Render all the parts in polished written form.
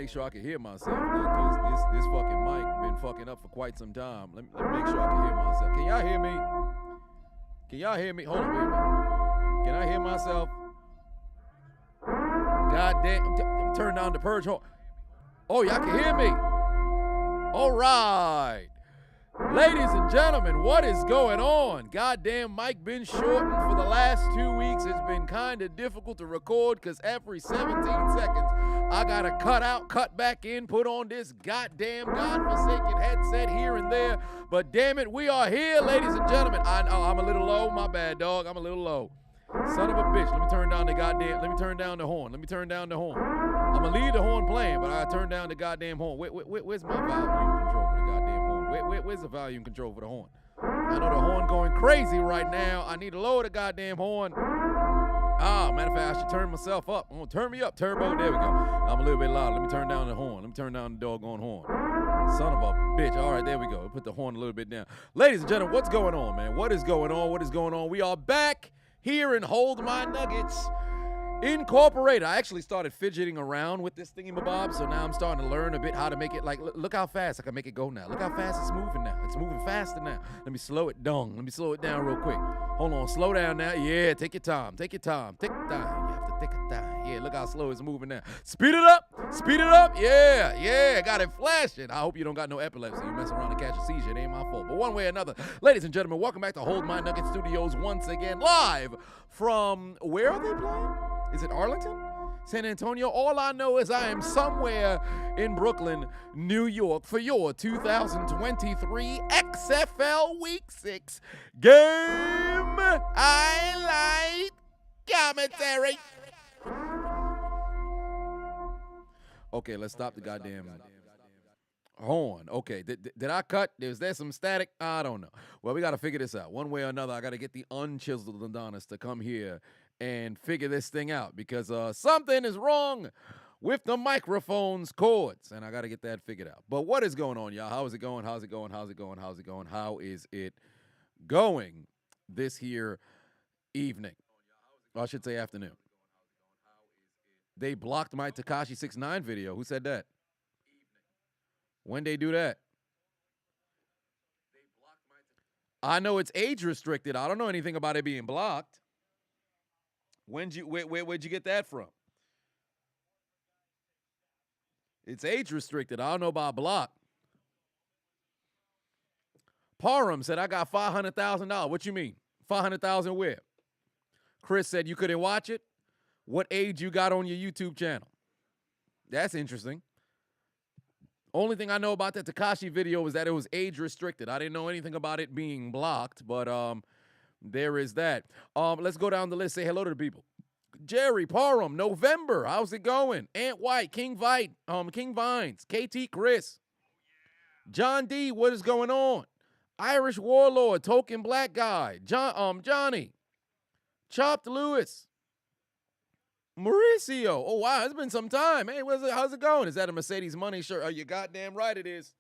make sure I can hear myself because this fucking mic been fucking up for quite some time. Let me make sure I can hear myself. Can y'all hear me? Can y'all hear me? Hold on, wait a minute. Can I hear myself? God damn, turn down the purge. Oh, y'all can hear me. All right. Ladies and gentlemen, what is going on? Goddamn, mic been shortened for the last 2 weeks. It's been kind of difficult to record because every 17 seconds I gotta cut out, cut back in, put on this goddamn godforsaken headset here and there. But damn it, we are here, ladies and gentlemen. I'm a little low. My bad, dog. I'm a little low. Son of a bitch. Let me turn down the horn. Let me turn down the horn. I'm gonna leave the horn playing, but I gotta turn down the goddamn horn. Where's my volume control for the goddamn horn? Where's the volume control for the horn? I know the horn going crazy right now. I need to lower the goddamn horn. Matter of fact, I should turn myself up. I'm gonna turn me up, turbo. There we go. I'm a little bit loud. Let me turn down the horn. Let me turn down the doggone horn. Son of a bitch. All right, there we go. Put the horn a little bit down. Ladies and gentlemen, what's going on, man? What is going on? What is going on? We are back here in Hold My Nuggets Incorporated. I actually started fidgeting around with this thingamabob, so now I'm starting to learn a bit how to make it, like, look how fast I can make it go now. Look how fast it's moving now. It's moving faster now. Let me slow it down. Let me slow it down real quick. Hold on, slow down now. Yeah, take your time. Take your time. Take your time. You have to take your time. Yeah, look how slow it's moving now. Speed it up. Speed it up. Yeah, got it flashing. I hope you don't got no epilepsy. You mess around and catch a seizure. It ain't my fault. But one way or another, ladies and gentlemen, welcome back to Hold My Nugget Studios once again, live from, where are they playing? Is it Arlington? San Antonio? All I know is I am somewhere in Brooklyn, New York for your 2023 XFL Week 6 Game Highlight Commentary. Okay, let's stop the goddamn horn. Okay, did I cut? Is there some static? I don't know. Well, we got to figure this out. One way or another, I got to get the unchiseled Adonis to come here and figure this thing out because something is wrong with the microphone's cords, and I got to get that figured out. But what is going on, y'all? How is it going? How's it going? How's it going? How's it going? How is it going this here evening? Or I should say afternoon. They blocked my Tekashi 6ix9ine video. Who said that? When they do that? I know it's age restricted. I don't know anything about it being blocked. Where'd you get that from? It's age restricted. I don't know about block. Parham said I got $500,000. What you mean? $500,000 where? Chris said you couldn't watch it. What age you got on your YouTube channel? That's interesting. Only thing I know about that Tekashi video is that it was age restricted. I didn't know anything about it being blocked, but there is that. Let's go down the list. Say hello to the people. Jerry Parham, November. How's it going? Ant White, King Vines, KT Chris. John D, what is going on? Irish Warlord, Token Black Guy. Johnny. Chopped Lewis. Mauricio. Oh, wow, it's been some time. Hey, how's it going? Is that a Mercedes Money shirt? Oh, you goddamn right it is.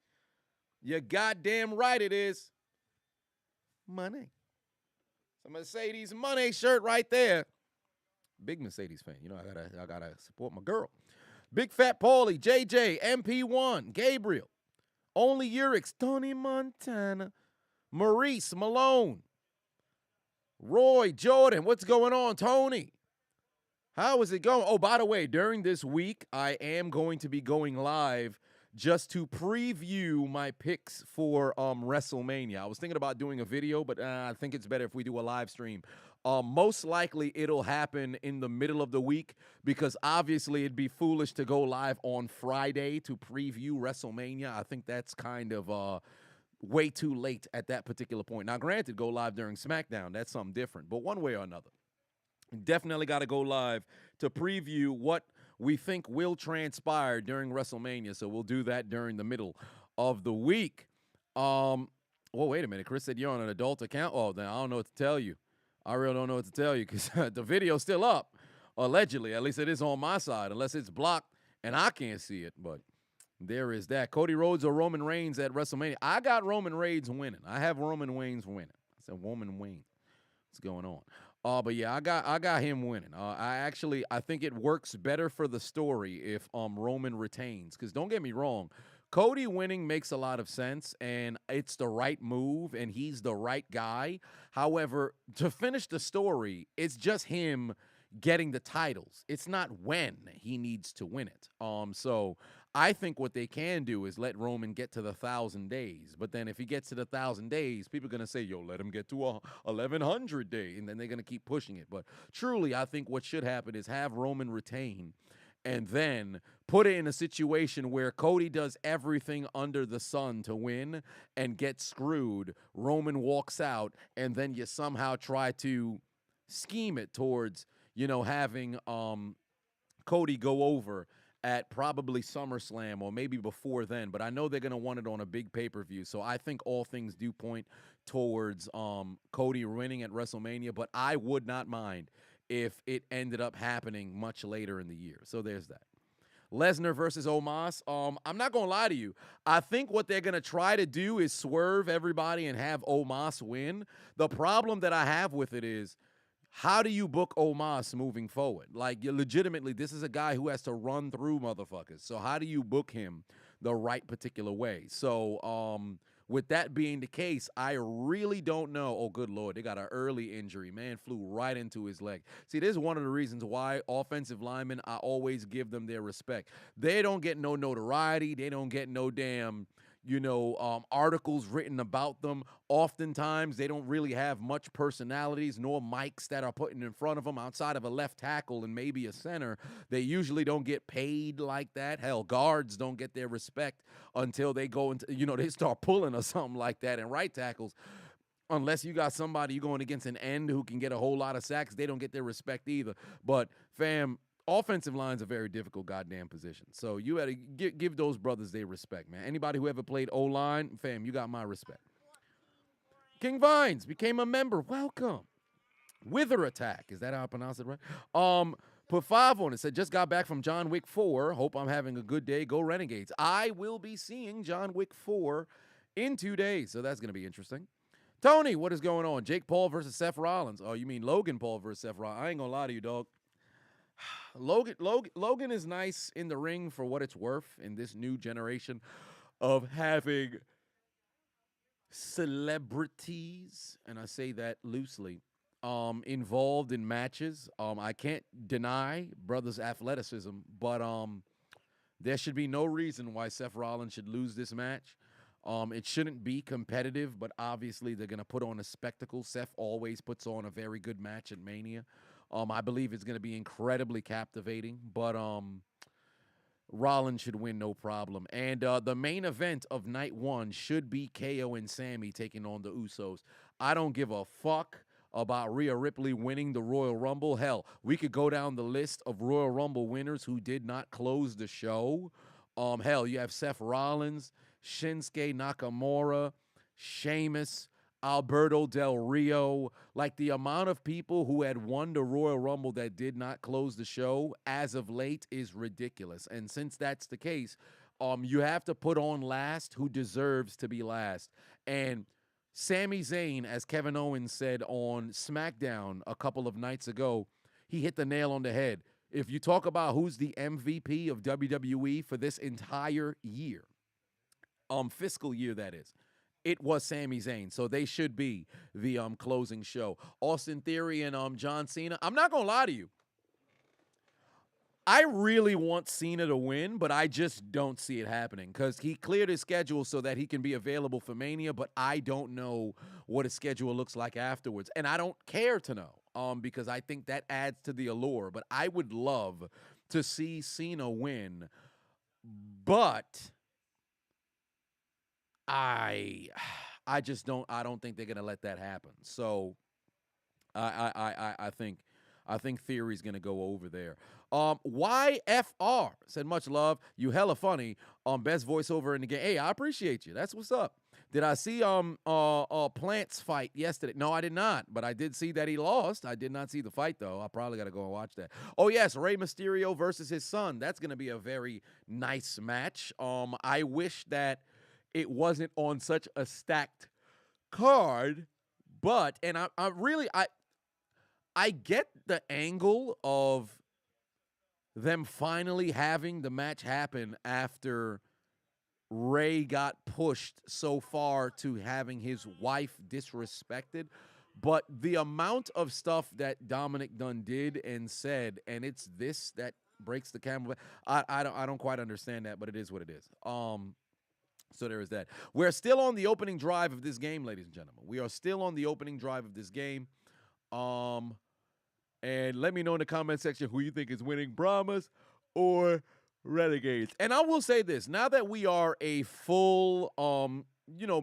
You goddamn right it is. Money. It's a Mercedes Money shirt right there. Big Mercedes fan. You know, I gotta support my girl. Big Fat Paulie, JJ, MP1, Gabriel, Only Urix, Tony Montana, Maurice Malone, Roy Jordan. What's going on, Tony? How is it going? Oh, by the way, during this week, I am going to be going live just to preview my picks for WrestleMania. I was thinking about doing a video, but I think it's better if we do a live stream. Most likely, it'll happen in the middle of the week because obviously it'd be foolish to go live on Friday to preview WrestleMania. I think that's kind of way too late at that particular point. Now, granted, go live during SmackDown. That's something different. But one way or another, definitely got to go live to preview what we think will transpire during WrestleMania. So we'll do that during the middle of the week. Well, wait a minute. Chris said you're on an adult account. Oh, then I don't know what to tell you. I really don't know what to tell you because the video's still up, allegedly. At least it is on my side, unless it's blocked and I can't see it. But there is that. Cody Rhodes or Roman Reigns at WrestleMania. I got Roman Reigns winning. I have Roman Reigns winning. I said Roman Reigns. What's going on? But yeah, I got him winning. I think it works better for the story if Roman retains. Because don't get me wrong, Cody winning makes a lot of sense, and it's the right move, and he's the right guy. However, to finish the story, it's just him getting the titles. It's not when he needs to win it. So I think what they can do is let Roman get to the 1,000 days. But then if he gets to the 1,000 days, people are gonna say, "Yo, let him get to 1,100 days," and then they're gonna keep pushing it. But truly, I think what should happen is have Roman retain, and then put it in a situation where Cody does everything under the sun to win and get screwed. Roman walks out, and then you somehow try to scheme it towards having Cody go over at probably SummerSlam or maybe before then, but I know they're going to want it on a big pay-per-view. So I think all things do point towards Cody winning at WrestleMania, but I would not mind if it ended up happening much later in the year. So there's that. Lesnar versus Omos. I'm not going to lie to you. I think what they're going to try to do is swerve everybody and have Omos win. The problem that I have with it is, how do you book Omos moving forward? Like, legitimately, this is a guy who has to run through motherfuckers. So how do you book him the right particular way? So with that being the case, I really don't know. Oh, good Lord, they got an early injury. Man flew right into his leg. See, this is one of the reasons why offensive linemen, I always give them their respect. They don't get no notoriety. They don't get no damn articles written about them. Oftentimes, they don't really have much personalities nor mics that are put in front of them outside of a left tackle and maybe a center. They usually don't get paid like that. Hell, guards don't get their respect until they go into, they start pulling or something like that. And right tackles, unless you got somebody you're going against an end who can get a whole lot of sacks, they don't get their respect either. But, fam, offensive line's a very difficult goddamn position. So you got to give those brothers their respect, man. Anybody who ever played O-line, fam, you got my respect. King Vines became a member. Welcome. Wither Attack. Is that how I pronounce it right? Put 5 on it. Said, just got back from John Wick 4. Hope I'm having a good day. Go Renegades. I will be seeing John Wick 4 in 2 days, so that's going to be interesting. Tony, what is going on? Jake Paul versus Seth Rollins. Oh, you mean Logan Paul versus Seth Rollins. I ain't going to lie to you, dog. Logan is nice in the ring for what it's worth in this new generation of having celebrities, and I say that loosely, involved in matches. I can't deny brother's athleticism, but there should be no reason why Seth Rollins should lose this match. It shouldn't be competitive, but obviously they're going to put on a spectacle. Seth always puts on a very good match at Mania. I believe it's going to be incredibly captivating, but Rollins should win no problem. And the main event of night 1 should be KO and Sammy taking on the Usos. I don't give a fuck about Rhea Ripley winning the Royal Rumble. Hell, we could go down the list of Royal Rumble winners who did not close the show. Hell, you have Seth Rollins, Shinsuke Nakamura, Sheamus, Alberto Del Rio. Like, the amount of people who had won the Royal Rumble that did not close the show as of late is ridiculous. And since that's the case, you have to put on last who deserves to be last. And Sami Zayn, as Kevin Owens said on SmackDown a couple of nights ago, he hit the nail on the head. If you talk about who's the MVP of WWE for this entire year, fiscal year that is, it was Sami Zayn. So they should be the closing show. Austin Theory and John Cena. I'm not going to lie to you. I really want Cena to win, but I just don't see it happening because he cleared his schedule so that he can be available for Mania, but I don't know what his schedule looks like afterwards. And I don't care to know because I think that adds to the allure. But I would love to see Cena win, but I don't think they're gonna let that happen. So I think Theory's gonna go over there. YFR said, much love. You hella funny. Best voiceover in the game. Hey, I appreciate you. That's what's up. Did I see Plants fight yesterday? No, I did not. But I did see that he lost. I did not see the fight though. I probably gotta go and watch that. Oh yes, Rey Mysterio versus his son. That's gonna be a very nice match. I wish that it wasn't on such a stacked card, but I I get the angle of them finally having the match happen after Ray got pushed so far to having his wife disrespected. But the amount of stuff that Dominic Dunn did and said, and it's this that breaks the camera. I don't quite understand that, but it is what it is. So there is that. We're still on the opening drive of this game, ladies and gentlemen. We are still on the opening drive of this game. And let me know in the comment section who you think is winning, Brahmas or Renegades. And I will say this, now that we are a full,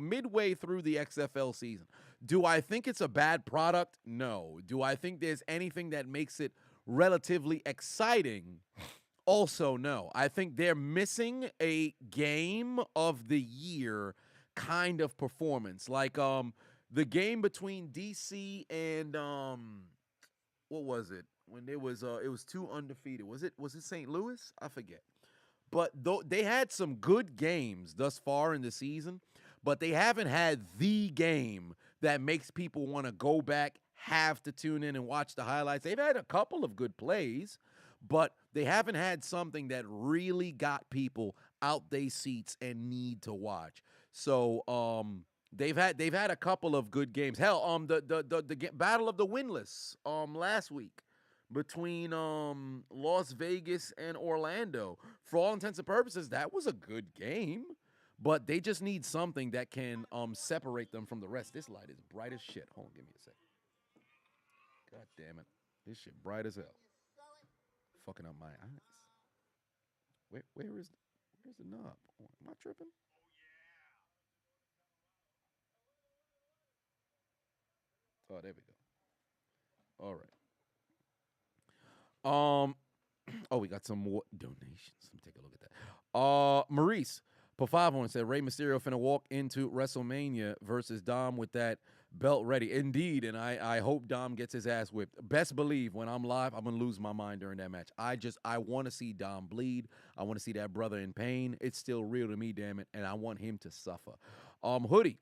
midway through the XFL season, do I think it's a bad product? No. Do I think there's anything that makes it relatively exciting? Also, no. I think they're missing a game of the year kind of performance. Like the game between DC and what was it? When there was it was two undefeated. Was it St. Louis? I forget. But they had some good games thus far in the season, but they haven't had the game that makes people want to go back, have to tune in and watch the highlights. They've had a couple of good plays, but they haven't had something that really got people out their seats and need to watch. So they've had a couple of good games. Hell, the Battle of the Winless last week between Las Vegas and Orlando. For all intents and purposes, that was a good game, but they just need something that can separate them from the rest. This light is bright as shit. Hold on, give me a second. God damn it. This shit bright as hell. Fucking up my eyes. Where's the knob? Am I tripping? Oh, there we go. All right. Oh, we got some more donations. Let me take a look at that. Maurice Pafavon said Rey Mysterio finna walk into WrestleMania versus Dom with that belt ready. Indeed, and I hope Dom gets his ass whipped. Best believe when I'm live, I'm gonna lose my mind during that match. I want to see Dom bleed. I want to see that brother in pain. It's still real to me, damn it, and I want him to suffer. Hoodie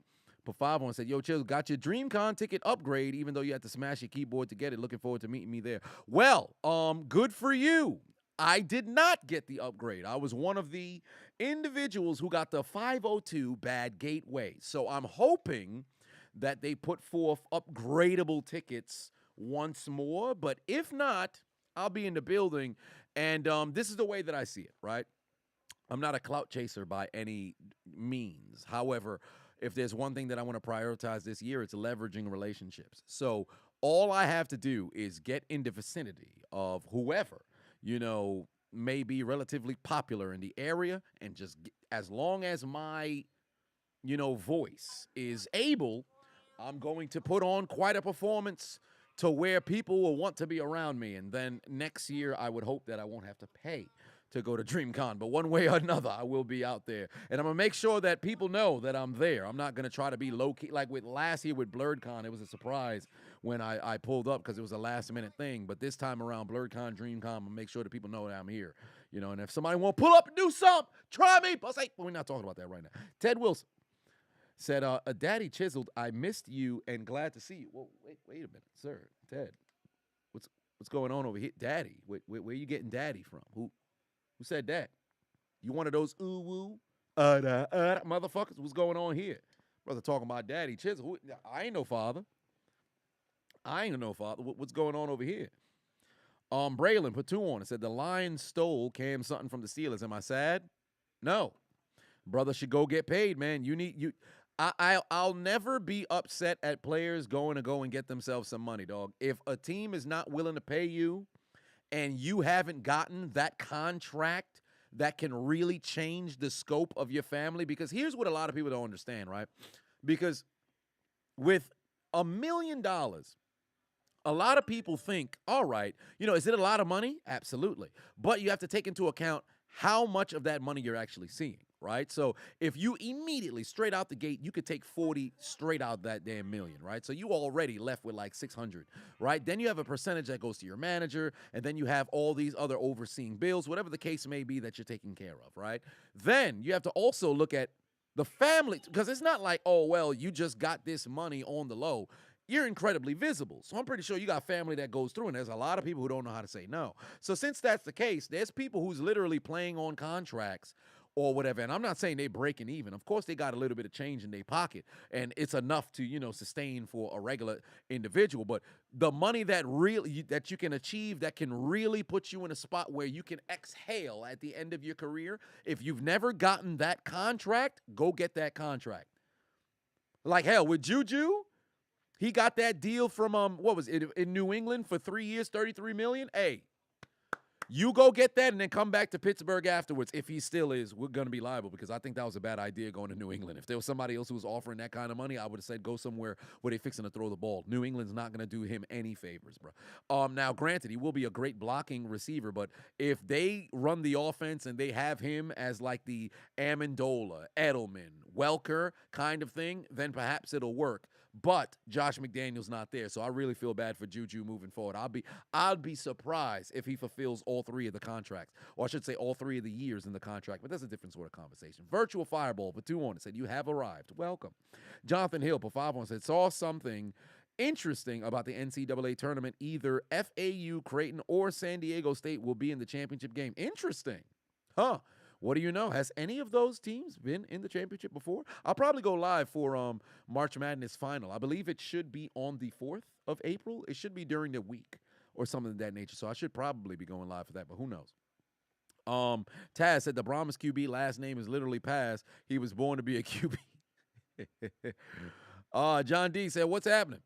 Pafavon said, yo, Chill, got your DreamCon ticket upgrade, even though you had to smash your keyboard to get it. Looking forward to meeting me there. Well, good for you. I did not get the upgrade. I was one of the individuals who got the 502 bad gateway. So I'm hoping that they put forth upgradable tickets once more. But if not, I'll be in the building. And this is the way that I see it, right? I'm not a clout chaser by any means. However, if there's one thing that I want to prioritize this year, it's leveraging relationships. So all I have to do is get in the vicinity of whoever, may be relatively popular in the area, and just as long as my, voice is able, I'm going to put on quite a performance to where people will want to be around me. And then next year, I would hope that I won't have to pay to go to DreamCon, but one way or another, I will be out there. And I'm going to make sure that people know that I'm there. I'm not going to try to be low-key. Like with last year with BlurredCon, it was a surprise when I pulled up because it was a last-minute thing. But this time around, BlurredCon, DreamCon, I'm going to make sure that people know that I'm here. And if somebody want to pull up and do something, try me. But we're not talking about that right now. Ted Wilson said, Daddy Chiseled, I missed you and glad to see you. Whoa, wait a minute, sir. Ted, what's going on over here? Daddy, where are you getting Daddy from? Who said that? You one of those ooh-woo, motherfuckers? What's going on here? Brother talking about Daddy Chisel. I ain't no father. What's going on over here? Braylon put two on and said, the Lions stole Cam Sutton from the Steelers. Am I sad? No. Brother should go get paid, man. I'll never be upset at players going to go and get themselves some money, dog. If a team is not willing to pay you, and you haven't gotten that contract that can really change the scope of your family, because here's what a lot of people don't understand, right? Because with $1 million, a lot of people think, all right, is it a lot of money? Absolutely. But you have to take into account how much of that money you're actually seeing, right? So if you immediately, straight out the gate, you could take 40 straight out that damn million, right? So you already left with like 600, right? Then you have a percentage that goes to your manager, and then you have all these other overseeing bills, whatever the case may be that you're taking care of, right? Then you have to also look at the family, because it's not like, oh, well, you just got this money on the low. you're incredibly visible. So I'm pretty sure you got family that goes through, and there's a lot of people who don't know how to say no. So since that's the case, there's people who's literally playing on contracts or whatever. And I'm not saying they breaking even. Of course, they got a little bit of change in their pocket, and it's enough to, sustain for a regular individual. But the money that that you can achieve, that can really put you in a spot where you can exhale at the end of your career. If you've never gotten that contract, go get that contract. Like hell, with Juju, he got that deal from what was it, in New England for 3 years, $33 million. Hey, you go get that and then come back to Pittsburgh afterwards. If he still is, we're going to be liable, because I think that was a bad idea going to New England. If there was somebody else who was offering that kind of money, I would have said go somewhere where they're fixing to throw the ball. New England's not going to do him any favors, bro. Now, granted, he will be a great blocking receiver, but if they run the offense and they have him as like the Amendola, Edelman, Welker kind of thing, then perhaps it'll work. But Josh McDaniels not there, so I really feel bad for Juju moving forward. I'd be surprised if he fulfills all three of the contracts, or I should say all 3 of the years in the contract. But that's a different sort of conversation. Virtual Fireball for 2 on it said, "You have arrived. Welcome." Jonathan Hill for 5 on said, "Saw something interesting about the NCAA tournament. Either FAU, Creighton, or San Diego State will be in the championship game." Interesting, huh? What do you know? Has any of those teams been in the championship before? I'll probably go live for March Madness final. I believe it should be on the 4th of April. It should be during the week or something of that nature. So I should probably be going live for that, but who knows? Taz said the Brahmas QB last name is literally Paz. He was born to be a QB. John D said, "What's happening?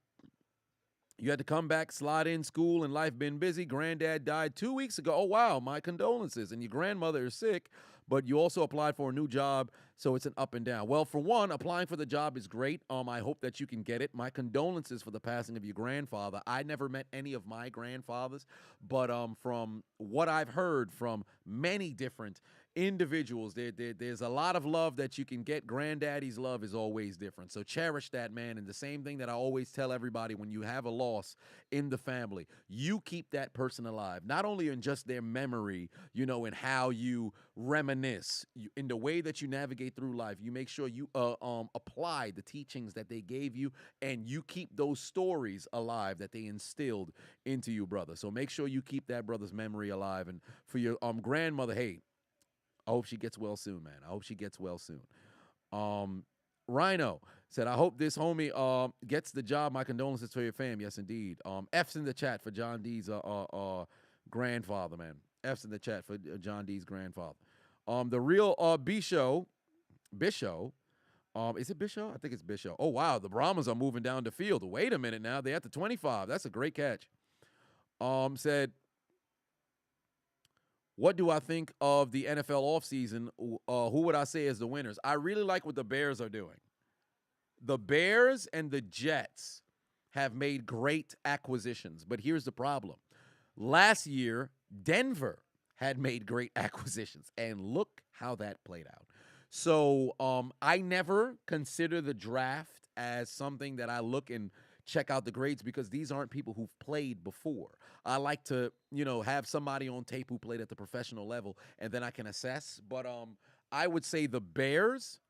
You had to come back, slide in, school, and life been busy. Granddad died 2 weeks ago. Oh, wow, my condolences. And your grandmother is sick, but you also applied for a new job, so it's an up and down." Well, for one, applying for the job is great. I hope that you can get it. My condolences for the passing of your grandfather. I never met any of my grandfathers, but from what I've heard from many different individuals, there's a lot of love that you can get. Granddaddy's love is always different. So cherish that, man. And the same thing that I always tell everybody, when you have a loss in the family, you keep that person alive, not only in just their memory, in how you reminisce, in the way that you navigate through life. You make sure you apply the teachings that they gave you, and you keep those stories alive that they instilled into you, brother. So make sure you keep that brother's memory alive. And for your grandmother, hey, I hope she gets well soon, man. I hope she gets well soon. Rhino said, "I hope this homie gets the job. My condolences to your fam." Yes, indeed. F's in the chat for John D's grandfather, man. F's in the chat for John D's grandfather. The real Bisho. Is it Bisho? I think it's Bisho. Oh, wow. The Brahmas are moving down the field. Wait a minute now. They're at the 25. That's a great catch. Said, "What do I think of the NFL offseason? Who would I say is the winners?" I really like what the Bears are doing. The Bears and the Jets have made great acquisitions, but here's the problem. Last year, Denver had made great acquisitions, and look how that played out. So I never consider the draft as something that I look and check out the grades, because these aren't people who've played before. I like to, have somebody on tape who played at the professional level, and then I can assess. But I would say the Bears,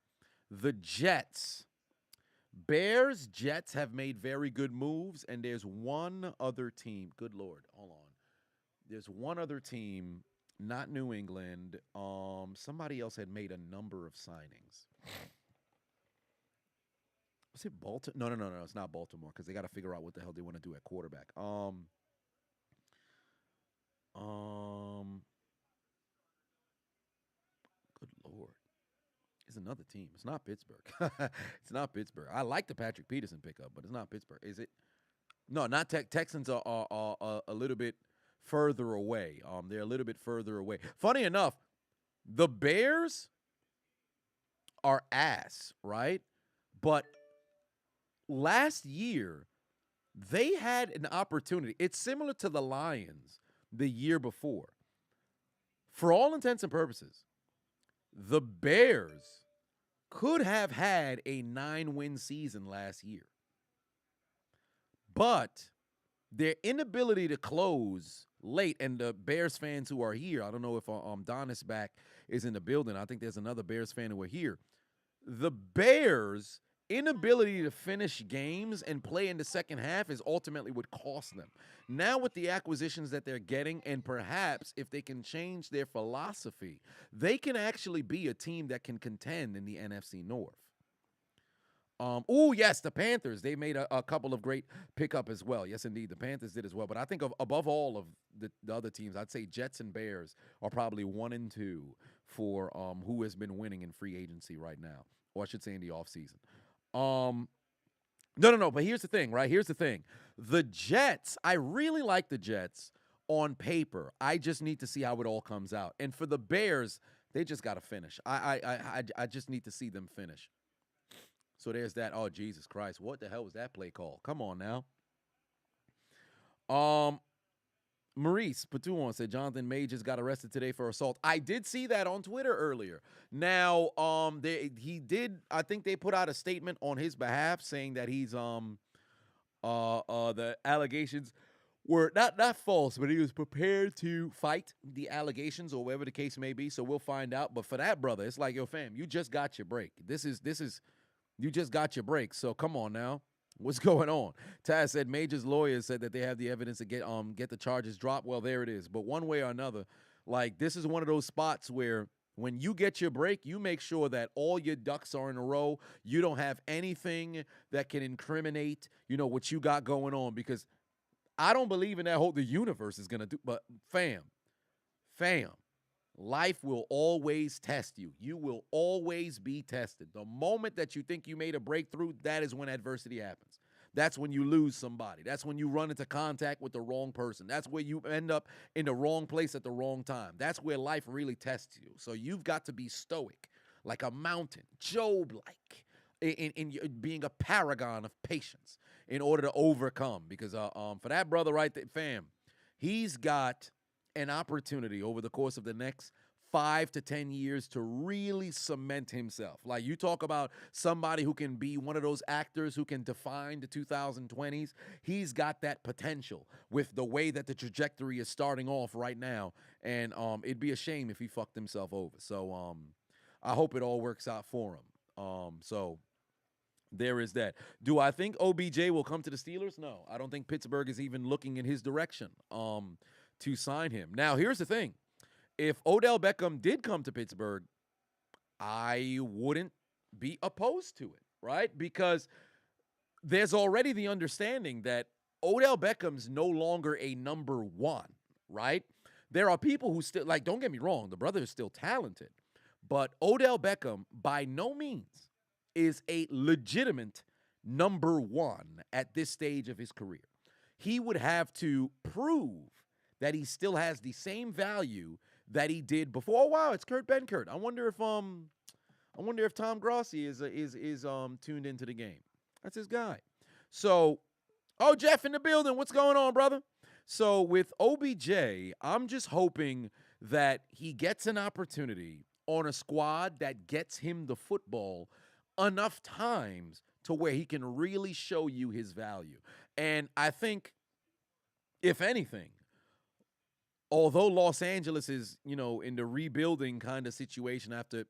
the Jets. Bears, Jets have made very good moves, and there's one other team. Good Lord, hold on. There's one other team, not New England. Somebody else had made a number of signings. Was it Baltimore? No. It's not Baltimore, because they got to figure out what the hell they want to do at quarterback. Good Lord. It's another team. It's not Pittsburgh. It's not Pittsburgh. I like the Patrick Peterson pickup, but it's not Pittsburgh. Is it? No, not Texans are a little bit further away. They're a little bit further away. Funny enough, the Bears are ass, right? But last year, they had an opportunity. It's similar to the Lions the year before. For all intents and purposes, the Bears could have had a 9-win season last year. But their inability to close late, and the Bears fans who are here, I don't know if Adonis back is in the building. I think there's another Bears fan who are here. The Bears inability to finish games and play in the second half is ultimately what cost them. Now with the acquisitions that they're getting, and perhaps if they can change their philosophy, they can actually be a team that can contend in the NFC North. Oh, yes, the Panthers. They made a couple of great pickup as well. Yes, indeed, the Panthers did as well. But I think above all of the other teams, I'd say Jets and Bears are probably 1 and 2 for who has been winning in free agency right now, or I should say in the offseason. No. But here's the thing, right? Here's the thing. The Jets, I really like the Jets on paper. I just need to see how it all comes out. And for the Bears, they just got to finish. I just need to see them finish. So there's that. Oh, Jesus Christ. What the hell was that play call? Come on now. Maurice Patuon said Jonathan Majors got arrested today for assault. I did see that on Twitter earlier. Now, he did, I think they put out a statement on his behalf saying that he's the allegations were not false, but he was prepared to fight the allegations or whatever the case may be. So we'll find out. But for that, brother, it's like, yo, fam, you just got your break. You just got your break, so come on now. What's going on? Taz said Major's lawyers said that they have the evidence to get the charges dropped. Well, there it is. But one way or another, like this is one of those spots where when you get your break, you make sure that all your ducks are in a row. You don't have anything that can incriminate, what you got going on. Because I don't believe in that whole the universe is going to do. But fam, life will always test you. You will always be tested. The moment that you think you made a breakthrough, that is when adversity happens. That's when you lose somebody. That's when you run into contact with the wrong person. That's where you end up in the wrong place at the wrong time. That's where life really tests you. So you've got to be stoic, like a mountain, Job-like, in being a paragon of patience in order to overcome. Because for that brother right there, fam, he's got an opportunity over the course of the next 5 to 10 years to really cement himself. Like you talk about somebody who can be one of those actors who can define the 2020s. He's got that potential with the way that the trajectory is starting off right now. And it'd be a shame if he fucked himself over. So I hope it all works out for him. So there is that. Do I think OBJ will come to the Steelers? No, I don't think Pittsburgh is even looking in his direction to sign him. Now, here's the thing. If Odell Beckham did come to Pittsburgh, I wouldn't be opposed to it, right? Because there's already the understanding that Odell Beckham's no longer a number one, right? There are people who still, like, don't get me wrong, the brother is still talented, but Odell Beckham by no means is a legitimate number one at this stage of his career. He would have to prove that he still has the same value that he did before. Oh wow, it's Kurt Benkert. I wonder if Tom Grossi is tuned into the game. That's his guy. So, oh Jeff in the building. What's going on, brother? So with OBJ, I'm just hoping that he gets an opportunity on a squad that gets him the football enough times to where he can really show you his value. And I think, if anything, although Los Angeles is, in the rebuilding kind of situation after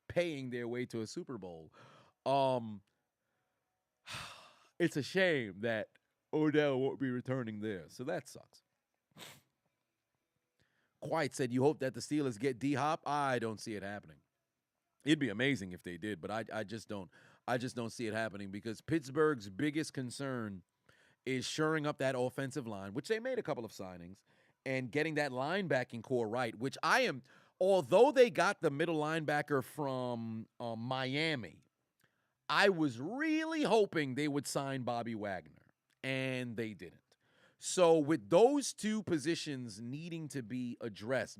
paying their way to a Super Bowl, it's a shame that Odell won't be returning there. So that sucks. Quiet said, you hope that the Steelers get D-Hop? I don't see it happening. It'd be amazing if they did, but I just don't see it happening because Pittsburgh's biggest concern is shoring up that offensive line, which they made a couple of signings, and getting that linebacking core right, which although they got the middle linebacker from Miami, I was really hoping they would sign Bobby Wagner, and they didn't. So with those two positions needing to be addressed,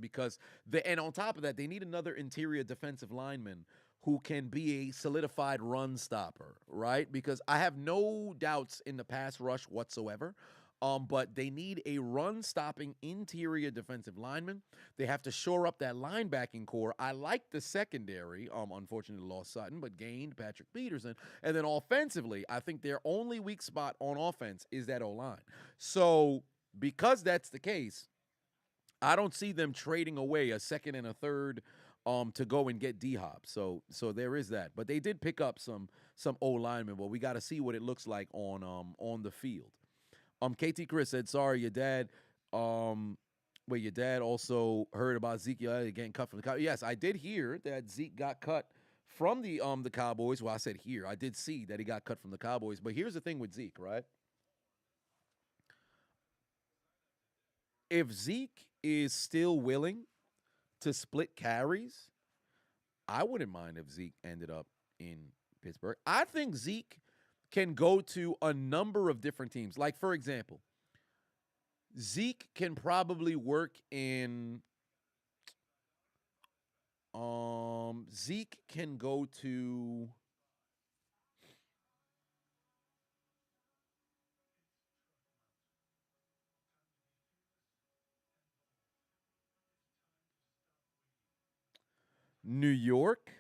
and on top of that, they need another interior defensive lineman who can be a solidified run stopper, right? Because I have no doubts in the pass rush whatsoever. But they need a run-stopping interior defensive lineman. They have to shore up that linebacking core. I like the secondary. Unfortunately, lost Sutton, but gained Patrick Peterson. And then offensively, I think their only weak spot on offense is that O-line. So because that's the case, I don't see them trading away a second and a third to go and get D-Hop. So there is that. But they did pick up some O linemen, but we got to see what it looks like on the field. KT Chris said, sorry, your dad your dad also heard about Zeke Elliott getting cut from the Cowboys. Yes, I did hear that Zeke got cut from the Cowboys. Well, I said here. I did see that he got cut from the Cowboys. But here's the thing with Zeke, right? If Zeke is still willing to split carries, I wouldn't mind if Zeke ended up in Pittsburgh. I think Zeke can go to a number of different teams. Like, for example, Zeke can probably work in Zeke can go to New York.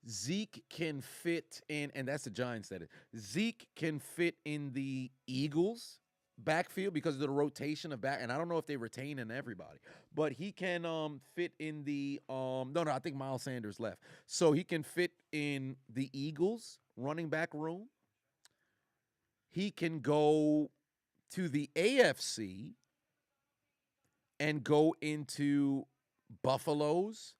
Zeke can fit in, and that's the Giants that is. Zeke can fit in the Eagles backfield because of the rotation of back, and I don't know if they retain in everybody, but he can fit in the no, I think Miles Sanders left. So he can fit in the Eagles running back room. He can go to the AFC and go into Buffalo's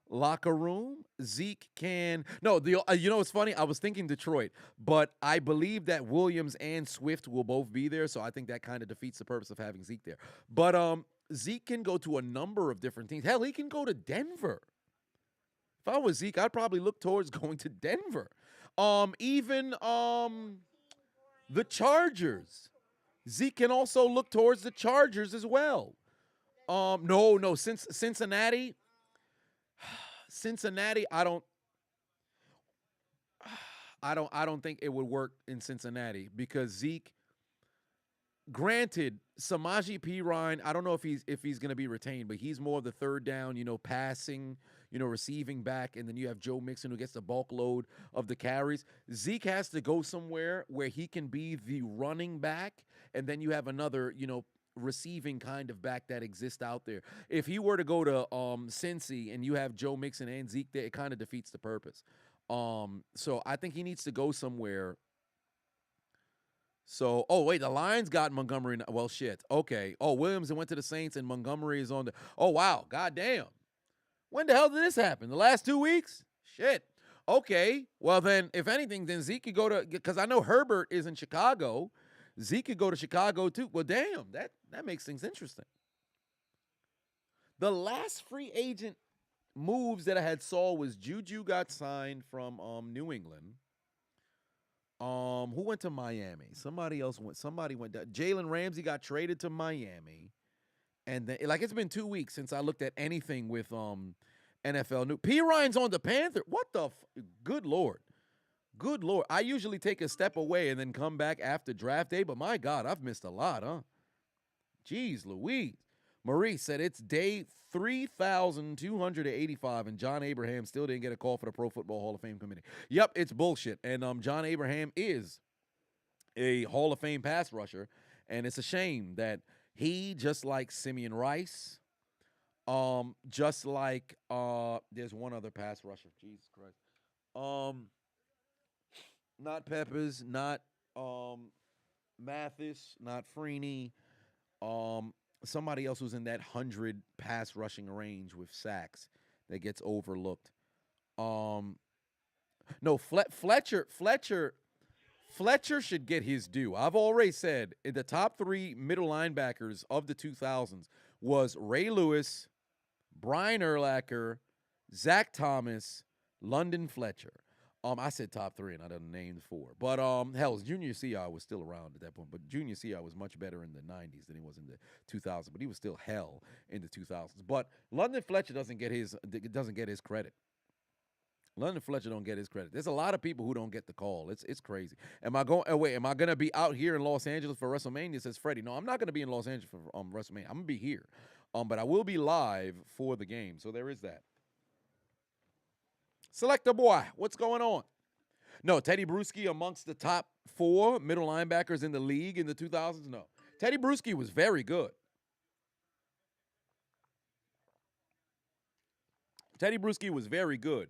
locker room. Zeke can you know what's funny? I was thinking Detroit, but I believe that Williams and Swift will both be there, so I think that kind of defeats the purpose of having Zeke there. But Zeke can go to a number of different teams. Hell, he can go to Denver. If I was Zeke, I'd probably look towards going to Denver. Even the Chargers. Zeke can also look towards the Chargers as well. No, since Cincinnati, I don't think it would work in Cincinnati because Zeke, granted, Samaje Perine, I don't know if he's going to be retained, but he's more of the third down, passing, receiving back, and then you have Joe Mixon who gets the bulk load of the carries. Zeke has to go somewhere where he can be the running back, and then you have another, receiving kind of back that exists out there. If he were to go to Cincy and you have Joe Mixon and Zeke there, it kind of defeats the purpose. So I think he needs to go somewhere. So, wait, the Lions got Montgomery. Well, shit. Okay. Williams went to the Saints and Montgomery is on the. Oh, wow. Goddamn. When the hell did this happen? The last 2 weeks? Shit. Okay. Well, then, if anything, then Zeke could go to, because I know Herbert is in Chicago. Zeke could go to Chicago too. Well, damn, that makes things interesting. The last free agent moves that I had saw was Juju got signed from New England. Who went to Miami? Somebody went down. Jalen Ramsey got traded to Miami. And then, it's been 2 weeks since I looked at anything with NFL news. P. Ryan's on the Panther. What the good Lord. Good Lord. I usually take a step away and then come back after draft day, but my God, I've missed a lot, huh? Jeez Louise. Marie said it's day 3,285, and John Abraham still didn't get a call for the Pro Football Hall of Fame committee. Yep, it's bullshit. And John Abraham is a Hall of Fame pass rusher, and it's a shame that he, just like Simeon Rice, just like there's one other pass rusher. Jesus Christ. Not Peppers, not Mathis, not Freeney. Somebody else who's in that 100 pass rushing range with sacks that gets overlooked. No, Fletcher should get his due. I've already said in the top 3 middle linebackers of the 2000s was Ray Lewis, Brian Urlacher, Zach Thomas, London Fletcher. I said top 3, and I done named 4. But hell, Junior Seau was still around at that point. But Junior Seau was much better in the 90s than he was in the 2000s. But he was still hell in the 2000s. But London Fletcher doesn't get his credit. London Fletcher don't get his credit. There's a lot of people who don't get the call. It's crazy. Am I gonna be out here in Los Angeles for WrestleMania? Says Freddie. No, I'm not gonna be in Los Angeles for WrestleMania. I'm gonna be here. But I will be live for the game. So there is that. Selector boy, what's going on? No, Teddy Bruschi amongst the top 4 middle linebackers in the league in the 2000s? No. Teddy Bruschi was very good. Teddy Bruschi was very good.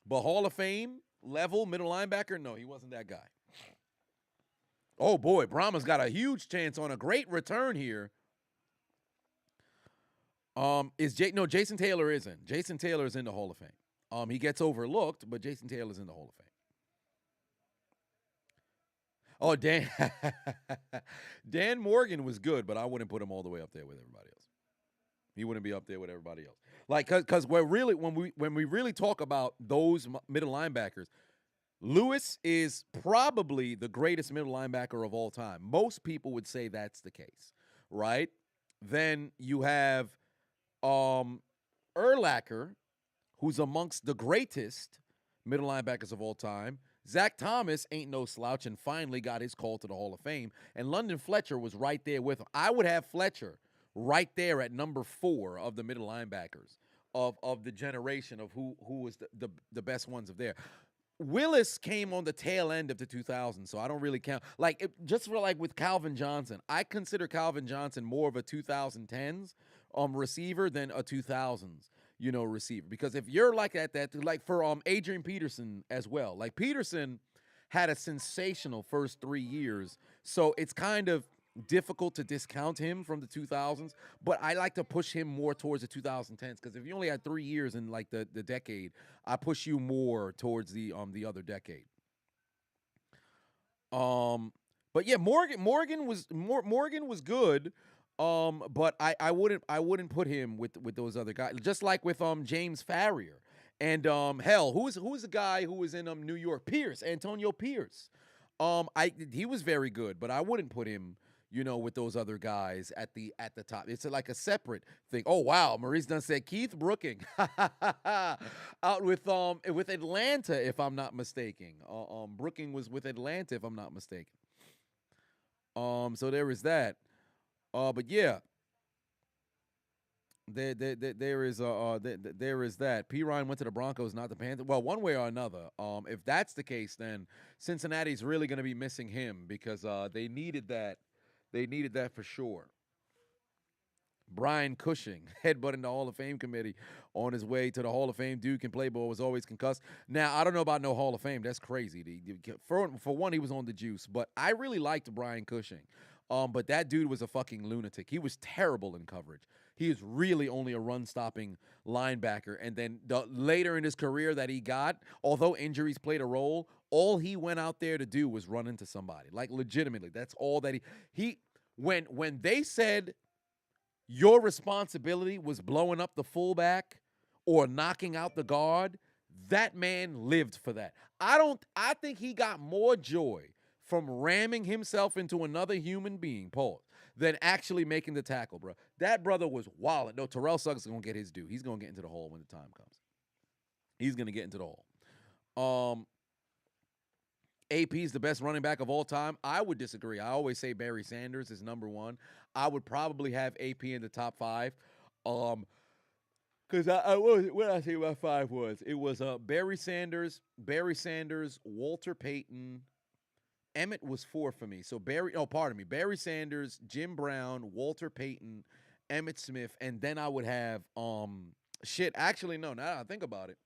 But Hall of Fame level middle linebacker, no, he wasn't that guy. Oh boy, Brahmas got a huge chance on a great return here. Jason Taylor isn't. Jason Taylor is in the Hall of Fame. He gets overlooked, but Jason Taylor's in the Hall of Fame. Oh, Dan Morgan was good, but I wouldn't put him all the way up there with everybody else. He wouldn't be up there with everybody else. Like, because we're really when we really talk about those middle linebackers, Lewis is probably the greatest middle linebacker of all time. Most people would say that's the case, right? Then you have Urlacher, who's amongst the greatest middle linebackers of all time. Zach Thomas ain't no slouch and finally got his call to the Hall of Fame. And London Fletcher was right there with him. I would have Fletcher right there at number 4 of the middle linebackers of the generation of who was the best ones of there. Willis came on the tail end of the 2000s, so I don't really count. Like, just for like with Calvin Johnson, I consider Calvin Johnson more of a 2010s receiver than a 2000s, receiver. Because if you're like that, like for Adrian Peterson as well. Like Peterson had a sensational first 3 years, so it's kind of difficult to discount him from the 2000s, but I like to push him more towards the 2010s because if you only had 3 years in like the decade, I push you more towards the other decade. But yeah, Morgan was good. But I wouldn't put him with those other guys. Just like with James Farrier and hell, who's the guy who was in New York? Antonio Pierce. He was very good, but I wouldn't put him with those other guys at the top. It's like a separate thing. Oh wow, Maurice Dunn said Keith Brooking out with Atlanta, if I'm not mistaken. Brooking was with Atlanta, if I'm not mistaken. So there is that. But yeah, there is that. P. Ryan went to the Broncos, not the Panthers. Well, one way or another. If that's the case, then Cincinnati's really going to be missing him because they needed that. They needed that for sure. Brian Cushing, headbutting the Hall of Fame committee on his way to the Hall of Fame. Dude can play, but was always concussed. Now, I don't know about no Hall of Fame. That's crazy. For one, he was on the juice. But I really liked Brian Cushing. But that dude was a fucking lunatic. He was terrible in coverage. He is really only a run-stopping linebacker. And then later in his career that he got, although injuries played a role, all he went out there to do was run into somebody. Like, legitimately, that's all that he when they said your responsibility was blowing up the fullback or knocking out the guard, that man lived for that. I think he got more joy from ramming himself into another human being, than actually making the tackle, bro. That brother was wild. No, Terrell Suggs is going to get his due. He's going to get into the hole when the time comes. He's going to get into the hole. AP is the best running back of all time. I would disagree. I always say Barry Sanders is number 1. I would probably have AP in the top 5. Because what I say my 5 was, it was Barry Sanders, Walter Payton. Emmett was 4 for me. So Barry Sanders, Jim Brown, Walter Payton, Emmett Smith, and then I would have actually no, now that I think about it.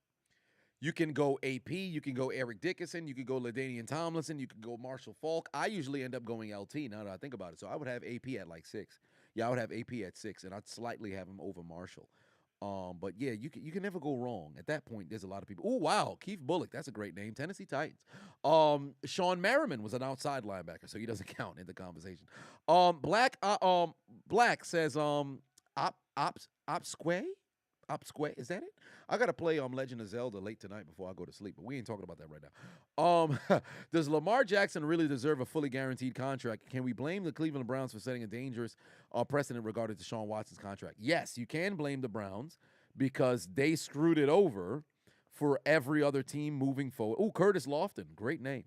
You can go AP, you can go Eric Dickerson, you can go LaDainian Tomlinson, you can go Marshall Faulk. I usually end up going LT now that I think about it. So I would have AP at like 6. Yeah, I would have AP at 6, and I'd slightly have him over Marshall. But yeah, you can never go wrong. At that point, there's a lot of people. Oh wow, Keith Bullock, that's a great name. Tennessee Titans. Sean Merriman was an outside linebacker, so he doesn't count in the conversation. Black says Opsquay, is that it? I gotta play Legend of Zelda late tonight before I go to sleep, but we ain't talking about that right now. Does Lamar Jackson really deserve a fully guaranteed contract? Can we blame the Cleveland Browns for setting a dangerous precedent regarding Deshaun Watson's contract? Yes, you can blame the Browns because they screwed it over for every other team moving forward. Oh, Curtis Lofton, great name.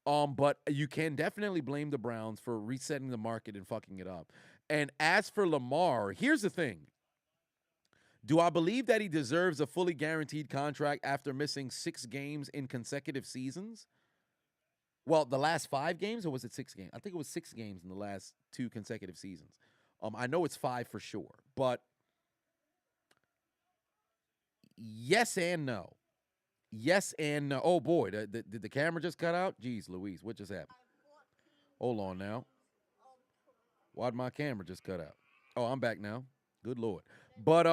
But you can definitely blame the Browns for resetting the market and fucking it up. And as for Lamar, here's the thing. Do I believe that he deserves a fully guaranteed contract after missing 6 games in consecutive seasons? Well, the last 5 games, or was it 6 games? I think it was 6 games in the last 2 consecutive seasons. I know it's 5 for sure, but Yes and no. Yes and no. Oh boy, did the camera just cut out? Jeez Louise, what just happened? Hold on now. Why'd my camera just cut out? Oh, I'm back now. Good Lord. But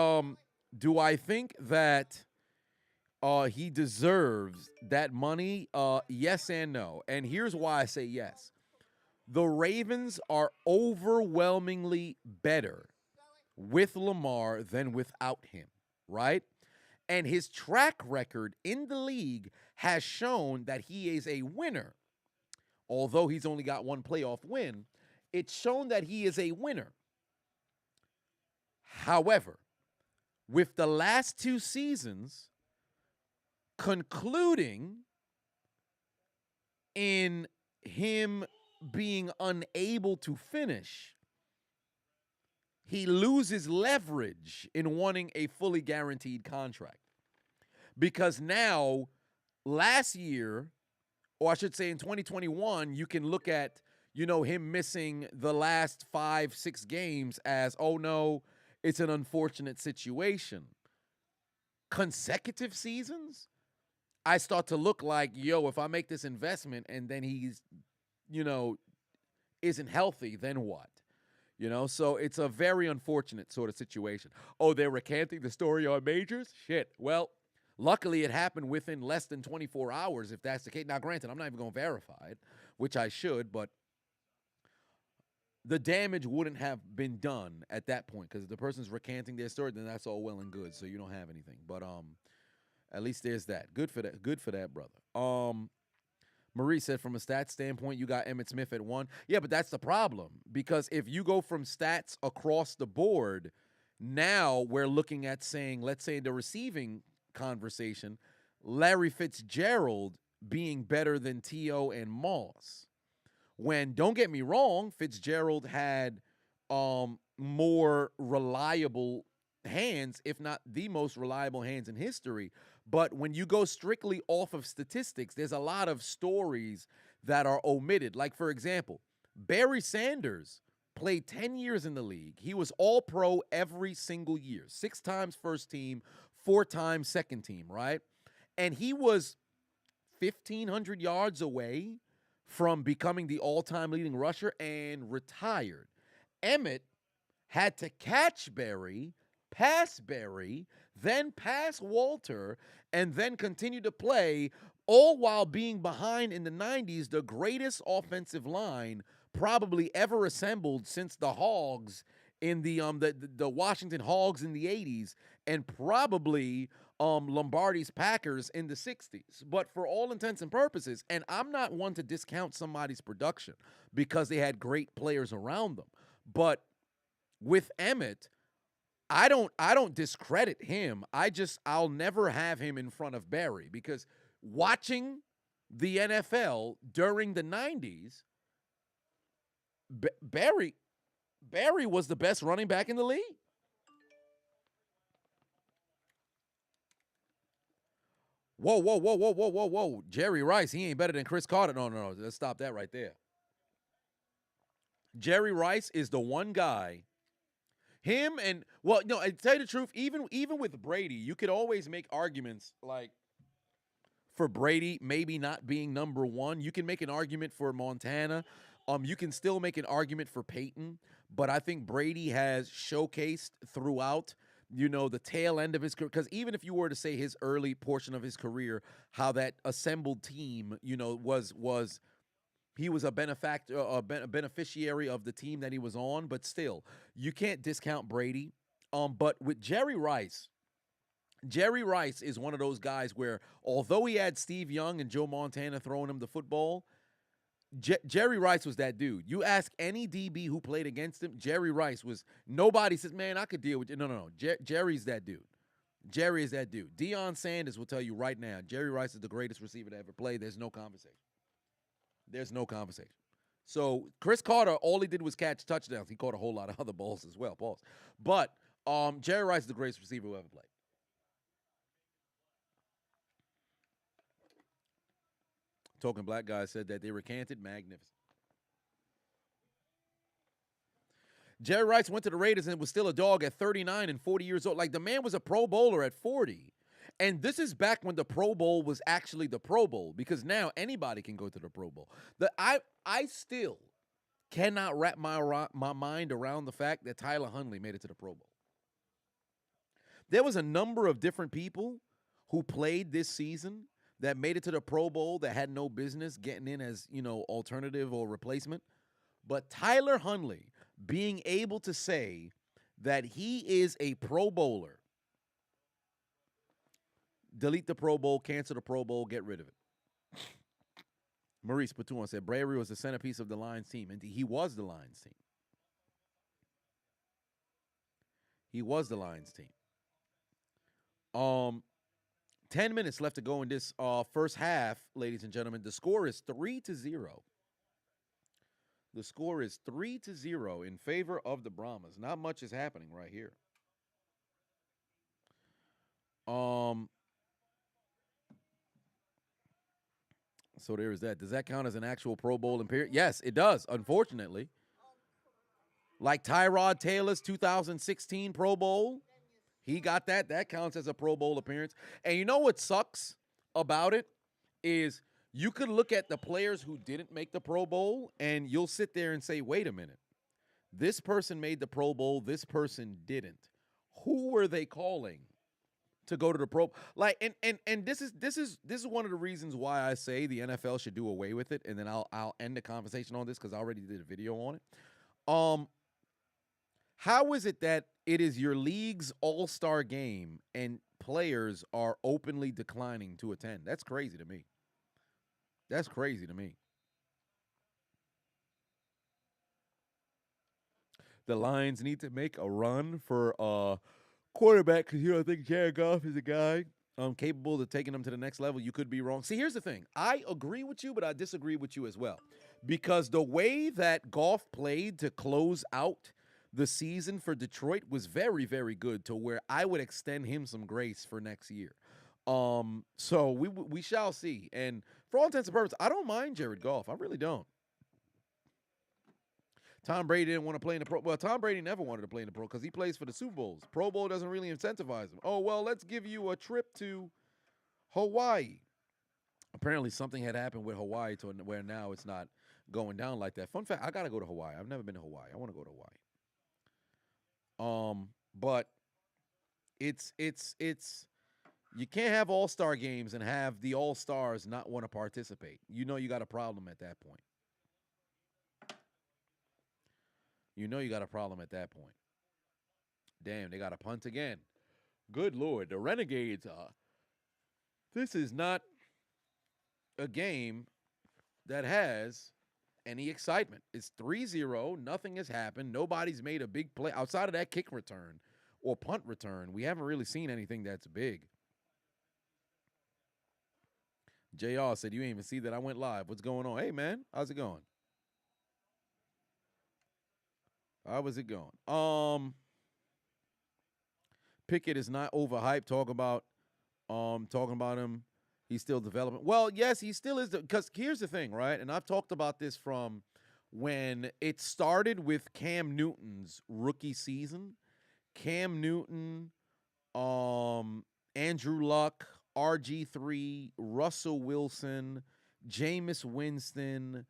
do I think that he deserves that money? Yes and no. And here's why I say yes. The Ravens are overwhelmingly better with Lamar than without him, right? And his track record in the league has shown that he is a winner. Although he's only got one playoff win, it's shown that he is a winner. However, with the last 2 seasons concluding in him being unable to finish, he loses leverage in wanting a fully guaranteed contract. Because now, last year, or I should say in 2021, you can look at, him missing the last 5-6 games as, oh no, it's an unfortunate situation. Consecutive seasons, I start to look like, if I make this investment and then he's, isn't healthy, then what? So it's a very unfortunate sort of situation. Oh, they're recanting the story on Majors? Shit. Well, luckily it happened within less than 24 hours, if that's the case. Now, granted, I'm not even going to verify it, which I should, but the damage wouldn't have been done at that point, because if the person's recanting their story, then that's all well and good, so you don't have anything. But at least there's that. Good for that, brother. Marie said, from a stats standpoint, you got Emmitt Smith at 1. Yeah, but that's the problem, because if you go from stats across the board, now we're looking at saying, let's say in the receiving conversation, Larry Fitzgerald being better than T.O. and Moss. When, don't get me wrong, Fitzgerald had more reliable hands, if not the most reliable hands in history. But when you go strictly off of statistics, there's a lot of stories that are omitted. Like, for example, Barry Sanders played 10 years in the league. He was all-pro every single year. 6 times first team, 4 times second team, right? And he was 1,500 yards away from becoming the all-time leading rusher and retired. Emmitt had to catch Barry, pass Barry, then pass Walter, and then continue to play, all while being behind in the 90s the greatest offensive line probably ever assembled since the Hogs in the Washington Hogs in the 80s, and probably Lombardi's Packers in the 60s. But for all intents and purposes, and I'm not one to discount somebody's production because they had great players around them, but with Emmitt, I don't discredit him. I'll never have him in front of Barry, because watching the NFL during the 90s, Barry was the best running back in the league. Whoa. Jerry Rice, he ain't better than Chris Carter. No. Let's stop that right there. Jerry Rice is the one guy. Him and, well, no, I tell you the truth, even with Brady, you could always make arguments like for Brady maybe not being number 1. You can make an argument for Montana. You can still make an argument for Peyton, but I think Brady has showcased throughout, the tail end of his career. Because even if you were to say his early portion of his career, how that assembled team, was he was a benefactor, a beneficiary of the team that he was on, but still, you can't discount Brady. But with Jerry Rice is one of those guys where, although he had Steve Young and Joe Montana throwing him the football, Jerry Rice was that dude. You ask any DB who played against him, Jerry Rice was, nobody says, man, I could deal with you. No. Jerry's that dude. Jerry is that dude. Deion Sanders will tell you right now, Jerry Rice is the greatest receiver to ever play. There's no conversation. So Chris Carter, all he did was catch touchdowns. He caught a whole lot of other balls as well, balls. But Jerry Rice is the greatest receiver who ever played. Token Black guy said that they recanted. Magnificent. Jerry Rice went to the Raiders and was still a dog at 39 and 40 years old. Like, the man was a Pro Bowler at 40. And this is back when the Pro Bowl was actually the Pro Bowl, because now anybody can go to the Pro Bowl. I still cannot wrap my mind around the fact that Tyler Huntley made it to the Pro Bowl. There was a number of different people who played this season that made it to the Pro Bowl that had no business getting in as, alternative or replacement. But Tyler Huntley being able to say that he is a Pro Bowler, delete the Pro Bowl, cancel the Pro Bowl, get rid of it. Maurice Patuan said Bravery was the centerpiece of the Lions team. And he was the Lions team. He was the Lions team. 10 minutes left to go in this first half, ladies and gentlemen. The score is 3-0. The score is 3-0 in favor of the Brahmas. Not much is happening right here. So there is that. Does that count as an actual Pro Bowl appearance? Yes, it does, unfortunately. Like Tyrod Taylor's 2016 Pro Bowl. He got that. That counts as a Pro Bowl appearance. And you know what sucks about it is you could look at the players who didn't make the Pro Bowl, and you'll sit there and say, wait a minute. This person made the Pro Bowl. This person didn't. Who were they calling to go to the Pro? Like, and this is one of the reasons why I say the NFL should do away with it. And then I'll end the conversation on this because I already did a video on it. How is it that it is your league's all-star game and players are openly declining to attend? That's crazy to me. That's crazy to me. The Lions need to make a run for quarterback because you don't think Jared Goff is a guy capable of taking them to the next level. You could be wrong. See, here's the thing. I agree with you, but I disagree with you as well. Because the way that Goff played to close out the season for Detroit was very, very good to where I would extend him some grace for next year. So we shall see. And for all intents and purposes, I don't mind Jared Goff. I really don't. Tom Brady didn't want to play in the Pro. Well, Tom Brady never wanted to play in the Pro because he plays for the Super Bowls. Pro Bowl doesn't really incentivize him. Oh, well, let's give you a trip to Hawaii. Apparently something had happened with Hawaii to where now it's not going down like that. Fun fact, I got to go to Hawaii. I've never been to Hawaii. I want to go to Hawaii. But it's you can't have all-star games and have the all-stars not want to participate. You know you got a problem at that point. You know you got a problem at that point. Damn, they got a punt again. Good Lord, the Renegades. This is not a game that has any excitement. It's 3-0. Nothing has happened. Nobody's made a big play. Outside of that kick return or punt return, we haven't really seen anything that's big. JR said, you ain't even see that I went live. What's going on? Hey, man, how's it going? How was it going? Pickett is not overhyped. Talking about him. He's still developing. Well, yes, he still is. Because here's the thing, right? And I've talked about this from when it started with Cam Newton's rookie season. Cam Newton, Andrew Luck, RG3, Russell Wilson, Jameis Winston.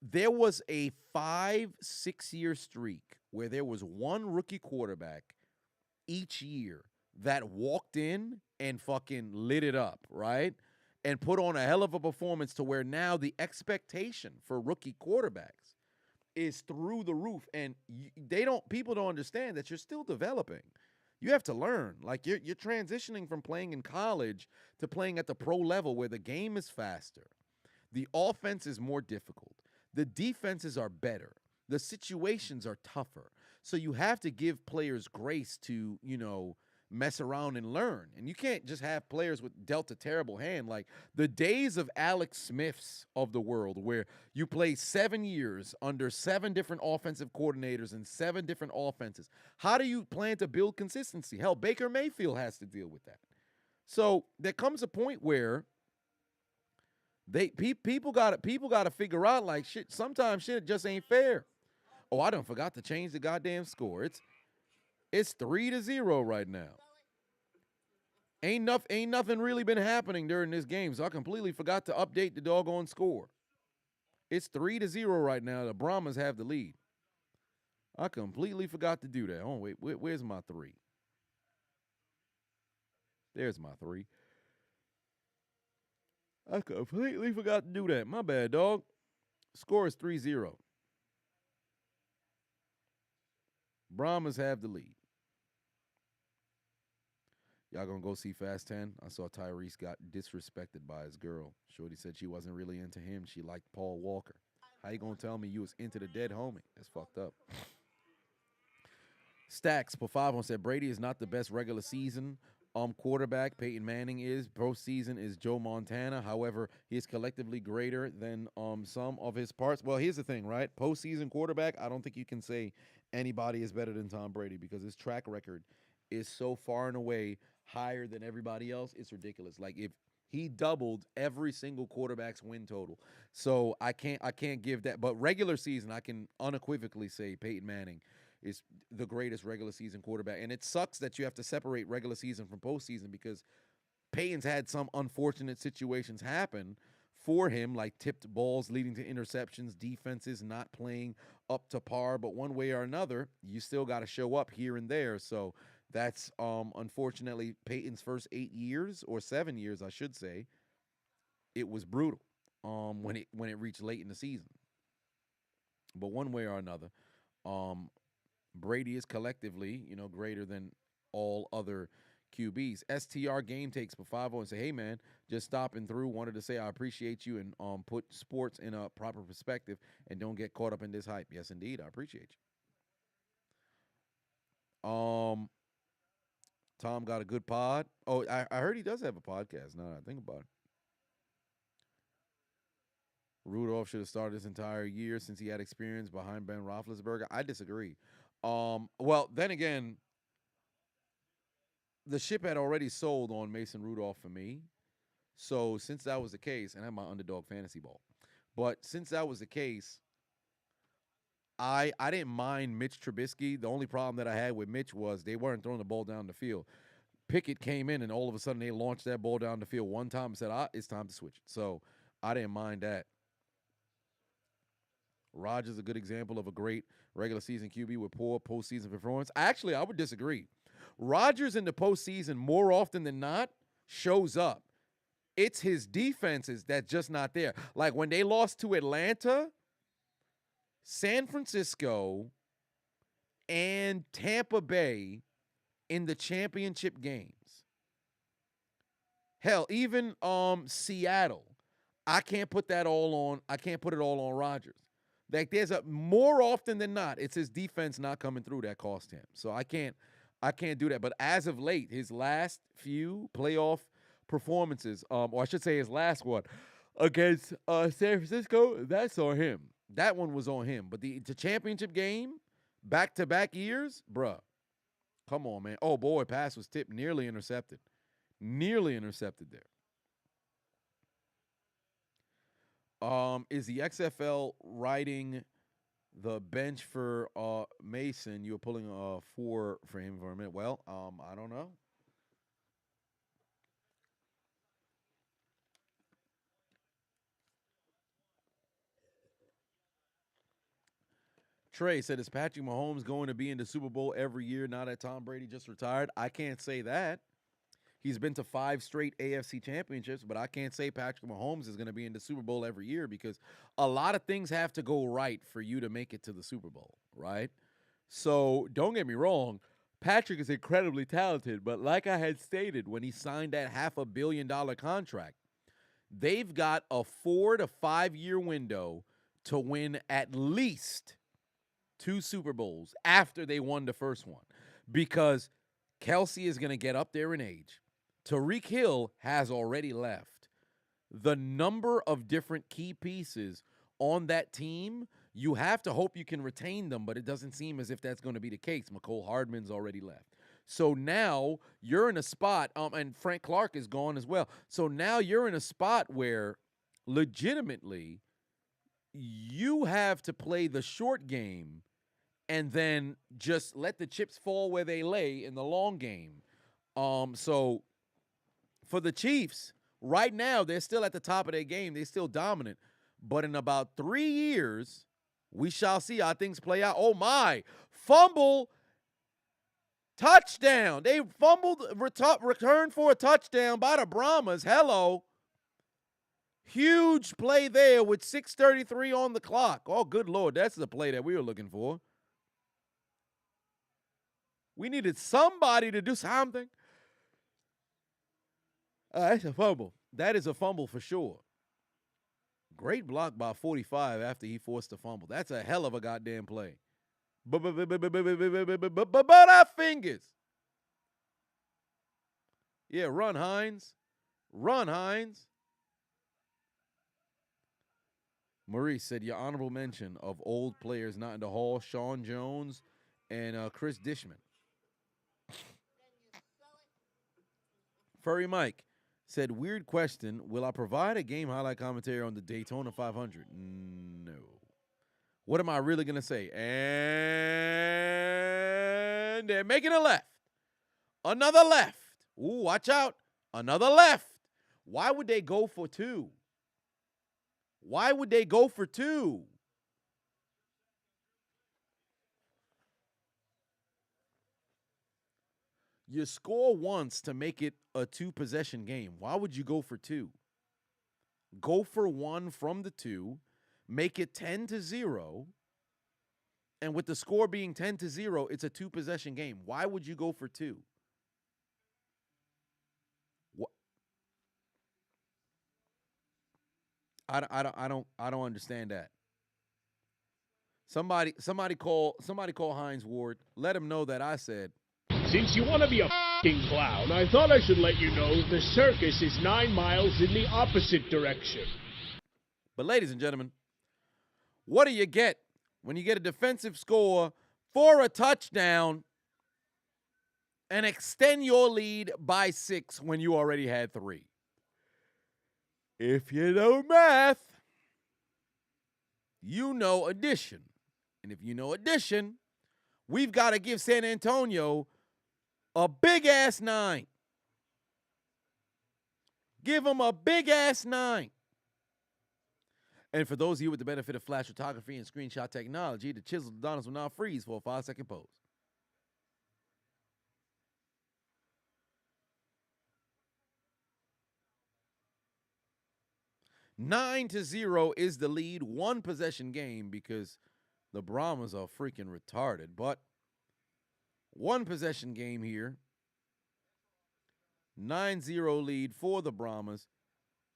There was a 5-6 year streak where there was one rookie quarterback each year that walked in and fucking lit it up, right? And put on a hell of a performance to where now the expectation for rookie quarterbacks is through the roof. And people don't understand that you're still developing. You have to learn. Like you're transitioning from playing in college to playing at the pro level where the game is faster. The offense is more difficult. The defenses are better. The situations are tougher. So you have to give players grace to, mess around and learn. And you can't just have players dealt a terrible hand. Like the days of Alex Smiths of the world where you play 7 years under 7 different offensive coordinators and 7 different offenses. How do you plan to build consistency? Hell, Baker Mayfield has to deal with that. So there comes a point where people got to figure out like shit. Sometimes shit just ain't fair. Oh, I done forgot to change the goddamn score. It's 3-0 right now. Ain't nothing really been happening during this game, so I completely forgot to update the doggone score. It's 3-0 right now. The Brahmas have the lead. I completely forgot to do that. Oh, wait, where's my 3? There's my 3. I completely forgot to do that. My bad, dog. Score is 3-0. Brahmas have the lead. Y'all gonna go see Fast 10? I saw Tyrese got disrespected by his girl. Shorty said she wasn't really into him. She liked Paul Walker. How you gonna tell me you was into the dead homie? That's fucked up. Stacks per 5 said Brady is not the best regular season quarterback. Peyton Manning is. Postseason is Joe Montana. However, he is collectively greater than some of his parts. Well, here's the thing, right? Postseason quarterback, I don't think you can say anybody is better than Tom Brady because his track record is so far and away higher than everybody else. It's ridiculous. Like if he doubled every single quarterback's win total. So I can't give that. But regular season, I can unequivocally say Peyton Manning is the greatest regular season quarterback. And it sucks that you have to separate regular season from postseason because Peyton's had some unfortunate situations happen for him, like tipped balls leading to interceptions, defenses not playing up to par. But one way or another, you still got to show up here and there. So that's unfortunately Peyton's first 8 years or 7 years, I should say. It was brutal when it reached late in the season. But one way or another, Brady is collectively, greater than all other QBs. STR game takes for 5 and say, hey man, just stopping through. Wanted to say I appreciate you and put sports in a proper perspective and don't get caught up in this hype. Yes, indeed, I appreciate you. Tom got a good pod. Oh, I heard he does have a podcast. Now that I think about it. Rudolph should have started this entire year since he had experience behind Ben Roethlisberger. I disagree. Well, then again, the ship had already sold on Mason Rudolph for me. So since that was the case, and I have my Underdog fantasy ball, but since that was the case, I didn't mind Mitch Trubisky. The only problem that I had with Mitch was they weren't throwing the ball down the field. Pickett came in, and all of a sudden they launched that ball down the field one time and said, it's time to switch it. So I didn't mind that. Rodgers a good example of a great regular season QB with poor postseason performance. Actually, I would disagree. Rodgers in the postseason more often than not shows up. It's his defenses that's just not there. Like when they lost to Atlanta, San Francisco, and Tampa Bay in the championship games. Hell, even Seattle. I can't put it all on Rodgers. Like there's more often than not, it's his defense not coming through that cost him. So I can't do that. But as of late, his last few playoff performances, or I should say his last one against San Francisco, that's on him. That one was on him. But the championship game, back-to-back years, bruh, come on, man. Oh, boy, pass was tipped, nearly intercepted. Nearly intercepted there. Is the XFL riding the bench for Mason? You were pulling 4 for him for a minute. Well, I don't know. Trey said, is Patrick Mahomes going to be in the Super Bowl every year now that Tom Brady just retired? I can't say that. He's been to 5 straight AFC championships, but I can't say Patrick Mahomes is going to be in the Super Bowl every year because a lot of things have to go right for you to make it to the Super Bowl, right? So don't get me wrong. Patrick is incredibly talented, but like I had stated when he signed that $500 million contract, they've got a 4 to 5 year window to win at least 2 Super Bowls after they won the first one because Kelsey is going to get up there in age. Tyreek Hill has already left. The number of different key pieces on that team, you have to hope you can retain them, but it doesn't seem as if that's going to be the case. McCole Hardman's already left. So now you're in a spot, and Frank Clark is gone as well. So now you're in a spot where legitimately you have to play the short game and then just let the chips fall where they lay in the long game. So for the Chiefs, right now, they're still at the top of their game. They're still dominant. But in about 3 years, we shall see how things play out. Oh, my. Fumble. Touchdown. They fumbled, return for a touchdown by the Brahmas. Hello. Huge play there with 6:33 on the clock. Oh, good Lord. That's the play that we were looking for. We needed somebody to do something. That's a fumble. That is a fumble for sure. Great block by 45 after he forced the fumble. That's a hell of a goddamn play. But our fingers. Yeah, run, Hines. Run, Hines. Maurice said, your honorable mention of old players not in the hall, Sean Jones and Chris Dishman. Furry Mike said, weird question. Will I provide a game highlight commentary on the Daytona 500? No. What am I really going to say? And they're making a left. Another left. Ooh, watch out. Another left. Why would they go for two? Why would they go for two? You score once to make it a two-possession game. Why would you go for two? Go for one from the two, make it 10-0, and with the score being 10-0, it's a two-possession game. Why would you go for two? What? I don't understand that. Somebody call Hines Ward. Let him know that I said, since you want to be a f***ing clown, I thought I should let you know the circus is 9 miles in the opposite direction. But ladies and gentlemen, what do you get when you get a defensive score for a touchdown and extend your lead by 6 when you already had 3? If you know math, you know addition. And if you know addition, we've got to give San Antonio a big-ass 9. Give them a big-ass 9. And for those of you with the benefit of flash photography and screenshot technology, the chiseled Adonis will now freeze for a 5-second pose. Nine to 0 is the lead, one possession game because the Brahmas are freaking retarded. But one possession game here. 9-0 lead for the Brahmas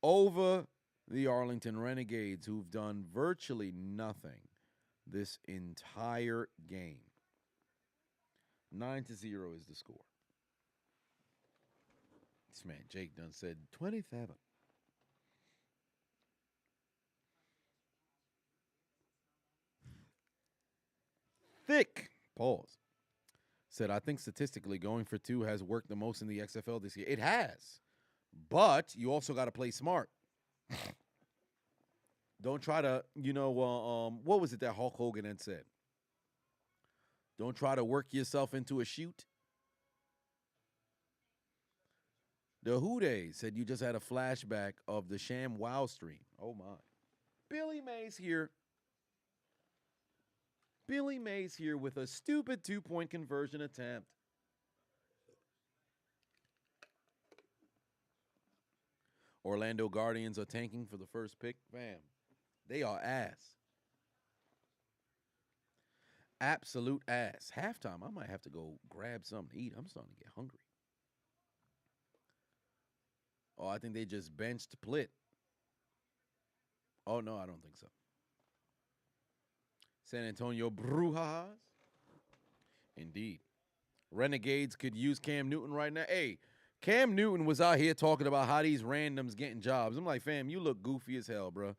over the Arlington Renegades, who've done virtually nothing this entire game. 9-0 is the score. This man, Jake, done said 27. Thick. Pause. Said, I think statistically going for two has worked the most in the XFL this year. It has. But you also got to play smart. Don't try to, what was it that Hulk Hogan had said? Don't try to work yourself into a shoot. The Who Days said you just had a flashback of the Sham Wow stream. Oh, my. Billy Mays here. Billy Mays here with a stupid 2-point conversion attempt. Orlando Guardians are tanking for the first pick. Bam. They are ass. Absolute ass. Halftime, I might have to go grab something to eat. I'm starting to get hungry. Oh, I think they just benched Plitt. Oh, no, I don't think so. San Antonio Brujas. Indeed. Renegades could use Cam Newton right now. Hey, Cam Newton was out here talking about how these randoms getting jobs. I'm like, fam, you look goofy as hell, bro.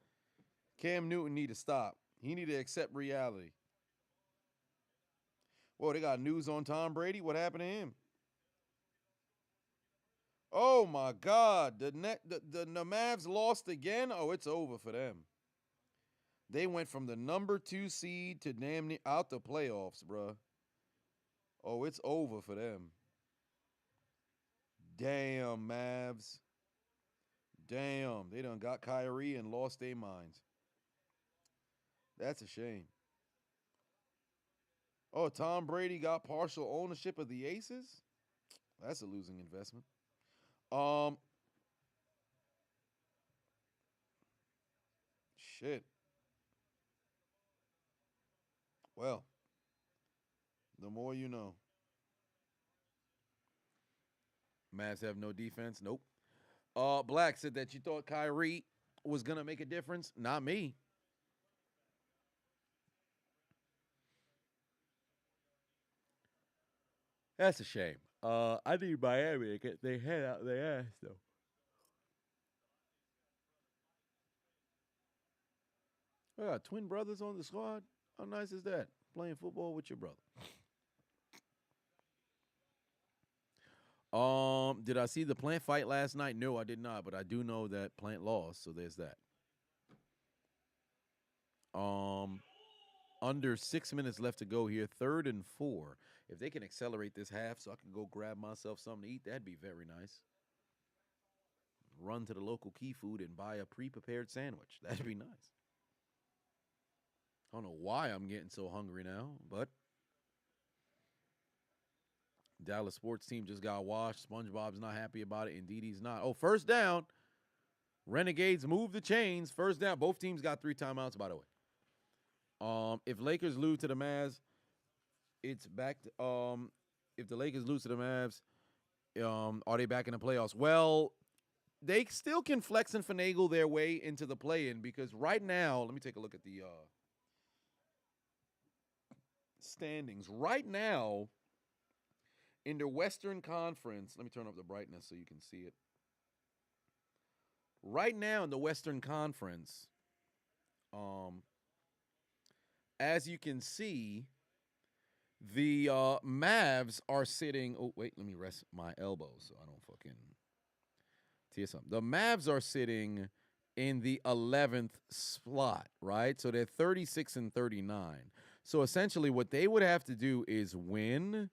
Cam Newton need to stop. He need to accept reality. Whoa, they got news on Tom Brady. What happened to him? Oh, my God. The Mavs lost again? Oh, it's over for them. They went from the number 2 seed to damn near out the playoffs, bruh. Oh, it's over for them. Damn, Mavs. Damn, they done got Kyrie and lost their minds. That's a shame. Oh, Tom Brady got partial ownership of the Aces? That's a losing investment. Shit. Well, the more you know. Mavs have no defense? Nope. Black said that you thought Kyrie was going to make a difference. Not me. That's a shame. I think Miami get their head out their ass, though. I got twin brothers on the squad. How nice is that? Playing football with your brother. Did I see the Plant fight last night? No, I did not, but I do know that Plant lost, so there's that. Under 6 minutes left to go here, 3rd and 4. If they can accelerate this half so I can go grab myself something to eat, that'd be very nice. Run to the local Key Food and buy a pre-prepared sandwich. That'd be nice. I don't know why I'm getting so hungry now, but Dallas sports team just got washed. SpongeBob's not happy about it. Indeed, he's not. Oh, first down. Renegades move the chains. First down. Both teams got 3 timeouts, by the way. If Lakers lose to the Mavs, it's back to, if the Lakers lose to the Mavs, are they back in the playoffs? Well, they still can flex and finagle their way into the play-in because right now, let me take a look at the standings. Right now, in the Western Conference, let me turn up the brightness so you can see it. Right now in the Western Conference, as you can see, the Mavs are sitting. Oh, wait, let me rest my elbows so I don't fucking tear something. The Mavs are sitting in the 11th slot, right? So they're 36 and 39. So essentially what they would have to do is win,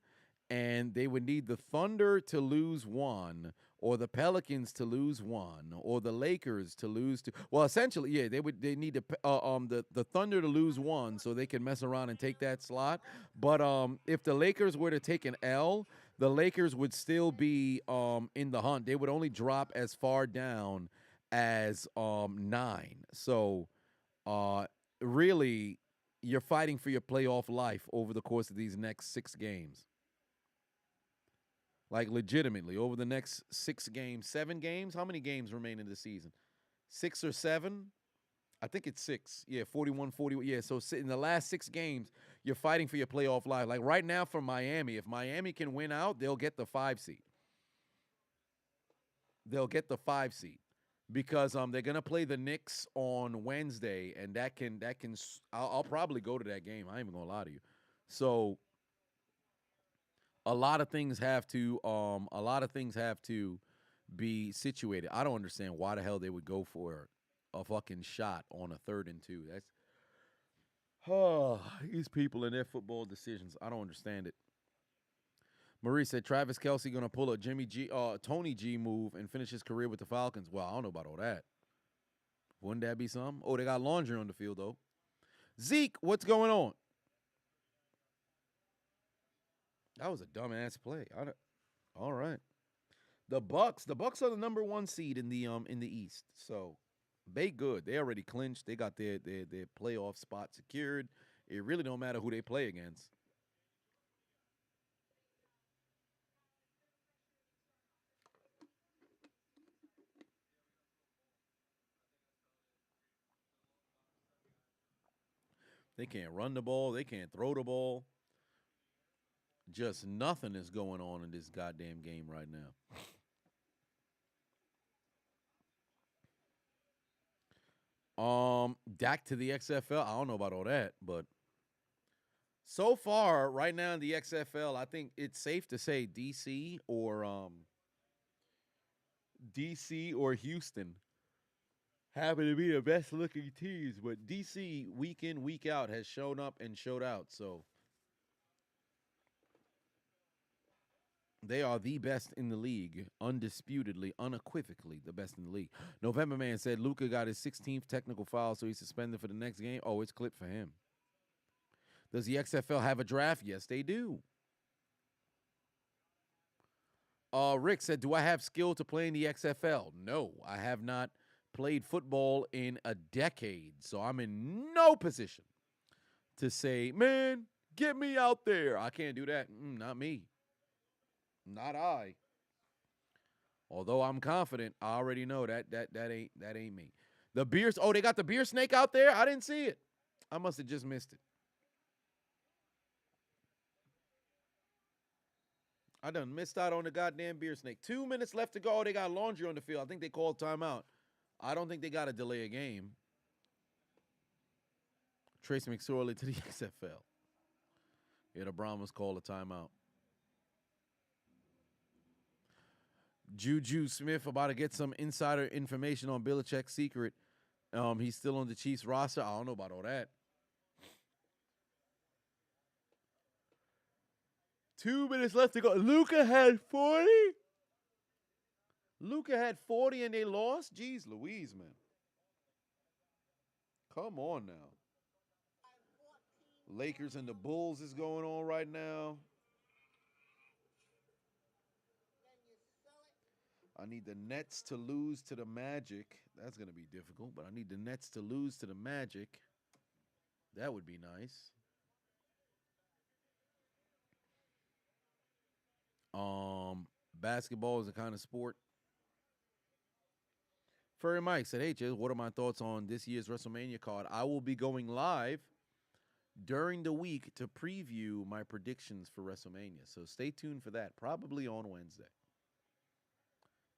and they would need the Thunder to lose 1, or the Pelicans to lose 1, or the Lakers to lose 2. Well, essentially, yeah, they need the Thunder to lose 1 so they can mess around and take that slot. But if the Lakers were to take an L, the Lakers would still be in the hunt. They would only drop as far down as 9. So really, you're fighting for your playoff life over the course of these next 6 games. Like, legitimately, over the next 6 games, 7 games? How many games remain in the season? 6 or 7? I think it's 6. Yeah, 41, 41. Yeah, so in the last 6 games, you're fighting for your playoff life. Like, right now for Miami, if Miami can win out, they'll get the 5 seed. They'll get the 5 seed. Because they're going to play the Knicks on Wednesday, and that can I'll probably go to that game. I ain't even going to lie to you. So a lot of things have to be situated. I don't understand why the hell they would go for a fucking shot on a 3rd and 2. That's these people and their football decisions. I don't understand it. Marie said Travis Kelce gonna pull a Tony G move and finish his career with the Falcons. Well, I don't know about all that. Wouldn't that be something? Oh, they got laundry on the field though. Zeke, what's going on? That was a dumbass play. All right. The Bucks are the number 1 seed in the East. So they good. They already clinched. They got their playoff spot secured. It really don't matter who they play against. They can't run the ball. They can't throw the ball. Just nothing is going on in this goddamn game right now. Dak to the XFL. I don't know about all that, but so far, right now in the XFL, I think it's safe to say DC or Houston happen to be the best looking teams, but DC week in, week out has shown up and showed out. So They are the best in the league, undisputedly, unequivocally the best in the league. November Man said Luka got his 16th technical foul, so he's suspended for the next game. Oh, it's clipped for him. Does the XFL have a draft? Yes, they do. Rick said, do I have skill to play in the XFL? No, I have not played football in a decade, so I'm in no position to say, man, get me out there. I can't do that. Not me. Not I. Although I'm confident, I already know that ain't me. The beer. Oh, they got the beer snake out there. I didn't see it. I must have just missed it. I done missed out on the goddamn beer snake. 2 minutes left to go. They got laundry on the field. I think they called timeout. I don't think they got to delay a game. Tracy McSorley to the XFL. Yeah, the Brahmas called a timeout. Juju Smith about to get some insider information on Belichick's secret. He's still on the Chiefs roster. I don't know about all that. 2 minutes left to go. Luka had 40? Luka had 40 and they lost? Jeez Louise, man. Come on now. Lakers and the Bulls is going on right now. I need the Nets to lose to the Magic. That's going to be difficult, but I need the Nets to lose to the Magic. That would be nice. Basketball is a kind of sport. Furry Mike said, hey, Chiz, what are my thoughts on this year's WrestleMania card? I will be going live during the week to preview my predictions for WrestleMania. So stay tuned for that, probably on Wednesday.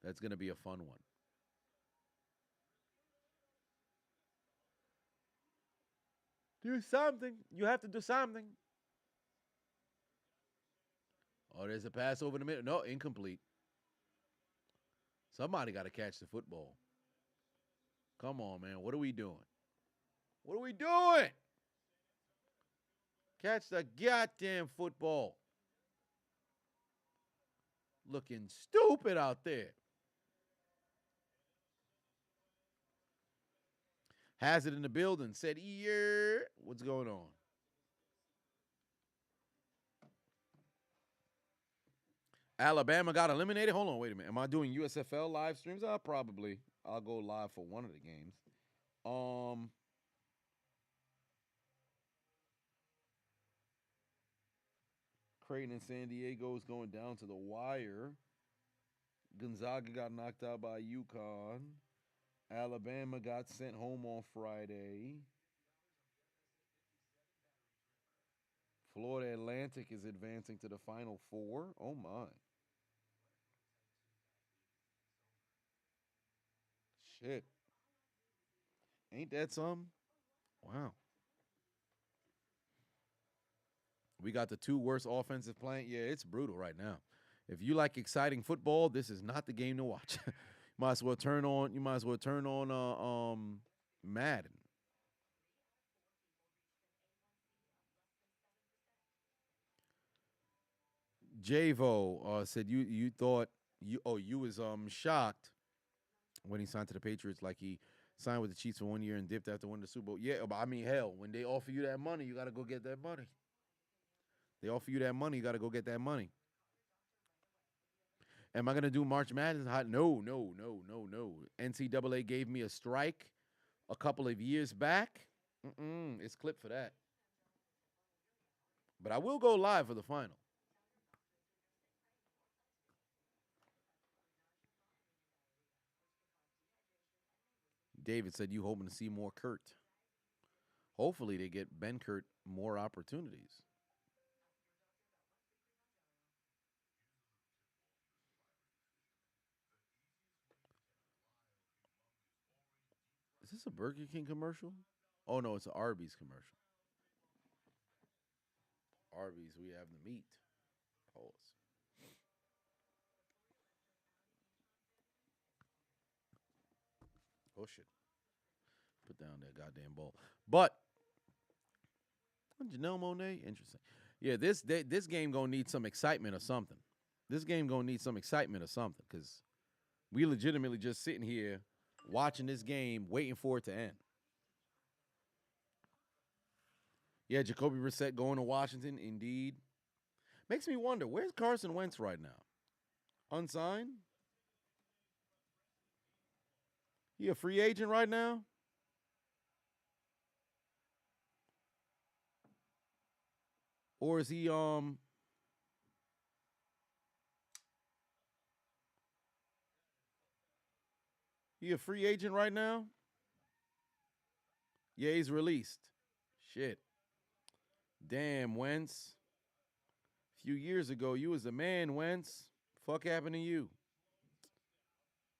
That's going to be a fun one. Do something. You have to do something. Oh, there's a pass over the middle. No, incomplete. Somebody got to catch the football. Come on, man. What are we doing? What are we doing? Catch the goddamn football. Looking stupid out there. Hazard in the building. Said, yeah. What's going on? Alabama got eliminated. Hold on, wait a minute. Am I doing USFL live streams? Probably. I'll go live for one of the games. Creighton and San Diego is going down to the wire. Gonzaga got knocked out by UConn. Alabama got sent home on Friday. Florida Atlantic is advancing to the Final Four. Oh, my. Shit. Ain't that something? Wow. We got the two worst offensive playing. Yeah, it's brutal right now. If you like exciting football, this is not the game to watch. You might as well turn on Madden. Javo said you thought you was shocked when he signed to the Patriots, like he signed with the Chiefs for 1 year and dipped after winning the Super Bowl. Yeah, but I mean, hell, when they offer you that money, you got to go get that money. They offer you that money, you got to go get that money. Am I going to do March Madness? No. NCAA gave me a strike a couple of years back. It's clipped for that. But I will go live for the final. David said you hoping to see more Kurt. Hopefully they get Ben Kurt more opportunities. Is this a Burger King commercial? Oh, no, it's an Arby's commercial. Arby's, we have the meat. Pause. Oh, shit. Put down that goddamn ball. But, Janelle Monáe, interesting. Yeah, this game going to need some excitement or something. This game going to need some excitement or something because we legitimately just sitting here watching this game, waiting for it to end. Yeah, Jacoby Brissett going to Washington, indeed. Makes me wonder, where's Carson Wentz right now? Unsigned? He a free agent right now? Or is he he a free agent right now? Yeah, he's released. Shit. Damn, Wentz. A few years ago, you was the man, Wentz. Fuck happened to you?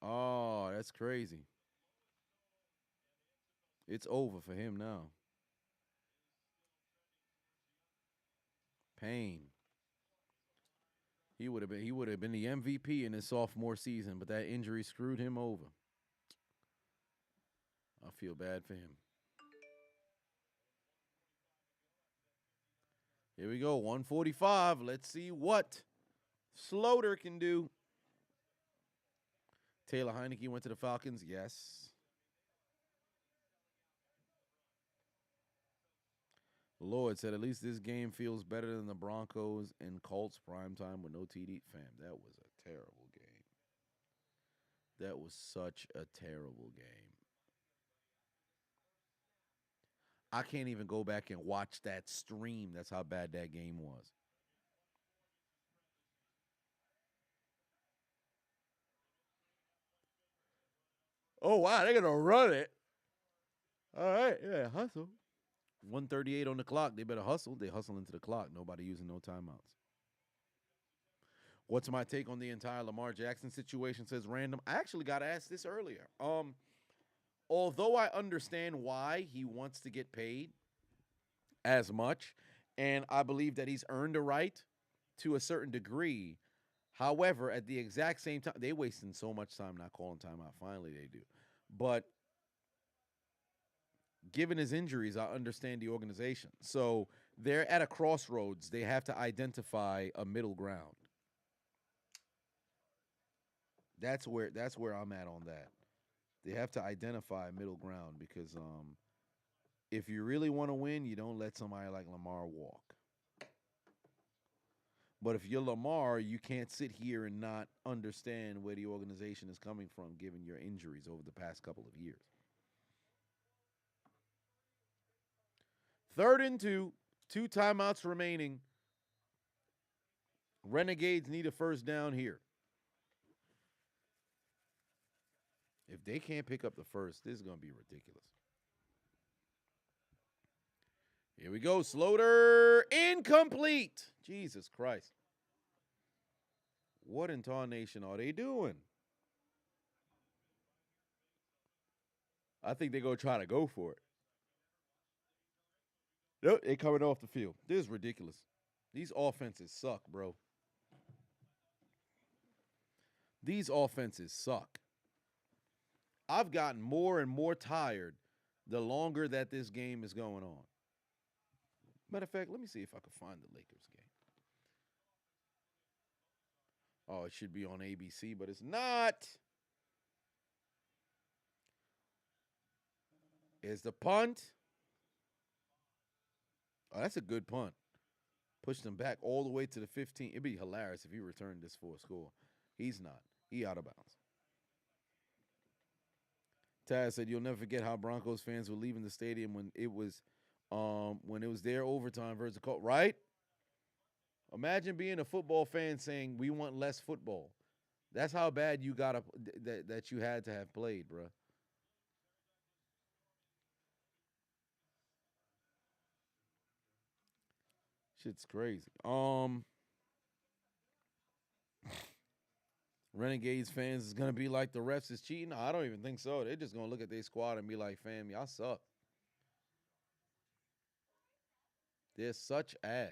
Oh, that's crazy. It's over for him now. Pain. He would have been the MVP in his sophomore season, but that injury screwed him over. I feel bad for him. Here we go, 145. Let's see what Slaughter can do. Taylor Heineke went to the Falcons. Yes. Lord said, at least this game feels better than the Broncos and Colts primetime with no TD. Fam, that was a terrible game. That was such a terrible game. I can't even go back and watch that stream. That's how bad that game was. Oh, wow, they're going to run it. All right, yeah, hustle. 1:38 on the clock. They better hustle. They hustle into the clock. Nobody using no timeouts. What's my take on the entire Lamar Jackson situation, says Random. I actually got asked this earlier. Although I understand why he wants to get paid as much, and I believe that he's earned a right to a certain degree. However, at the exact same time, they wasting so much time not calling timeout. Finally, they do. But given his injuries, I understand the organization. So they're at a crossroads. They have to identify a middle ground. That's where I'm at on that. They have to identify a middle ground because if you really want to win, you don't let somebody like Lamar walk. But if you're Lamar, you can't sit here and not understand where the organization is coming from given your injuries over the past couple of years. 3rd and 2, 2 timeouts remaining. Renegades need a first down here. If they can't pick up the first, this is going to be ridiculous. Here we go. Slaughter, incomplete. Jesus Christ. What in tarnation are they doing? I think they're going to try to go for it. Nope, they coming off the field. This is ridiculous. These offenses suck, bro. These offenses suck. I've gotten more and more tired the longer that this game is going on. Matter of fact, let me see if I can find the Lakers game. Oh, it should be on ABC, but it's not. Is the punt. Oh, that's a good punt. Pushed him back all the way to the 15. It'd be hilarious if he returned this for a score. He's not. He out of bounds. Taz said, you'll never forget how Broncos fans were leaving the stadium when it was their overtime versus the Colts. Right? Imagine being a football fan saying, we want less football. That's how bad you got that you had to have played, bro. Shit's crazy. Renegades fans is going to be like the refs is cheating? I don't even think so. They're just going to look at their squad and be like, fam, y'all suck. They're such ass.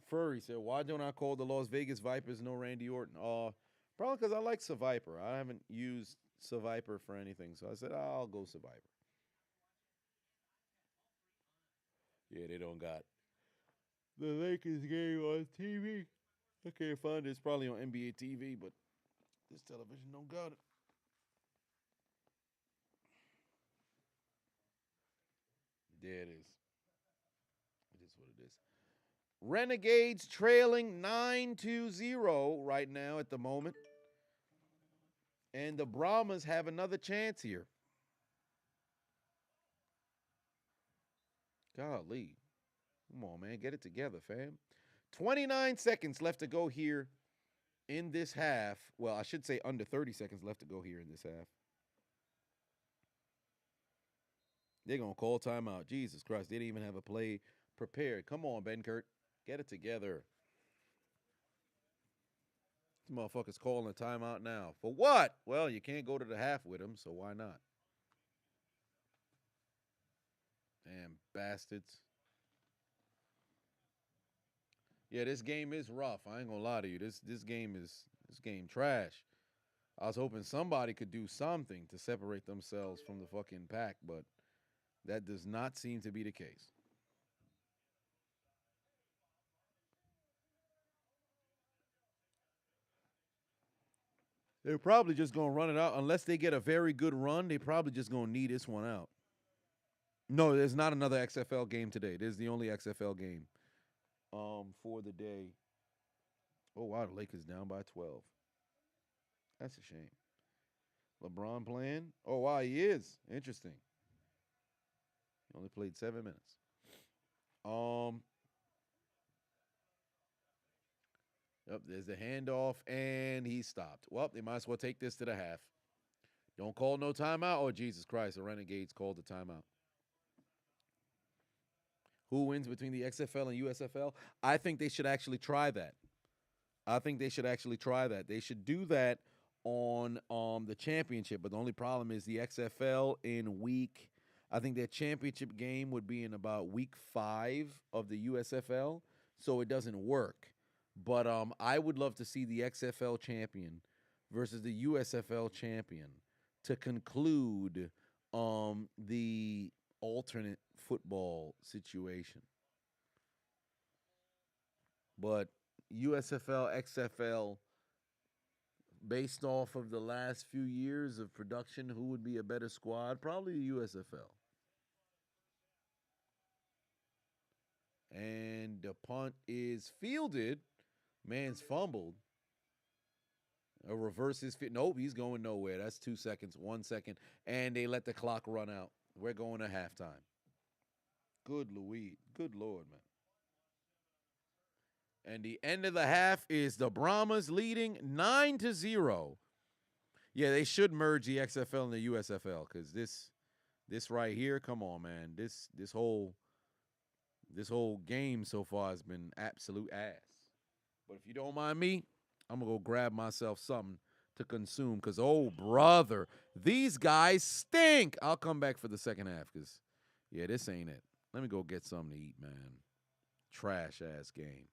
Furry said, why don't I call the Las Vegas Vipers no Randy Orton? Probably because I like Survivor. I haven't used Survivor for anything, so I said, I'll go Survivor. Yeah, they don't got the Lakers game on TV. I can't find it. It's probably on NBA TV, but this television don't got it. There it is. It is what it is. Renegades trailing 9-0 right now at the moment. And the Brahmas have another chance here. Golly. Come on, man. Get it together, fam. 29 seconds left to go here in this half. Well, I should say under 30 seconds left to go here in this half. They're going to call timeout. Jesus Christ. They didn't even have a play prepared. Come on, Benkert. Get it together. This motherfucker's calling a timeout now. For what? Well, you can't go to the half with him, so why not? Damn bastards. Yeah, this game is rough. I ain't gonna lie to you. This game trash. I was hoping somebody could do something to separate themselves from the fucking pack, but that does not seem to be the case. They're probably just going to run it out. Unless they get a very good run, they probably just going to need this one out. No, there's not another XFL game today. This is the only XFL game for the day. Oh, wow, the Lakers down by 12. That's a shame. LeBron playing? Oh, wow, he is. Interesting. He only played 7 minutes. Yep, there's the handoff, and he stopped. Well, they might as well take this to the half. Don't call no timeout. Oh, Jesus Christ, the Renegades called the timeout. Who wins between the XFL and USFL? I think they should actually try that. They should do that on the championship, but the only problem is the XFL I think their championship game would be in about week 5 of the USFL, so it doesn't work. But I would love to see the XFL champion versus the USFL champion to conclude the alternate football situation. But USFL, XFL, based off of the last few years of production, who would be a better squad? Probably the USFL. And the punt is fielded. Man's fumbled. A reverse is fit. Nope, he's going nowhere. That's 2 seconds, 1 second. And they let the clock run out. We're going to halftime. Good Louis. Good Lord, man. And the end of the half is the Brahmas leading 9-0. Yeah, they should merge the XFL and the USFL because this right here, come on, man. This whole game so far has been absolute ass. But if you don't mind me, I'm going to go grab myself something to consume because, oh, brother, these guys stink. I'll come back for the second half because, yeah, this ain't it. Let me go get something to eat, man. Trash-ass game.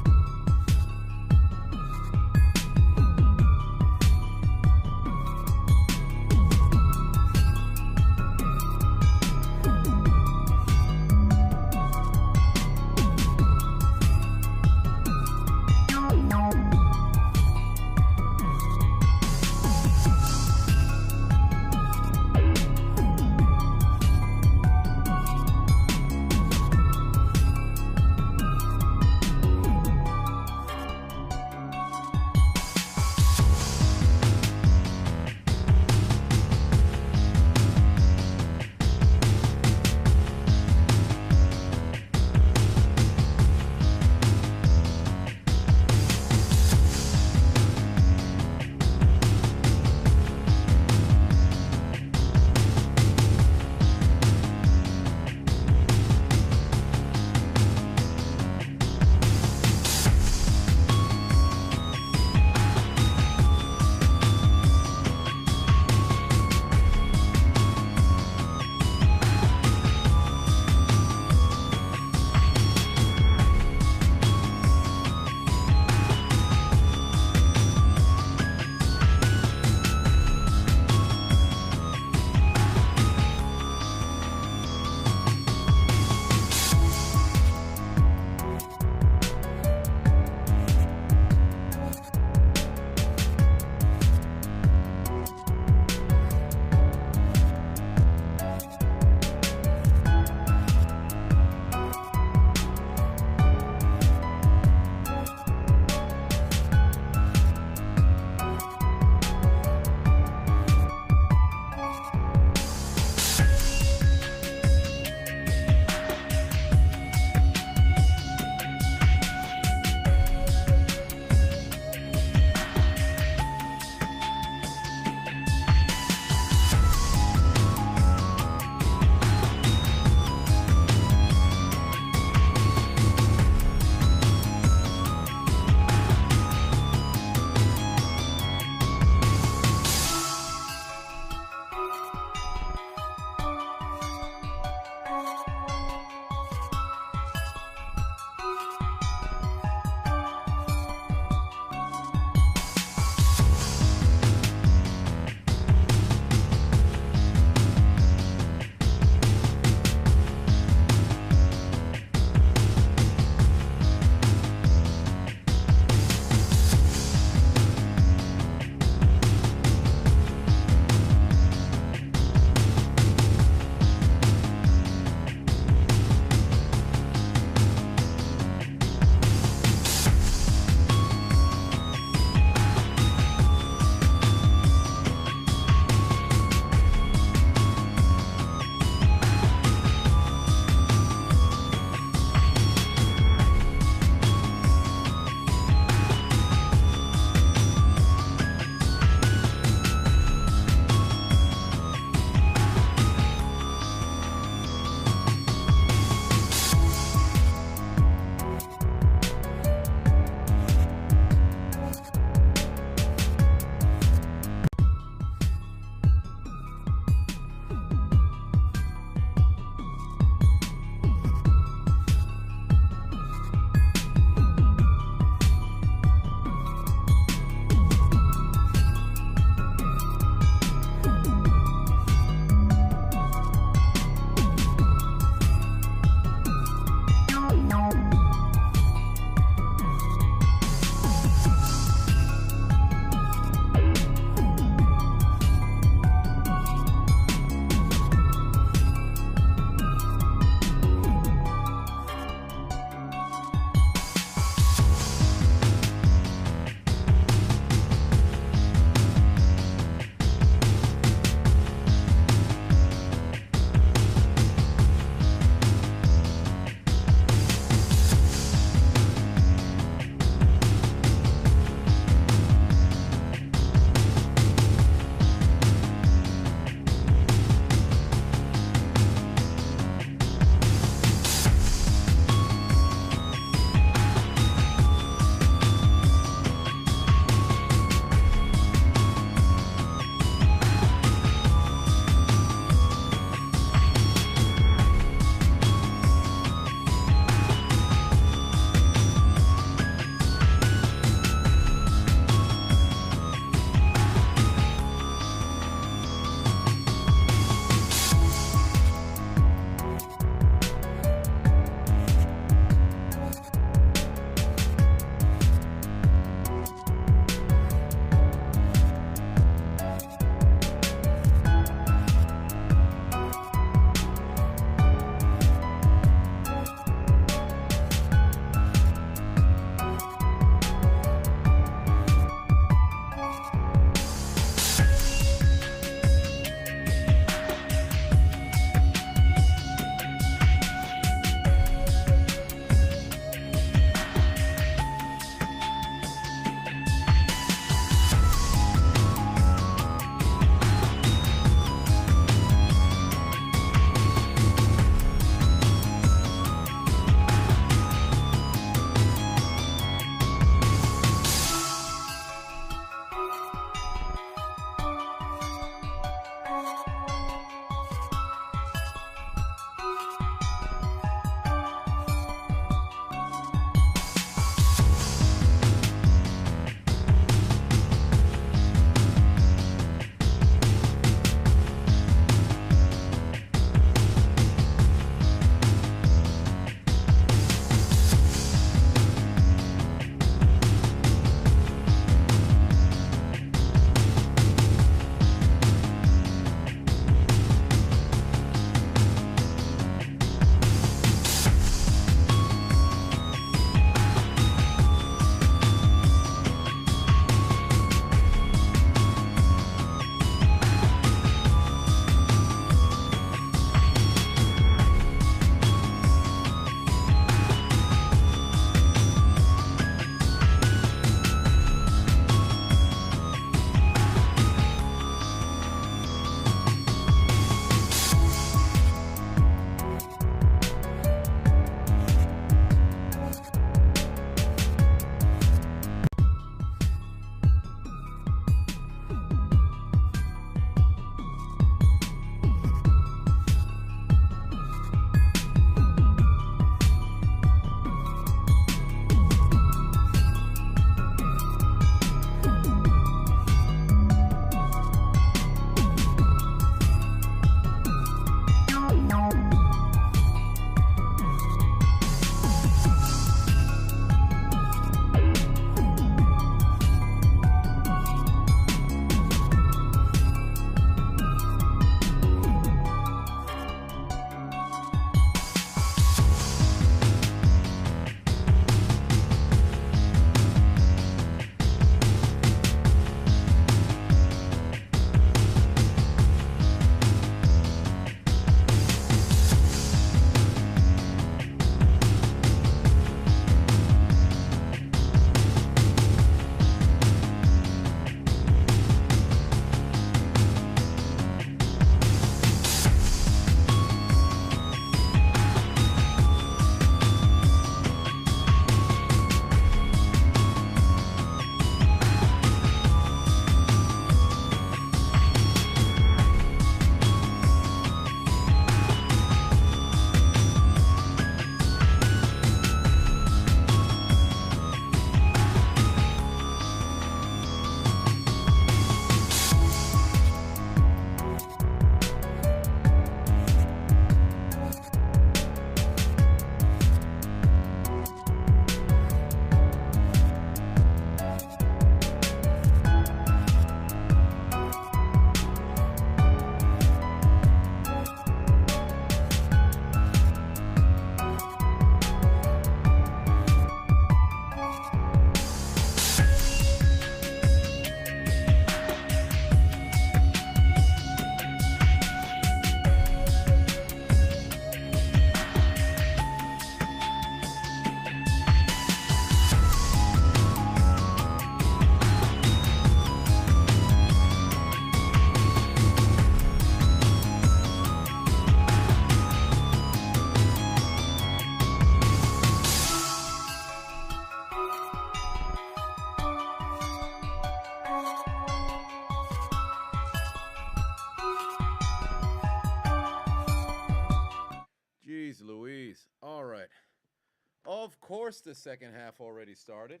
course the second half already started.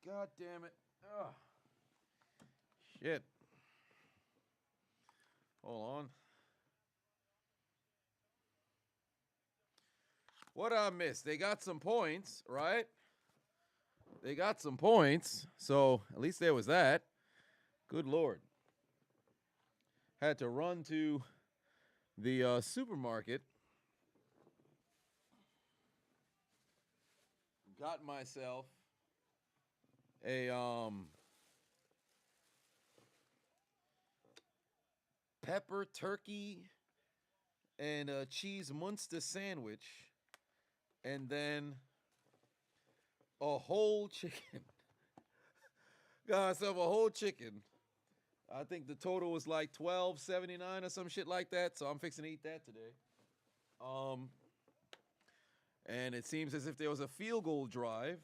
God damn it. Ugh. Shit. Hold on. What I missed? They got some points, right? They got some points. So at least there was that. Good Lord. Had to run to the supermarket. Got myself a pepper turkey and a cheese Munster sandwich, and then a whole chicken. Got myself a whole chicken. I think the total was like $12.79 or some shit like that. So I'm fixing to eat that today. And it seems as if there was a field goal drive.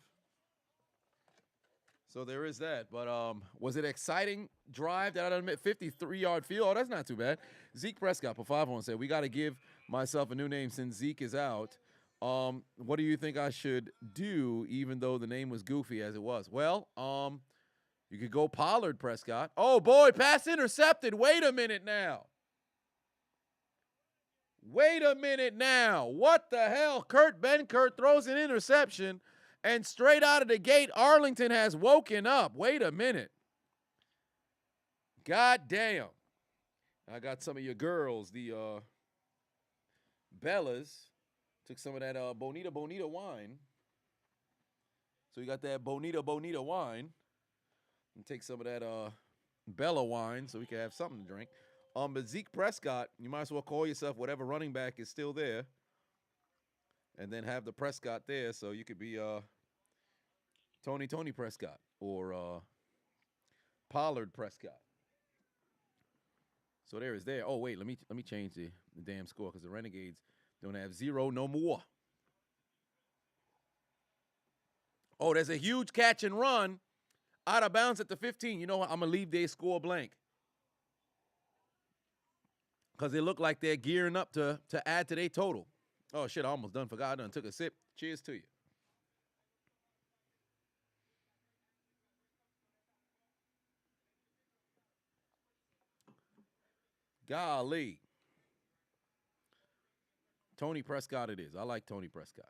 So there is that. But was it exciting drive that I'd admit 53-yard field? Oh, that's not too bad. Zeke Prescott for 5-1 said, we got to give myself a new name since Zeke is out. What do you think I should do, even though the name was goofy as it was? Well, you could go Pollard Prescott. Oh, boy, pass intercepted. Wait a minute now. Wait a minute now. What the hell? Kurt Benkert throws an interception, and straight out of the gate, Arlington has woken up. Wait a minute. God damn. I got some of your girls, the Bellas. Took some of that Bonita wine. So you got that Bonita wine. And take some of that Bella wine so we can have something to drink. But Zeke Prescott, you might as well call yourself whatever running back is still there. And then have the Prescott there so you could be Tony Prescott or Pollard Prescott. So there is there. Oh, wait, let me change the damn score because the Renegades don't have 0 no more. Oh, there's a huge catch and run out of bounds at the 15. You know what? I'm going to leave their score blank. Because they look like they're gearing up to add to their total. Oh, shit, I almost forgot. I done took a sip. Cheers to you. Golly. Tony Prescott it is. I like Tony Prescott.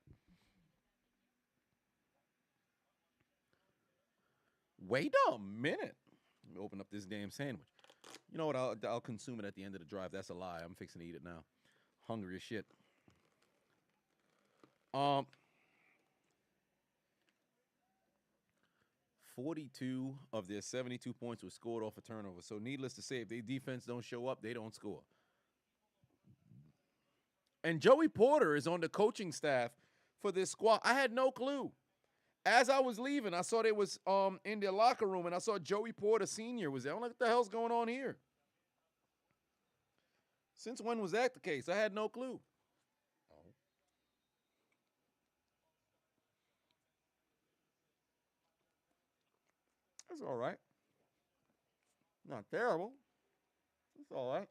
Wait a minute. Let me open up this damn sandwich. You know what? I'll consume it at the end of the drive. That's a lie. I'm fixing to eat it now. Hungry as shit. 42 of their 72 points were scored off a turnover. So needless to say, if their defense don't show up, they don't score. And Joey Porter is on the coaching staff for this squad. I had no clue. As I was leaving, I saw they was in their locker room, and I saw Joey Porter Sr. was there. I'm like, what the hell's going on here? Since when was that the case? I had no clue. That's all right. Not terrible. It's all right.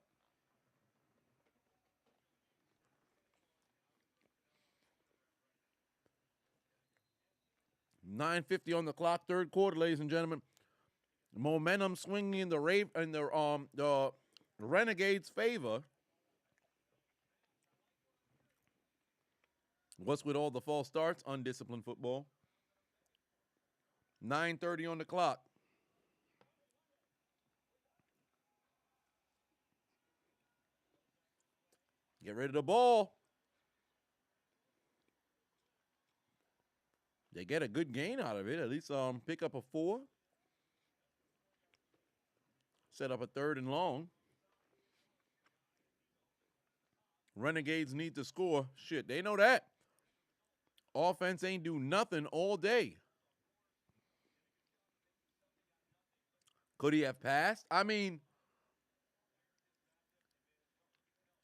$9:50 on the clock, third quarter, ladies and gentlemen. Momentum swinging in the Renegades' favor. What's with all the false starts? Undisciplined football. 9:30 on the clock. Get rid of the ball. They get a good gain out of it. At least pick up a 4. Set up a 3rd and long. Renegades need to score. Shit, they know that. Offense ain't do nothing all day. Could he have passed? I mean,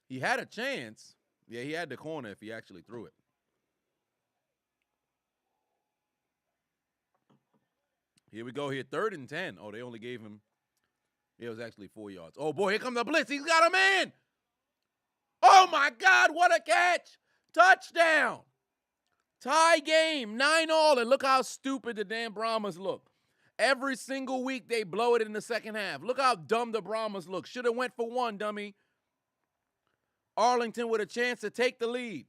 he had a chance. Yeah, he had the corner if he actually threw it. Here we go here, 3rd and 10. Oh, they only gave him, it was actually 4 yards. Oh, boy, here comes the blitz. He's got a man. Oh, my God, what a catch. Touchdown. Tie game, 9-all, and look how stupid the damn Brahmas look. Every single week they blow it in the second half. Look how dumb the Brahmas look. Should have went for one, dummy. Arlington with a chance to take the lead.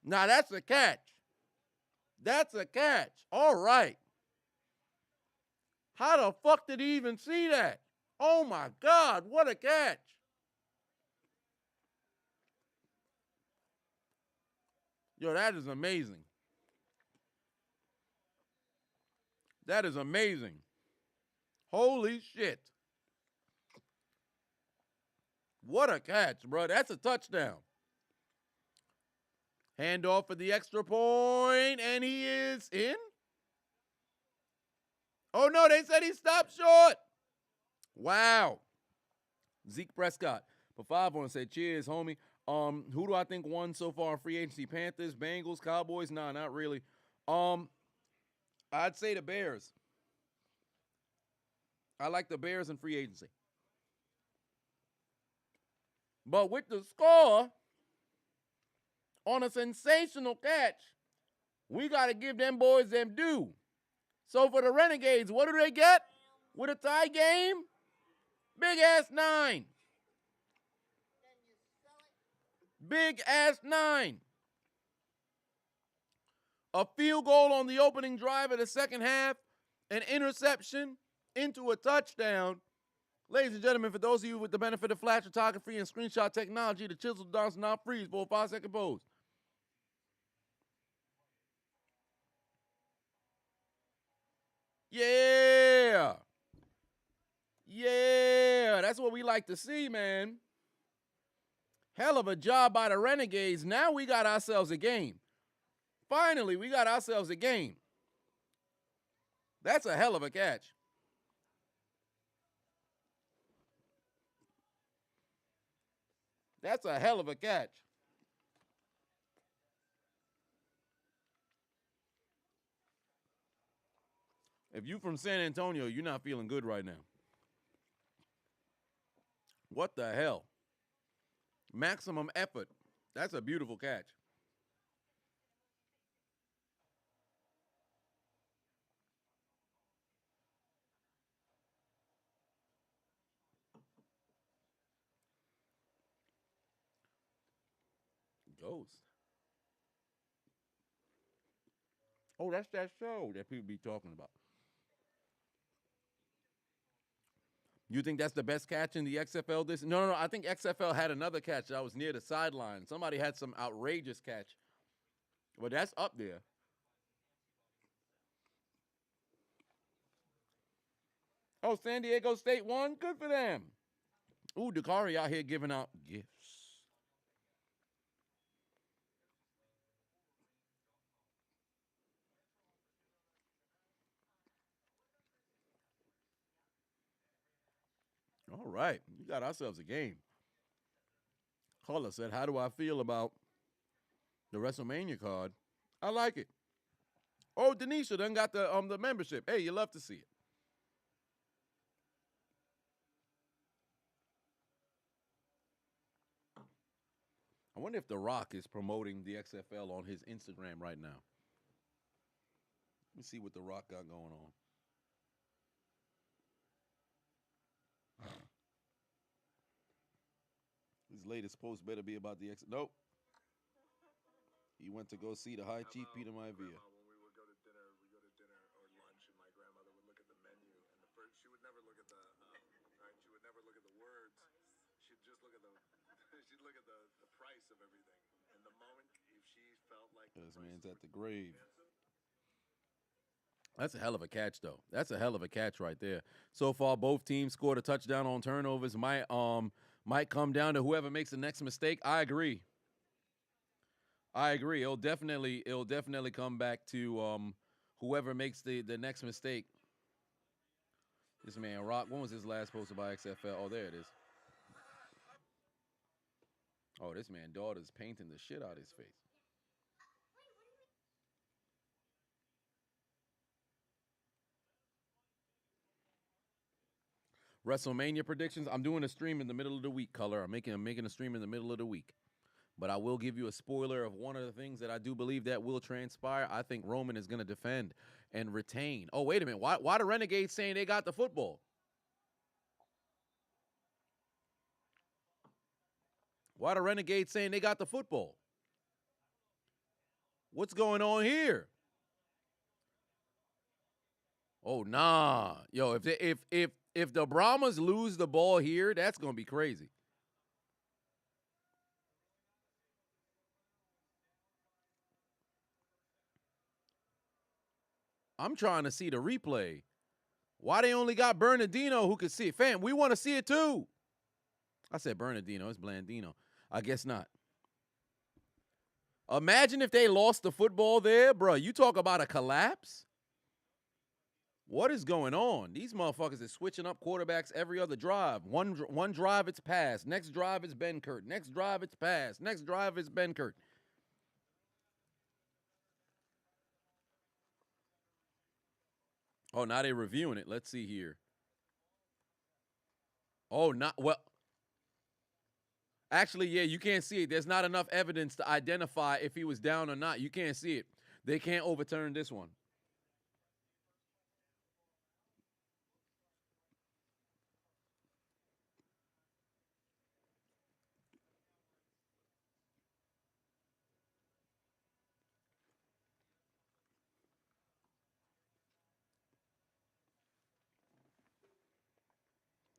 Now that's a catch. That's a catch. All right. How the fuck did he even see that? Oh my God, what a catch. Yo, that is amazing. That is amazing. Holy shit. What a catch, bro. That's a touchdown. Handoff for the extra point, and he is in. Oh, no, they said he stopped short. Wow. Zeke Prescott. For 5 on said, cheers, homie. Who do I think won so far in free agency? Panthers, Bengals, Cowboys? Nah, not really. I'd say the Bears. I like the Bears in free agency. But with the score on a sensational catch, we got to give them boys them due. So for the Renegades, what do they get with a tie game? Big ass 9. Big ass 9. A field goal on the opening drive of the second half, an interception into a touchdown. Ladies and gentlemen, for those of you with the benefit of flash photography and screenshot technology, the Chiseled does not freeze for a 5-second pose. Yeah. Yeah. That's what we like to see, man. Hell of a job by the Renegades. Now we got ourselves a game. Finally, we got ourselves a game. That's a hell of a catch. That's a hell of a catch. If you from San Antonio, you're not feeling good right now. What the hell? Maximum effort. That's a beautiful catch. Ghost. Oh, that's that show that people be talking about. You think that's the best catch in the XFL? No. I think XFL had another catch that was near the sideline. Somebody had some outrageous catch. Well, that's up there. Oh, San Diego State won? Good for them. Ooh, Dakari out here giving out gifts. All right. We got ourselves a game. Caller said, how do I feel about the WrestleMania card? I like it. Oh, Denisha done got the membership. Hey, you love to see it. I wonder if The Rock is promoting the XFL on his Instagram right now. Let me see what The Rock got going on. His latest post better be about the Nope. He went to go see the High Chief Peter Maivia. When we would go to dinner or lunch, and my grandmother would look at the menu, and she would never look at the she would never look at the words. She'd just look at the she'd look at the price of everything. And the moment if she felt like this man's at the grave. That's a hell of a catch, though. That's a hell of a catch right there. So far, both teams scored a touchdown on turnovers. Might come down to whoever makes the next mistake. I agree. It'll definitely come back to whoever makes the next mistake. This man Rock. When was his last posted by XFL? Oh, there it is. Oh, this man daughter's painting the shit out of his face. WrestleMania predictions. I'm doing a stream in the middle of the week, Color. I'm making a stream in the middle of the week. But I will give you a spoiler of one of the things that I do believe that will transpire. I think Roman is going to defend and retain. Oh, wait a minute. Why the Renegades saying they got the football? Why the Renegades saying they got the football? What's going on here? Oh, nah. Yo, if the Brahmas lose the ball here, that's going to be crazy. I'm trying to see the replay. Why they only got Bernardino who can see it? Fam, we want to see it too. I said Bernardino. It's Blandino. I guess not. Imagine if they lost the football there, bro. You talk about a collapse? What is going on? These motherfuckers are switching up quarterbacks every other drive. One drive, it's pass. Next drive, it's Benkert. Next drive, it's pass. Next drive, it's Benkert. Oh, now they're reviewing it. Let's see here. Oh, not well. Actually, yeah, you can't see it. There's not enough evidence to identify if he was down or not. You can't see it. They can't overturn this one.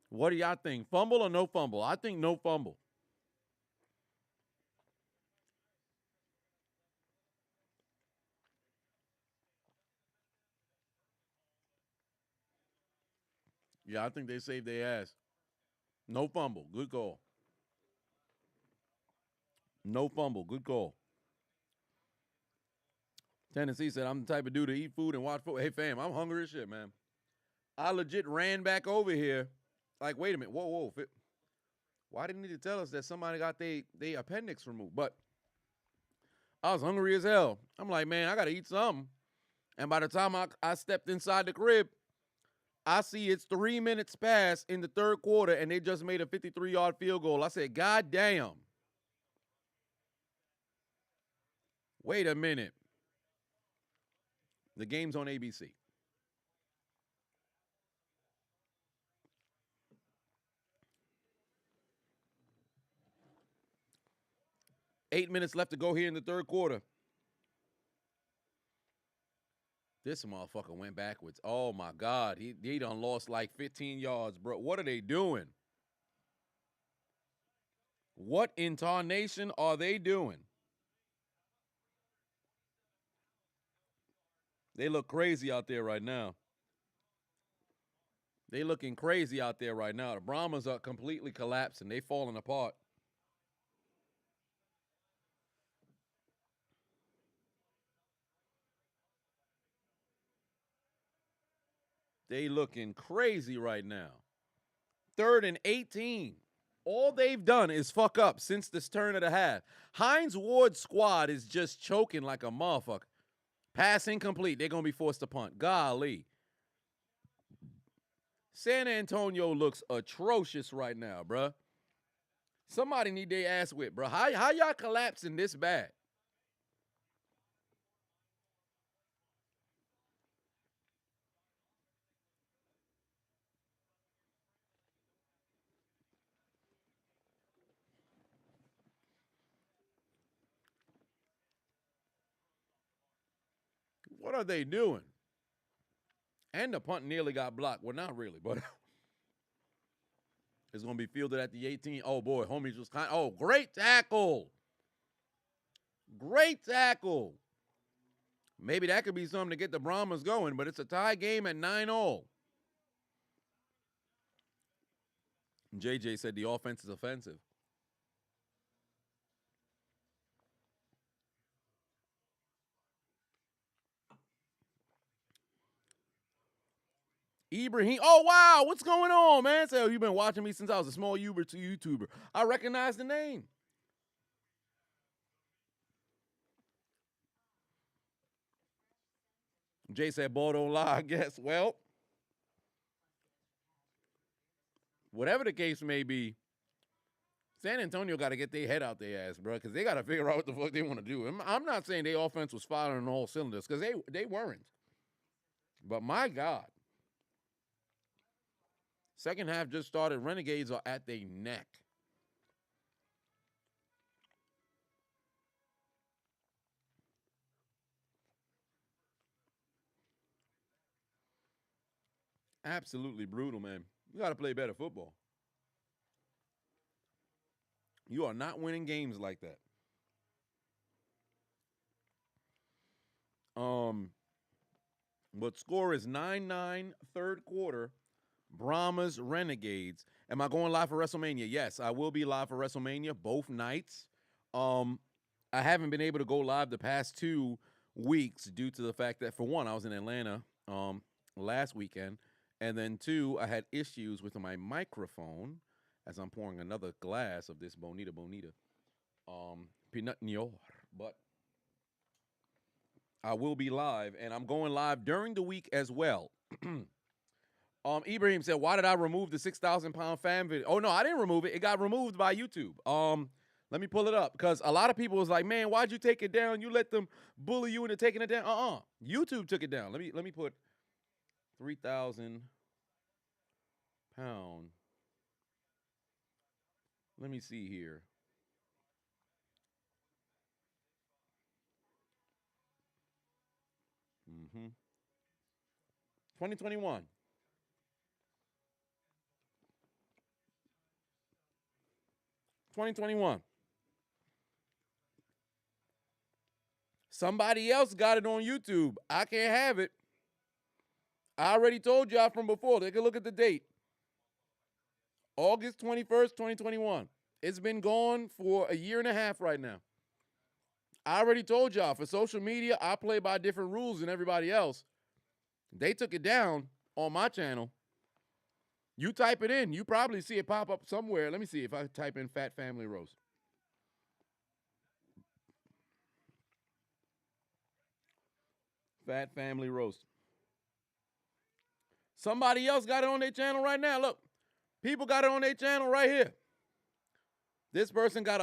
What do y'all think? Fumble or no fumble? I think no fumble. Yeah, I think they saved their ass. No fumble. Good call. No fumble. Good call. Tennessee said, I'm the type of dude to eat food and watch football. Hey, fam, I'm hungry as shit, man. I legit ran back over here. Like, wait a minute. Whoa. Why didn't they tell us that somebody got their appendix removed? But I was hungry as hell. I'm like, man, I got to eat something. And by the time I stepped inside the crib, I see it's 3 minutes past in the third quarter, and they just made a 53-yard field goal. I said, God damn. Wait a minute. The game's on ABC. Eight minutes left to go here in the third quarter. This motherfucker went backwards. Oh, my God. He done lost like 15 yards, bro. What are they doing? What in tarnation are they doing? They look crazy out there right now. They looking crazy out there right now. The Brahmas are completely collapsing. They falling apart. They looking crazy right now. 3rd and 18. All they've done is fuck up since this turn of the half. Hines Ward's squad is just choking like a motherfucker. Pass incomplete. They're going to be forced to punt. Golly. San Antonio looks atrocious right now, bruh. Somebody need their ass whipped, bro. How y'all collapsing this bad? What are they doing? And the punt nearly got blocked. Well, not really, but it's going to be fielded at the 18. Oh, boy, homies was kind of, oh, great tackle. Great tackle. Maybe that could be something to get the Brahmas going, but it's a tie game at 9-all. JJ said the offense is offensive. Ibrahim. Oh, wow. What's going on, man? So you've been watching me since I was a small YouTuber. I recognize the name. Jay said, ball don't lie, I guess. Well, whatever the case may be, San Antonio got to get their head out their ass, bro, because they got to figure out what the fuck they want to do. I'm not saying their offense was firing on all cylinders, because they weren't. But my God. Second half just started. Renegades are at their neck. Absolutely brutal, man. You got to play better football. You are not winning games like that. But score is 9-9, third quarter. Brahmas, Renegades. Am I going live for WrestleMania? Yes, I will be live for WrestleMania both nights. I haven't been able to go live the past 2 weeks due to the fact that, for one, I was in Atlanta last weekend. And then 2, I had issues with my microphone as I'm pouring another glass of this Bonita Pinot Noir. But I will be live, and I'm going live during the week as well. Ibrahim said, why did I remove the 6,000-pound fan video? Oh, no, I didn't remove it. It got removed by YouTube. Let me pull it up, because a lot of people was like, man, why'd you take it down? You let them bully you into taking it down? YouTube took it down. Let me put 3,000-pound. Let me see here. Mm-hmm. 2021. Somebody else got it on YouTube. I can't have it. I already told y'all from before. Take a look at the date. August 21st, 2021. It's been gone for a year and a half right now. I already told y'all, for social media, I play by different rules than everybody else. They took it down on my channel. You type it in, you probably see it pop up somewhere. Let me see if I type in Fat Family Roast. Fat Family Roast. Somebody else got it on their channel right now. Look, people got it on their channel right here. This person got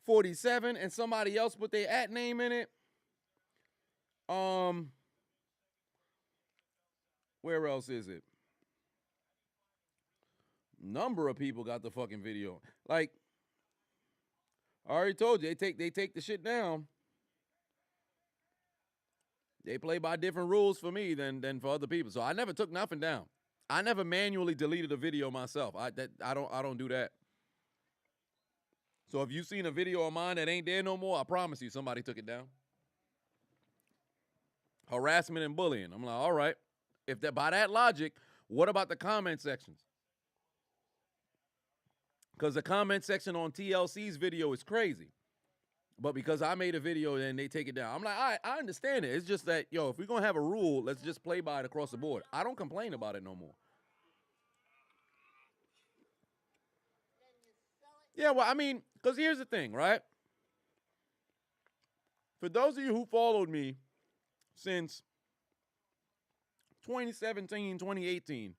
47, and somebody else put their @ name in it. Where else is it? Number of people got the fucking video. Like, I already told you, they take the shit down. They play by different rules for me than for other people. So I never took nothing down. I never manually deleted a video myself. I don't do that. So if you've seen a video of mine that ain't there no more, I promise you somebody took it down. Harassment and bullying. I'm like, all right. If that, by that logic, what about the comment sections? Because the comment section on TLC's video is crazy. But because I made a video and they take it down, I'm like, all right, I understand it. It's just that, yo, if we're going to have a rule, let's just play by it across the board. I don't complain about it no more. Yeah, well, I mean, because here's the thing, right? For those of you who followed me since 2017, 2018,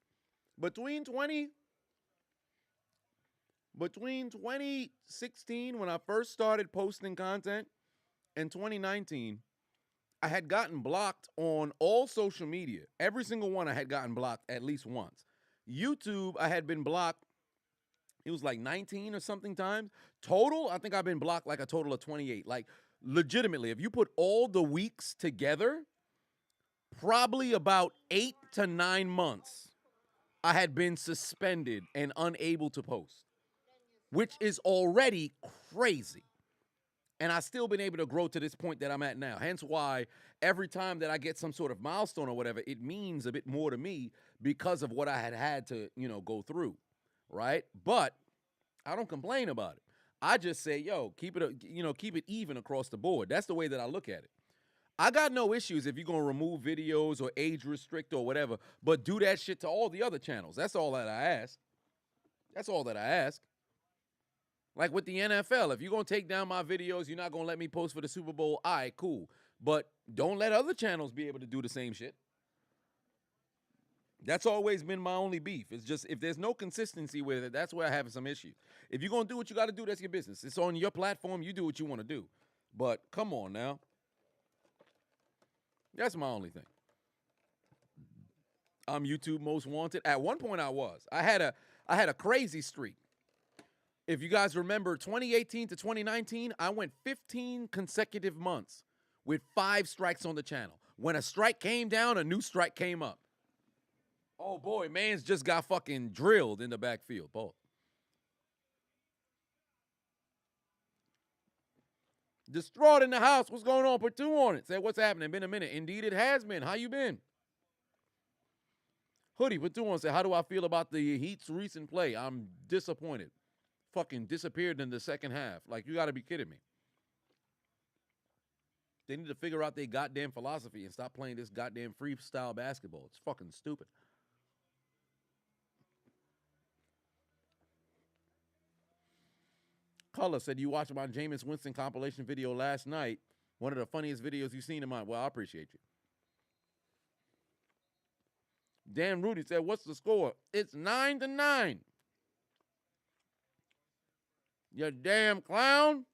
between 2016, when I first started posting content, and 2019, I had gotten blocked on all social media. Every single one I had gotten blocked at least once. YouTube, I had been blocked, it was like 19 or something times. Total, I think I've been blocked like a total of 28. Like, legitimately, if you put all the weeks together, probably about 8 to 9 months, I had been suspended and unable to post, which is already crazy. And I've still been able to grow to this point that I'm at now. Hence why every time that I get some sort of milestone or whatever, it means a bit more to me because of what I had to, go through, right? But I don't complain about it. I just say, yo, keep it even across the board. That's the way that I look at it. I got no issues if you're going to remove videos or age restrict or whatever, but do that shit to all the other channels. That's all that I ask. That's all that I ask. Like with the NFL, if you're going to take down my videos, you're not going to let me post for the Super Bowl, all right, cool. But don't let other channels be able to do the same shit. That's always been my only beef. It's just if there's no consistency with it, that's where I have some issues. If you're going to do what you got to do, that's your business. It's on your platform. You do what you want to do. But come on now. That's my only thing. I'm YouTube most wanted. At one point I was. I had a crazy streak. If you guys remember 2018 to 2019, I went 15 consecutive months with 5 strikes on the channel. When a strike came down, a new strike came up. Oh boy, man's just got fucking drilled in the backfield. Boy. Distraught in the house. What's going on? Put 2 on it. Say, what's happening? Been a minute. Indeed, it has been. How you been? Hoodie, put 2 on. Say, how do I feel about the Heat's recent play? I'm disappointed. Fucking disappeared in the second half. Like, you got to be kidding me. They need to figure out their goddamn philosophy and stop playing this goddamn freestyle basketball. It's fucking stupid. Color said, you watched my Jameis Winston compilation video last night. One of the funniest videos you've seen in mine. Well, I appreciate you. Dan Rudy said, what's the score? It's 9-9. You damn clown.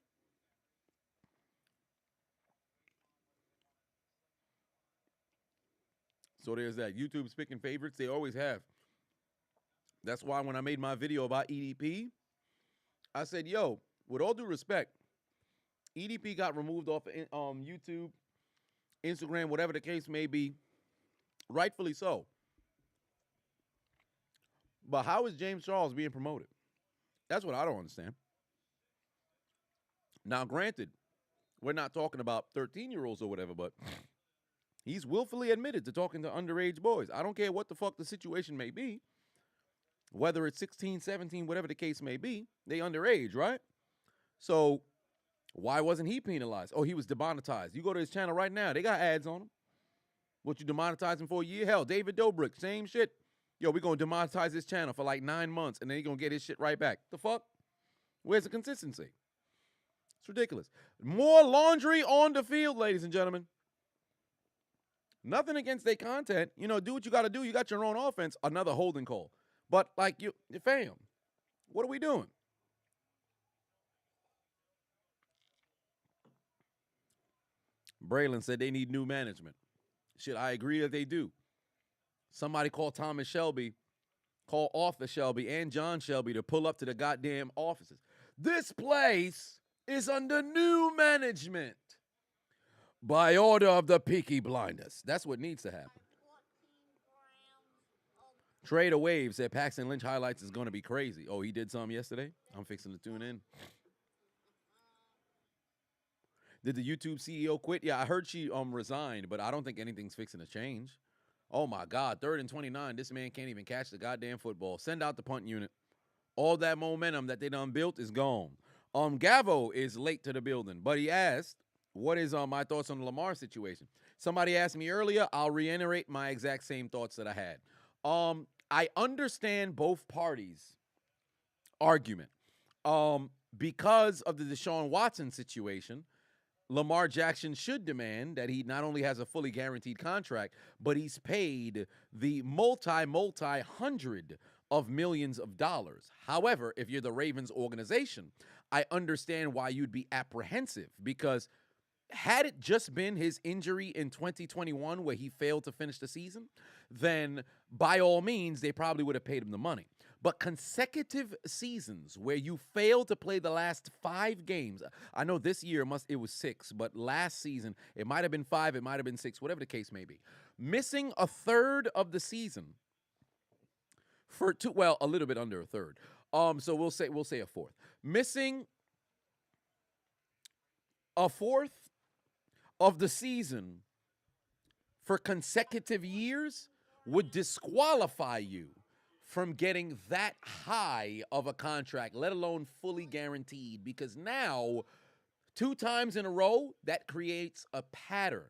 So there's that. YouTube's picking favorites. They always have. That's why when I made my video about EDP, I said, yo, with all due respect, EDP got removed off of YouTube, Instagram, whatever the case may be, rightfully so. But how is James Charles being promoted? That's what I don't understand. Now, granted, we're not talking about 13-year-olds or whatever, but he's willfully admitted to talking to underage boys. I don't care what the fuck the situation may be. Whether it's 16, 17, whatever the case may be, they underage, right? So why wasn't he penalized? Oh, he was demonetized. You go to his channel right now, they got ads on him. What, you demonetize him for a year? Hell, David Dobrik, same shit. Yo, we're going to demonetize his channel for like 9 months, and then he's going to get his shit right back. The fuck? Where's the consistency? It's ridiculous. More laundry on the field, ladies and gentlemen. Nothing against their content. You know, do what you got to do. You got your own offense. Another holding call. But, like, fam, what are we doing? Braylon said they need new management. Shit, I agree that they do. Somebody call Thomas Shelby, call Arthur Shelby and John Shelby to pull up to the goddamn offices. This place is under new management by order of the Peaky Blinders. That's what needs to happen. Trader Wave said Paxton Lynch highlights is going to be crazy. Oh, he did some yesterday? I'm fixing to tune in. Did the YouTube CEO quit? Yeah, I heard she resigned, but I don't think anything's fixing to change. Oh, my God. 3rd and 29. This man can't even catch the goddamn football. Send out the punt unit. All that momentum that they done built is gone. Gavo is late to the building, but he asked, what is my thoughts on the Lamar situation? Somebody asked me earlier. I'll reiterate my exact same thoughts that I had. I understand both parties' argument. Because of the Deshaun Watson situation, Lamar Jackson should demand that he not only has a fully guaranteed contract, but he's paid the multi-hundred of millions of dollars. However, if you're the Ravens organization, I understand why you'd be apprehensive, because had it just been his injury in 2021 where he failed to finish the season, then by all means, they probably would have paid him the money. But consecutive seasons where you failed to play the last 5 games, I know this year it was 6, but last season it might have been 5, it might have been 6, whatever the case may be. Missing a third of the season for a little bit under a third. So we'll say a fourth. Missing a fourth of the season for consecutive years would disqualify you from getting that high of a contract, let alone fully guaranteed, because now 2 times in a row, that creates a pattern.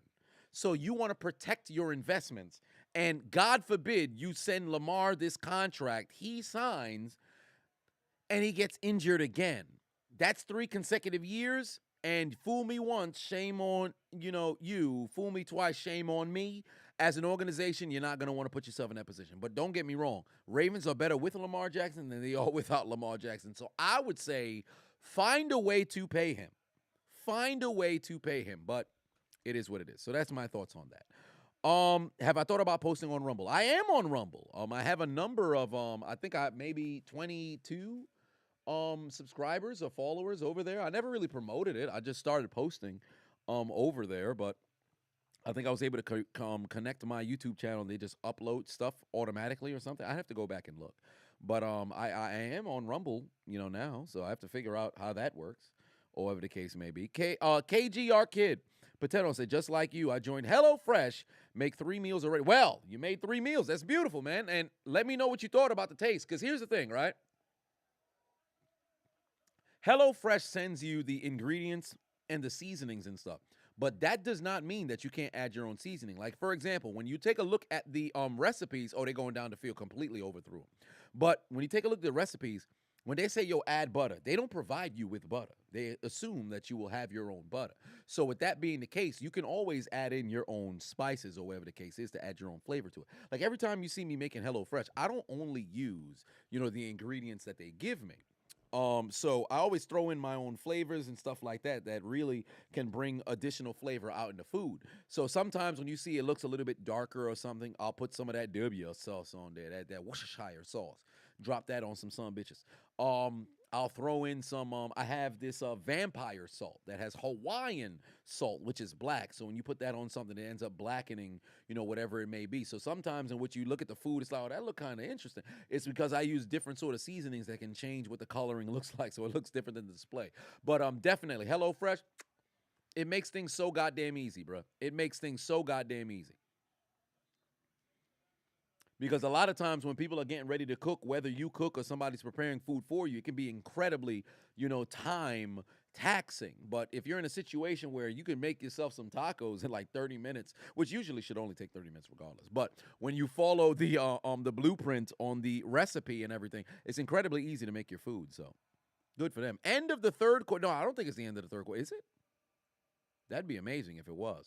So you want to protect your investments, and God forbid you send Lamar this contract, he signs, and he gets injured again. That's 3 consecutive years, And fool me once, shame on, you. Fool me twice, shame on me. As an organization, you're not going to want to put yourself in that position. But don't get me wrong. Ravens are better with Lamar Jackson than they are without Lamar Jackson. So I would say find a way to pay him. Find a way to pay him. But it is what it is. So that's my thoughts on that. Have I thought about posting on Rumble? I am on Rumble. I have a number of, I think I maybe 22 subscribers or followers over there. I never really promoted it. I just started posting over there, but I think I was able to connect to my YouTube channel and they just upload stuff automatically or something. I have to go back and look. But I am on Rumble, now, so I have to figure out how that works, or whatever the case may be. KGR Kid Potato said, just like you, I joined HelloFresh, make 3 meals already. Well, you made 3 meals. That's beautiful, man. And let me know what you thought about the taste, because here's the thing, right? HelloFresh sends you the ingredients and the seasonings and stuff. But that does not mean that you can't add your own seasoning. Like, for example, when you take a look at the recipes, they're going down the field, completely overthrew them. But when you take a look at the recipes, when they say, add butter, they don't provide you with butter. They assume that you will have your own butter. So with that being the case, you can always add in your own spices or whatever the case is to add your own flavor to it. Like every time you see me making HelloFresh, I don't only use, the ingredients that they give me. So I always throw in my own flavors and stuff like that really can bring additional flavor out in the food. So sometimes when you see it looks a little bit darker or something, I'll put some of that W sauce on there, that Worcestershire sauce. Drop that on some bitches. I'll throw in some, I have this vampire salt that has Hawaiian salt, which is black. So when you put that on something, it ends up blackening, whatever it may be. So sometimes in which you look at the food, it's like, that look kind of interesting. It's because I use different sort of seasonings that can change what the coloring looks like. So it looks different than the display. But definitely, HelloFresh, it makes things so goddamn easy, bro. It makes things so goddamn easy. Because a lot of times when people are getting ready to cook, whether you cook or somebody's preparing food for you, it can be incredibly, time taxing. But if you're in a situation where you can make yourself some tacos in like 30 minutes, which usually should only take 30 minutes regardless. But when you follow the blueprint on the recipe and everything, it's incredibly easy to make your food. So good for them. End of the third quarter. No, I don't think it's the end of the third quarter. Is it? That'd be amazing if it was.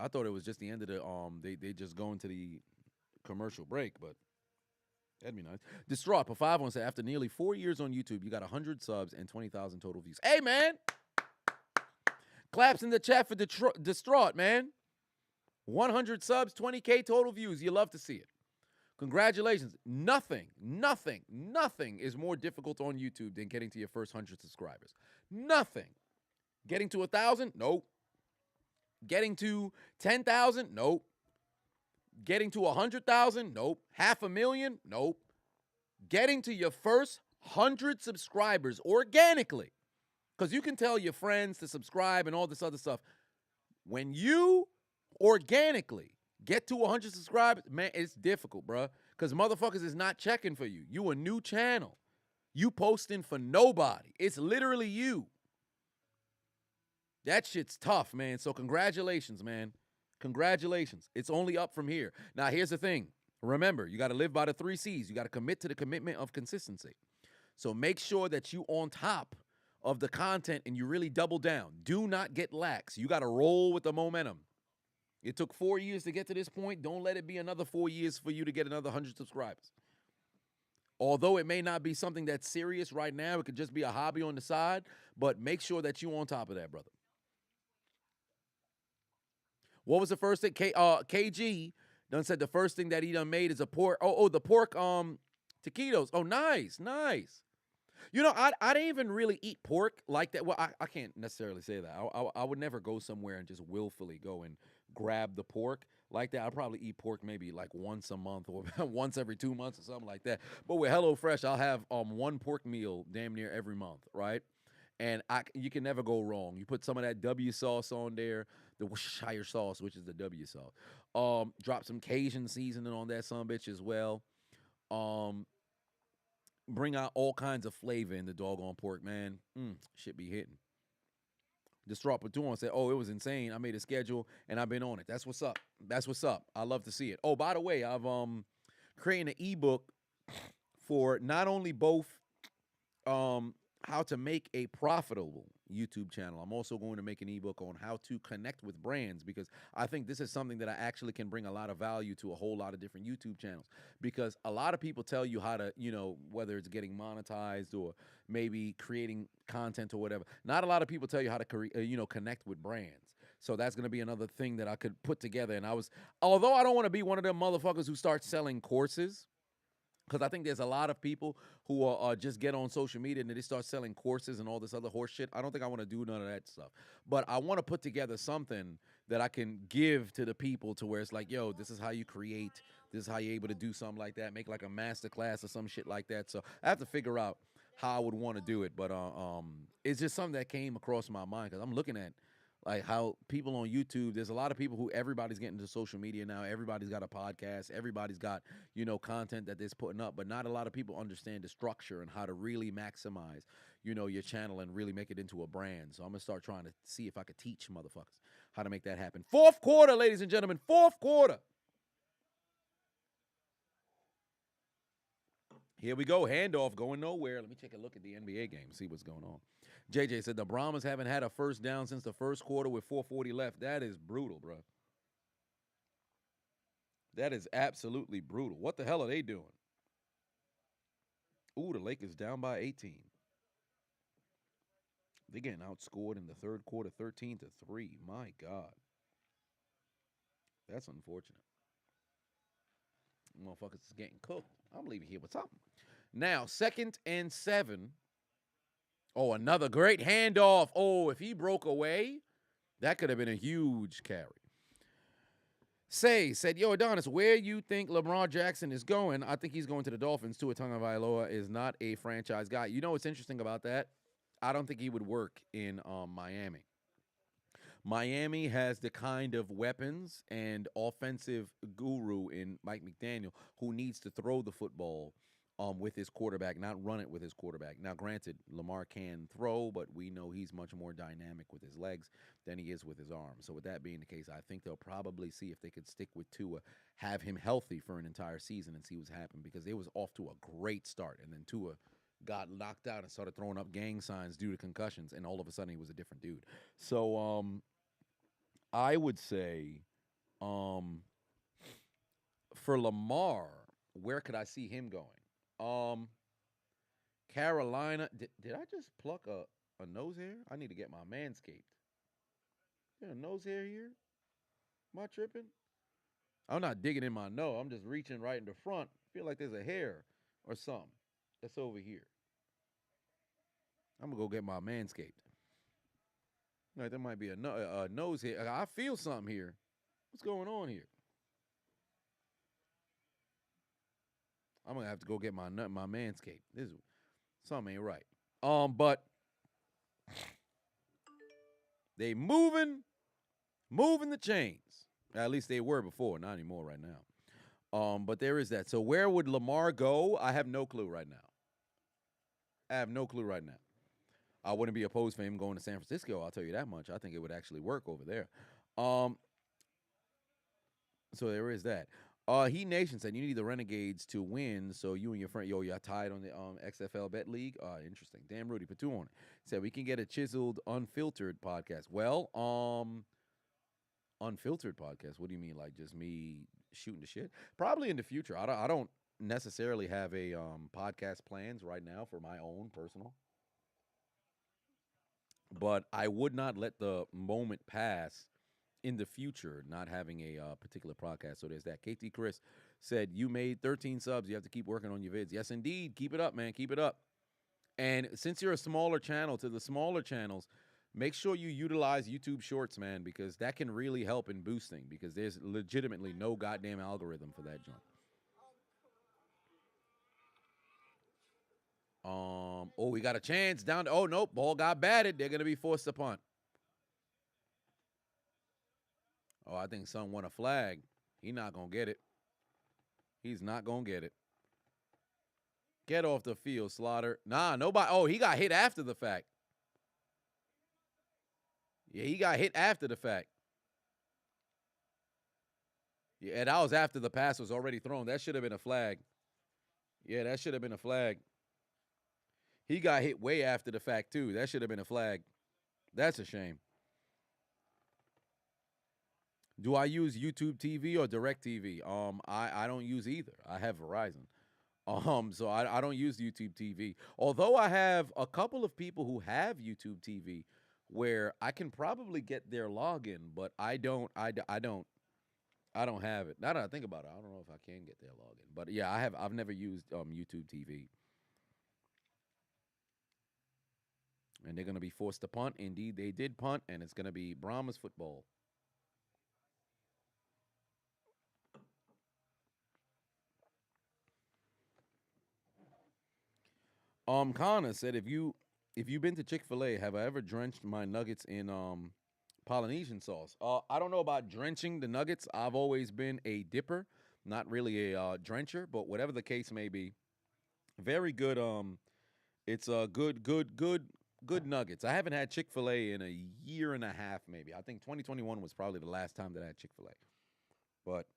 I thought it was just the end of the they just go into the commercial break, but that'd be nice. Distraught for 5 said, after nearly 4 years on YouTube, you got 100 subs and 20,000 total views. Hey, man! Claps in the chat for Distraught, man. 100 subs, 20K total views. You love to see it. Congratulations. Nothing is more difficult on YouTube than getting to your first 100 subscribers. Nothing. Getting to 1,000? Nope. Getting to 10,000? Nope. Getting to 100,000? Nope. 500,000? Nope. Getting to your first 100 subscribers organically, because you can tell your friends to subscribe and all this other stuff. When you organically get to 100 subscribers, man, it's difficult, bro, because motherfuckers is not checking for you. You a new channel. You posting for nobody. It's literally you. That shit's tough, man. So congratulations, man. Congratulations. It's only up from here. Now, here's the thing. Remember, you got to live by the 3 C's. You got to commit to the commitment of consistency. So make sure that you on top of the content and you really double down. Do not get lax. You got to roll with the momentum. It took 4 years to get to this point. Don't let it be another 4 years for you to get another 100 subscribers. Although it may not be something that's serious right now, it could just be a hobby on the side, but make sure that you're on top of that, brother. What was the first thing? KG done said the first thing that he done made is a pork. The pork taquitos. Oh, nice. I didn't even really eat pork like that. Well, I can't necessarily say that. I would never go somewhere and just willfully go and grab the pork like that. I'd probably eat pork maybe like once a month or once every 2 months or something like that. But with HelloFresh, I'll have one pork meal damn near every month, right? And you can never go wrong. You put some of that W sauce on there, the Worcestershire sauce, which is the W sauce. Drop some Cajun seasoning on that son bitch as well. Bring out all kinds of flavor in the doggone pork, man. Shit be hitting. Distraught Platoon said, it was insane. I made a schedule, and I've been on it. That's what's up. I love to see it. Oh, by the way, I've created an ebook for not only both how to make a profitable, YouTube channel. I'm also going to make an ebook on how to connect with brands, because I think this is something that I actually can bring a lot of value to a whole lot of different YouTube channels. Because a lot of people tell you how to, whether it's getting monetized or maybe creating content or whatever. Not a lot of people tell you how to, connect with brands. So that's going to be another thing that I could put together. And although I don't want to be one of them motherfuckers who start selling courses, because I think there's a lot of people who are just get on social media and they start selling courses and all this other horse shit. I don't think I want to do none of that stuff. But I want to put together something that I can give to the people to where it's like, yo, this is how you create. This is how you're able to do something like that. Make like a master class or some shit like that. So I have to figure out how I would want to do it. But it's just something that came across my mind because I'm looking at like how people on YouTube, there's a lot of people who everybody's getting into social media now. Everybody's got a podcast. Everybody's got, content that they're putting up. But not a lot of people understand the structure and how to really maximize, your channel and really make it into a brand. So I'm going to start trying to see if I could teach motherfuckers how to make that happen. Fourth quarter, ladies and gentlemen. Fourth quarter. Here we go. Handoff going nowhere. Let me take a look at the NBA game, see what's going on. JJ said the Brahmas haven't had a first down since the first quarter with 4:40 left. That is brutal, bro. That is absolutely brutal. What the hell are they doing? Ooh, the Lakers down by 18. They're getting outscored in the third quarter, 13-3. My God. That's unfortunate. Motherfuckers is getting cooked. I'm leaving here with something. Now, 2nd and 7. Oh, another great handoff. Oh, if he broke away, that could have been a huge carry. Said, yo, Adonis, where you think Lamar Jackson is going? I think he's going to the Dolphins. Tua Tagovailoa is not a franchise guy. You know what's interesting about that? I don't think he would work in Miami. Miami has the kind of weapons and offensive guru in Mike McDaniel who needs to throw the football with his quarterback, not run it with his quarterback. Now, granted, Lamar can throw, but we know he's much more dynamic with his legs than he is with his arms. So with that being the case, I think they'll probably see if they could stick with Tua, have him healthy for an entire season and see what's happened, because they was off to a great start, and then Tua got knocked out and started throwing up gang signs due to concussions, and all of a sudden he was a different dude. So I would say for Lamar, where could I see him going? Carolina. Did I just pluck a nose hair? I need to get my manscaped. Is there a nose hair here? Am I tripping? I'm not digging in my nose. I'm just reaching right in the front. Feel like there's a hair or something that's over here. I'm gonna go get my manscaped. Like there might be a nose hair. I feel something here. What's going on here? I'm gonna have to go get my manscaped. This is something ain't right. But they moving the chains. At least they were before, not anymore right now. But there is that. So where would Lamar go? I have no clue right now. I wouldn't be opposed for him going to San Francisco. I'll tell you that much. I think it would actually work over there. So there is that. He Nation said you need the Renegades to win, so you and your friend, y'all tied on the XFL bet league. Interesting. Damn, Rudy, put two on it. Said we can get a Chiseled unfiltered podcast. Well, unfiltered podcast. What do you mean, like just me shooting the shit? Probably in the future. I don't necessarily have a podcast plans right now for my own personal, but I would not let the moment pass in the future not having a particular podcast. So there's that. KT Chris said, you made 13 subs. You have to keep working on your vids. Yes, indeed. Keep it up, man. Keep it up. And since you're a smaller channel, to the smaller channels, make sure you utilize YouTube Shorts, man, because that can really help in boosting, because there's legitimately no goddamn algorithm for that joint. Oh, we got a chance down. Oh, nope. Ball got batted. They're going to be forced to punt. Oh, I think son won a flag. He's not going to get it. He's not going to get it. Get off the field, Slaughter. Nah, nobody. Oh, he got hit after the fact. Yeah, he got hit after the fact. Yeah, that was after the pass was already thrown. That should have been a flag. Yeah, that should have been a flag. He got hit way after the fact, too. That should have been a flag. That's a shame. Do I use YouTube TV or DirecTV? I don't use either. I have Verizon. So I don't use YouTube TV. Although I have a couple of people who have YouTube TV where I can probably get their login, but I don't have it. Now that I think about it, I don't know if I can get their login. But yeah, I've never used YouTube TV. And they're gonna be forced to punt. Indeed, they did punt, and it's gonna be Brahmas football. Connor said, if you've been to Chick-fil-A, have I ever drenched my nuggets in Polynesian sauce? I don't know about drenching the nuggets. I've always been a dipper, not really a drencher, but whatever the case may be, very good. It's a good nuggets. I haven't had Chick-fil-A in a year and a half, maybe. I think 2021 was probably the last time that I had Chick-fil-A, but.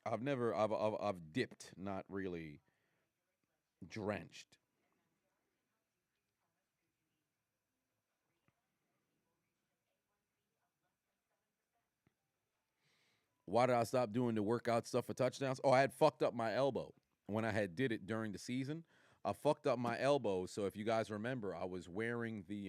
I've dipped, not really drenched. Why did I stop doing the workout stuff for touchdowns? Oh, I had fucked up my elbow when I had did it during the season. I fucked up my elbow, so if you guys remember, I was wearing the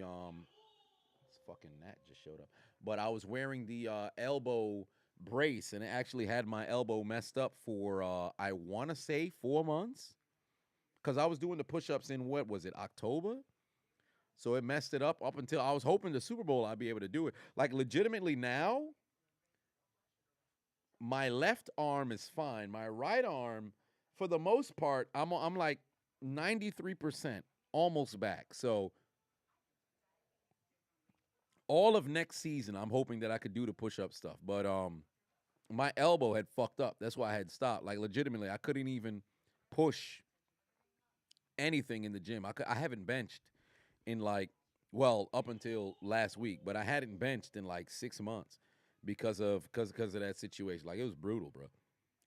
this fucking gnat just showed up. But I was wearing the elbow brace, and it actually had my elbow messed up for I want to say 4 months, because I was doing the push-ups in what was it, October? So it messed it up until I was hoping the Super Bowl I'd be able to do it. Like legitimately now, my left arm is fine. My right arm, for the most part, I'm like 93% almost back. So all of next season, I'm hoping that I could do the push-up stuff. But my elbow had fucked up. That's why I had stopped. Like legitimately, I couldn't even push anything in the gym. I haven't benched in like, well, up until last week, but I hadn't benched in like 6 months because of that situation. Like it was brutal, bro.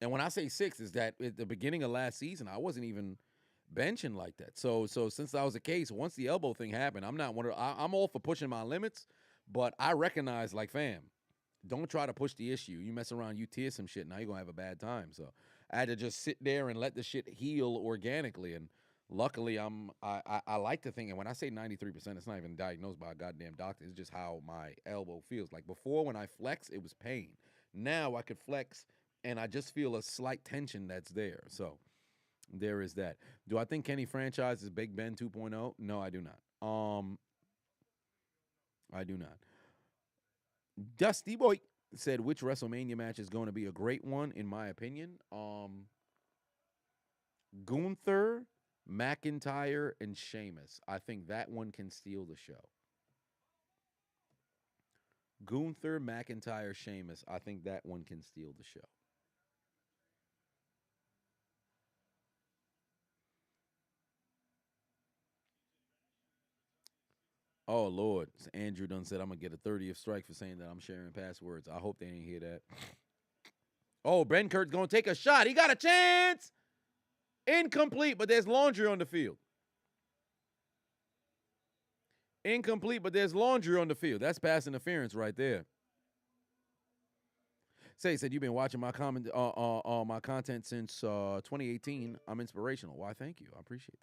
And when I say 6, is that at the beginning of last season, I wasn't even benching like that. So since that was the case, once the elbow thing happened, I'm not one of I'm all for pushing my limits, but I recognize like, fam, don't try to push the issue. You mess around, you tear some shit, now you're gonna have a bad time. So I had to just sit there and let the shit heal organically. And luckily, I like to think, and when I say 93%, it's not even diagnosed by a goddamn doctor. It's just how my elbow feels. Like before, when I flex, it was pain. Now I could flex, and I just feel a slight tension that's there. So there is that. Do I think Kenny franchise is Big Ben 2.0? No, I do not. I do not. Dusty Boy said, which WrestleMania match is going to be a great one, in my opinion? Gunther, McIntyre, and Sheamus. I think that one can steal the show. Gunther, McIntyre, Sheamus. I think that one can steal the show. Oh, Lord. So Andrew done said I'm going to get a 30th strike for saying that I'm sharing passwords. I hope they didn't hear that. Oh, Ben Kurt's going to take a shot. He got a chance. Incomplete, but there's laundry on the field. Incomplete, but there's laundry on the field. That's pass interference right there. Say said you've been watching my my content since 2018. I'm inspirational. Why? Thank you. I appreciate that.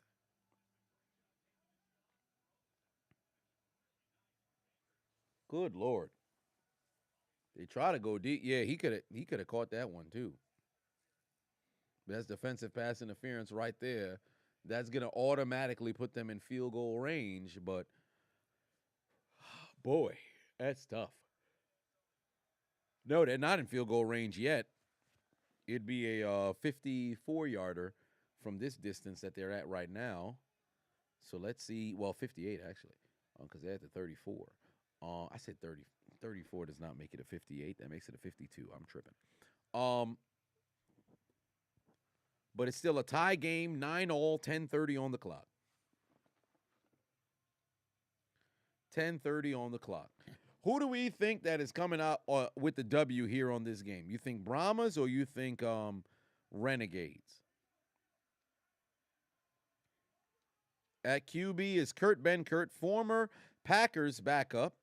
Good Lord. They try to go deep. Yeah, he could have caught that one too. That's defensive pass interference right there. That's gonna automatically put them in field goal range. But boy, that's tough. No, they're not in field goal range yet. It'd be a 54-yarder from this distance that they're at right now. So let's see. Well, 58 actually, because they're at the 34. I said 30. 34 does not make it a 58. That makes it a 52. I'm tripping. But it's still a tie game. 9-all. 10:30 on the clock. 10:30 on the clock. Who do we think that is coming out with the W here on this game? You think Brahmas or you think Renegades? At QB is Kurt Benkert, former Packers backup.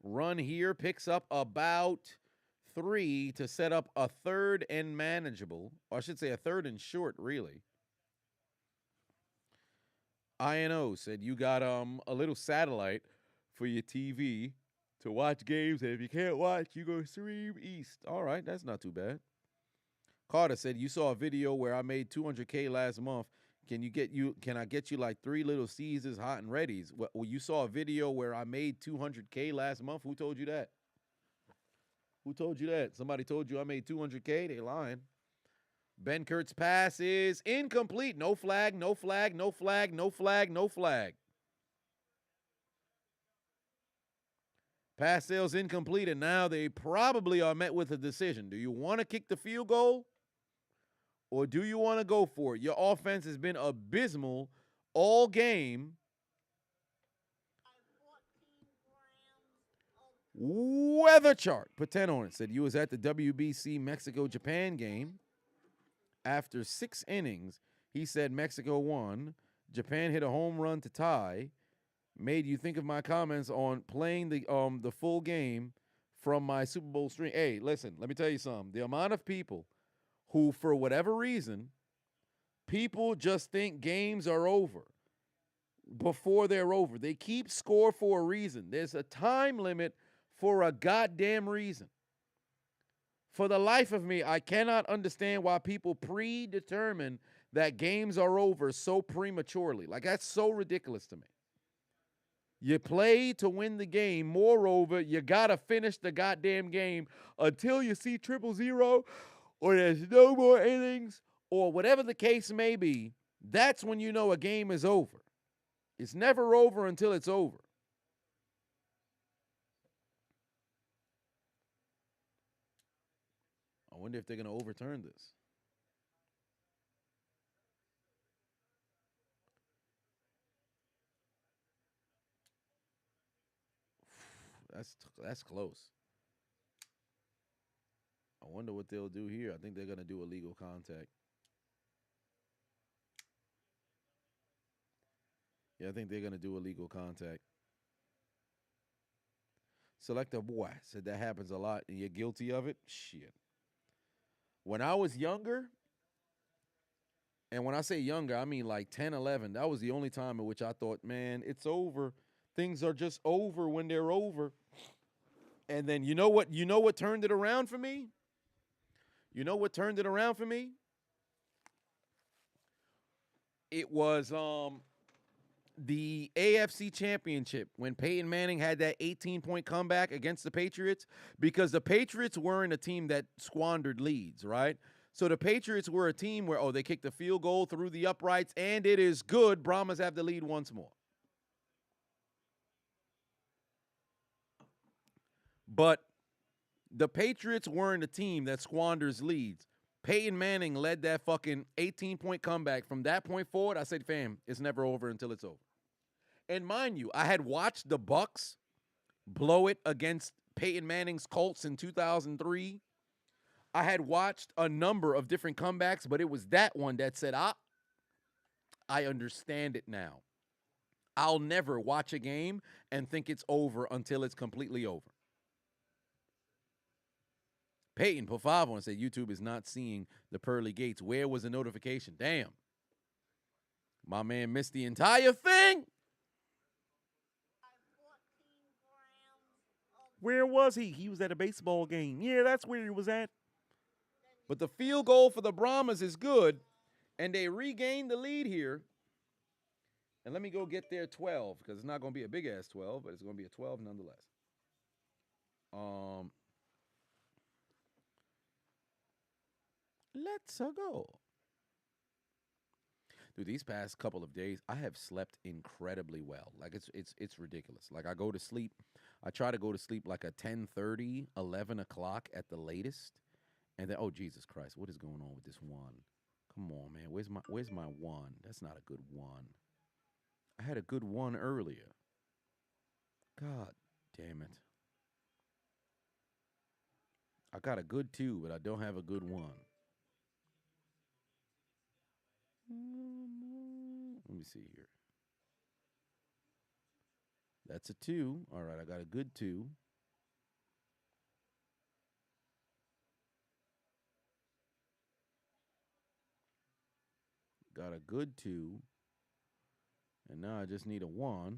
Run here picks up about 3 to set up a third and manageable, or I should say a third and short, really. INO said you got a little satellite for your TV to watch games, and if you can't watch, you go stream East. All right, that's not too bad. Carter said you saw a video where I made $200K last month. Can I get you like 3 little Caesars hot and readies? Well, you saw a video where I made $200K last month. Who told you that? Who told you that? Somebody told you I made $200K? They lying. Ben Kurt's pass is incomplete. No flag, no flag, no flag, no flag, no flag. Pass sales incomplete, and now they probably are met with a decision. Do you want to kick the field goal? Or do you want to go for it? Your offense has been abysmal all game. Weather chart. Put 10 on it. Said you was at the WBC Mexico-Japan game. After 6 innings, he said Mexico won. Japan hit a home run to tie. Made you think of my comments on playing the full game from my Super Bowl stream. Hey, listen, let me tell you something. The amount of people who, for whatever reason, people just think games are over before they're over. They keep score for a reason. There's a time limit for a goddamn reason. For the life of me, I cannot understand why people predetermine that games are over so prematurely. Like, that's so ridiculous to me. You play to win the game. Moreover, you got to finish the goddamn game until you see 0-0 or there's no more innings or whatever the case may be. That's when you know a game is over. It's never over until it's over. I wonder if they're going to overturn this. That's close. I wonder what they'll do here. I think they're going to do illegal contact. Yeah, I think they're going to do illegal contact. Selector boy said that happens a lot and you're guilty of it. Shit. When I was younger, and when I say younger, I mean like 10, 11, that was the only time in which I thought, man, it's over. Things are just over when they're over. And then you know what turned it around for me? You know what turned it around for me? It was the AFC Championship when Peyton Manning had that 18-point comeback against the Patriots, because the Patriots weren't a team that squandered leads, right? So the Patriots were a team where, they kicked a field goal through the uprights, and it is good. Brahmas have the lead once more. But the Patriots weren't a team that squanders leads. Peyton Manning led that fucking 18-point comeback. From that point forward, I said, fam, it's never over until it's over. And mind you, I had watched the Bucs blow it against Peyton Manning's Colts in 2003. I had watched a number of different comebacks, but it was that one that said, I understand it now. I'll never watch a game and think it's over until it's completely over. Peyton put 5 on and said YouTube is not seeing the pearly gates. Where was the notification? Damn. My man missed the entire thing. Where was he? He was at a baseball game. Yeah, that's where he was at. But the field goal for the Brahmas is good, and they regained the lead here. And let me go get their 12, because it's not going to be a big-ass 12, but it's going to be a 12 nonetheless. Let's go. Dude, these past couple of days, I have slept incredibly well. Like, it's ridiculous. Like, I go to sleep. I try to go to sleep like at 10:30, 11 o'clock at the latest. And then, oh, Jesus Christ, what is going on with this one? Come on, man. Where's my one? That's not a good one. I had a good one earlier. God damn it. I got a good 2, but I don't have a good 1. Let me me see here. That's a 2. All right, I got a good 2. Got a good 2. And now I just need a 1.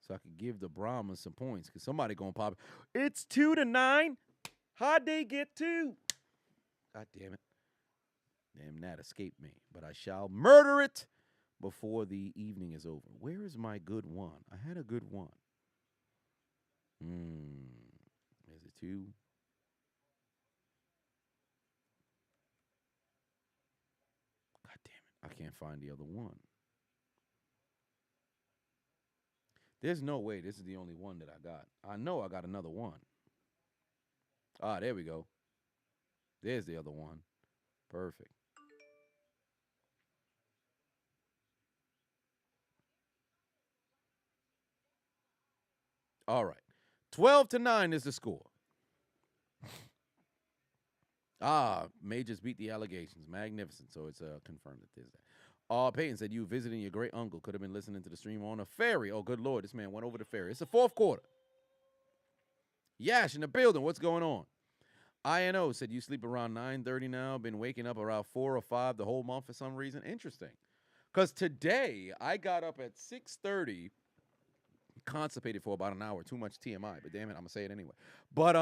So I could give the Brahmas some points. Because somebody going to pop it. It's 2-9. How'd they get 2? God damn it. Damn, that escaped me. But I shall murder it before the evening is over. Where is my good 1? I had a good 1. There's a 2. God damn it. I can't find the other 1. There's no way this is the only 1 that I got. I know I got another 1. Ah, there we go. There's the other 1. Perfect. All right. 12-9 is the score. May just beat the allegations. Magnificent. So it's confirmed that there's that. Peyton said you visiting your great uncle. Could have been listening to the stream on a ferry. Oh, good Lord. This man went over the ferry. It's the 4th quarter. Yash in the building. What's going on? INO said you sleep around 9:30 now. Been waking up around 4 or 5 the whole month for some reason. Interesting. Because today I got up at 6:30. Constipated for about an hour. Too much TMI. But damn it, I'm going to say it anyway. But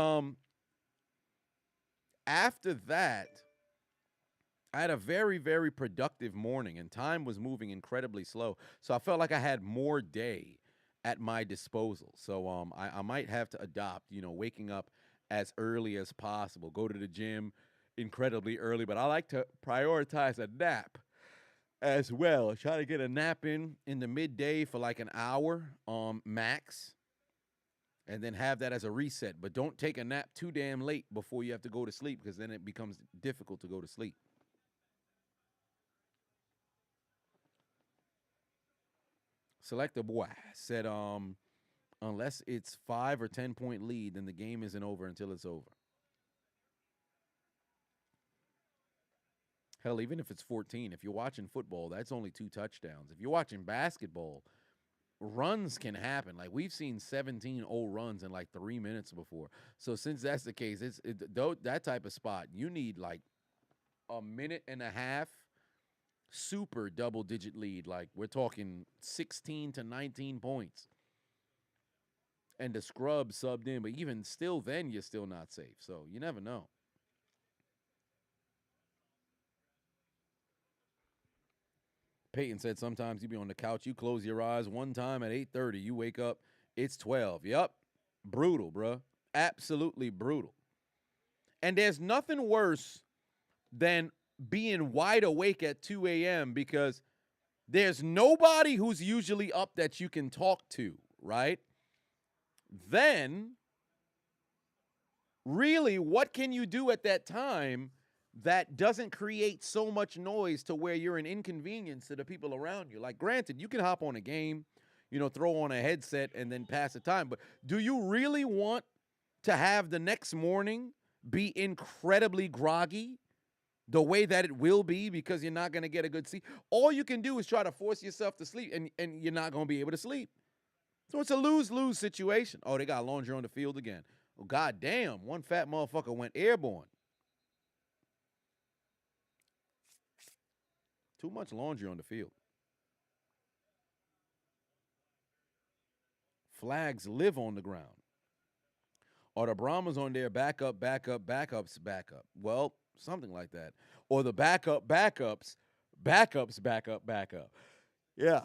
after that, I had a very, very productive morning, and time was moving incredibly slow. So I felt like I had more day at my disposal. So I might have to adopt, waking up as early as possible. Go to the gym incredibly early, but I like to prioritize a nap as well. Try to get a nap in the midday for like an hour max, and then have that as a reset. But don't take a nap too damn late before you have to go to sleep, because then it becomes difficult to go to sleep. Selector Boy said, unless it's 5 or 10 point lead, then the game isn't over until it's over. Hell, even if it's 14, if you're watching football, that's only 2 touchdowns. If you're watching basketball, runs can happen. Like, we've seen 17-0 runs in like 3 minutes before. So since that's the case, that type of spot, you need like a minute and a half super double-digit lead. Like, we're talking 16 to 19 points. And the scrub subbed in. But even still then, you're still not safe. So you never know. Peyton said sometimes you be on the couch, you close your eyes one time at 8:30, you wake up, it's 12. Yep. Brutal, bruh. Absolutely brutal. And there's nothing worse than being wide awake at 2 a.m. because there's nobody who's usually up that you can talk to, right? Then, really, what can you do at that time that doesn't create so much noise to where you're an inconvenience to the people around you? Like, granted, you can hop on a game, throw on a headset and then pass the time. But do you really want to have the next morning be incredibly groggy the way that it will be because you're not going to get a good sleep? All you can do is try to force yourself to sleep, and you're not going to be able to sleep. So it's a lose-lose situation. Oh, they got laundry on the field again. Oh, goddamn, one fat motherfucker went airborne. Too much laundry on the field. Flags live on the ground. Are the Brahmas on their backups? Well, something like that. Or the backups. Yeah.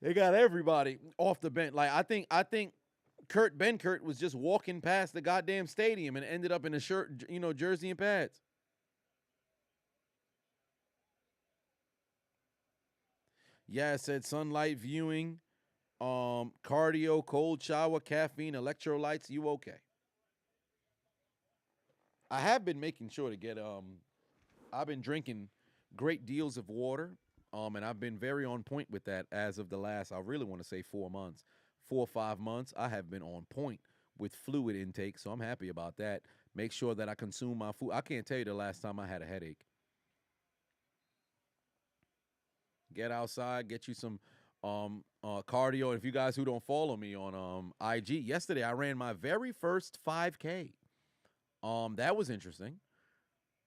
They got everybody off the bench. Like, I think Kurt Benkert was just walking past the goddamn stadium and ended up in a shirt, jersey and pads. Yeah, it said sunlight viewing, cardio, cold shower, caffeine, electrolytes. You okay? I have been making sure to get I've been drinking great deals of water, and I've been very on point with that as of the last, I really want to say 4 months. 4 or 5 months, I have been on point with fluid intake, so I'm happy about that. Make sure that I consume my food. I can't tell you the last time I had a headache. Get outside, get you some cardio. And if you guys who don't follow me on IG, yesterday I ran my very first 5K. That was interesting.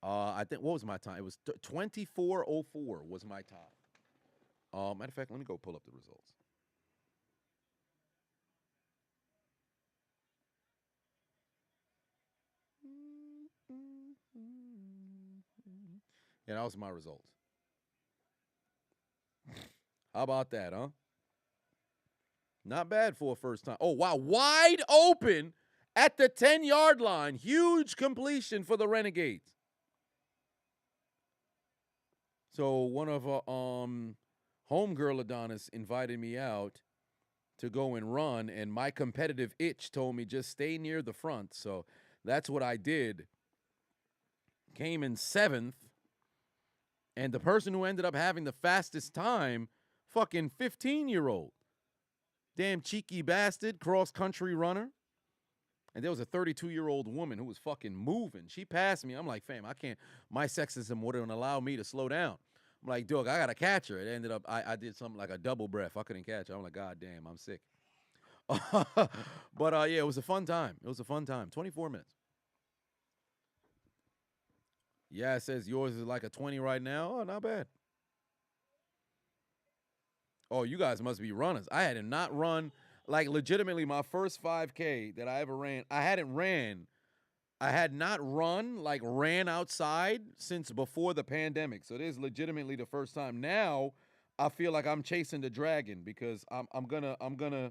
I think, what was my time? It was 24:04 was my time. Matter of fact, let me go pull up the results. Yeah, that was my results. How about that, huh? Not bad for a first time. Oh, wow. Wide open at the 10-yard line. Huge completion for the Renegades. So one of homegirl Adonis invited me out to go and run, and my competitive itch told me just stay near the front. So that's what I did. Came in 7th, and the person who ended up having the fastest time, fucking 15-year-old. Damn cheeky bastard, cross-country runner. And there was a 32-year-old woman who was fucking moving. She passed me. I'm like, fam, I can't. My sexism wouldn't allow me to slow down. I'm like, dog, I got to catch her. It ended up, I did something like a double breath. I couldn't catch her. I'm like, God damn, I'm sick. But, yeah, it was a fun time. It was a fun time. 24 minutes. Yeah, it says yours is like a 20 right now. Oh, not bad. Oh, you guys must be runners. I had not run, like legitimately my first 5K that I ever ran. I had not run, like ran outside since before the pandemic. So it is legitimately the first time. Now I feel like I'm chasing the dragon because I'm gonna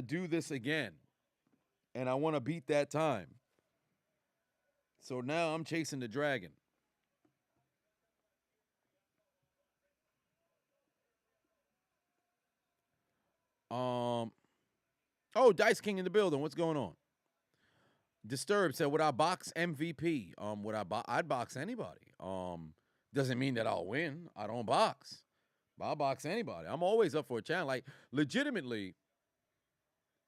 do this again. And I want to beat that time. So now I'm chasing the dragon. Oh, Dice King in the building. What's going on? Disturbed said, would I box MVP? I'd box anybody. Doesn't mean that I'll win. I don't box. But I'll box anybody. I'm always up for a challenge. Like, legitimately,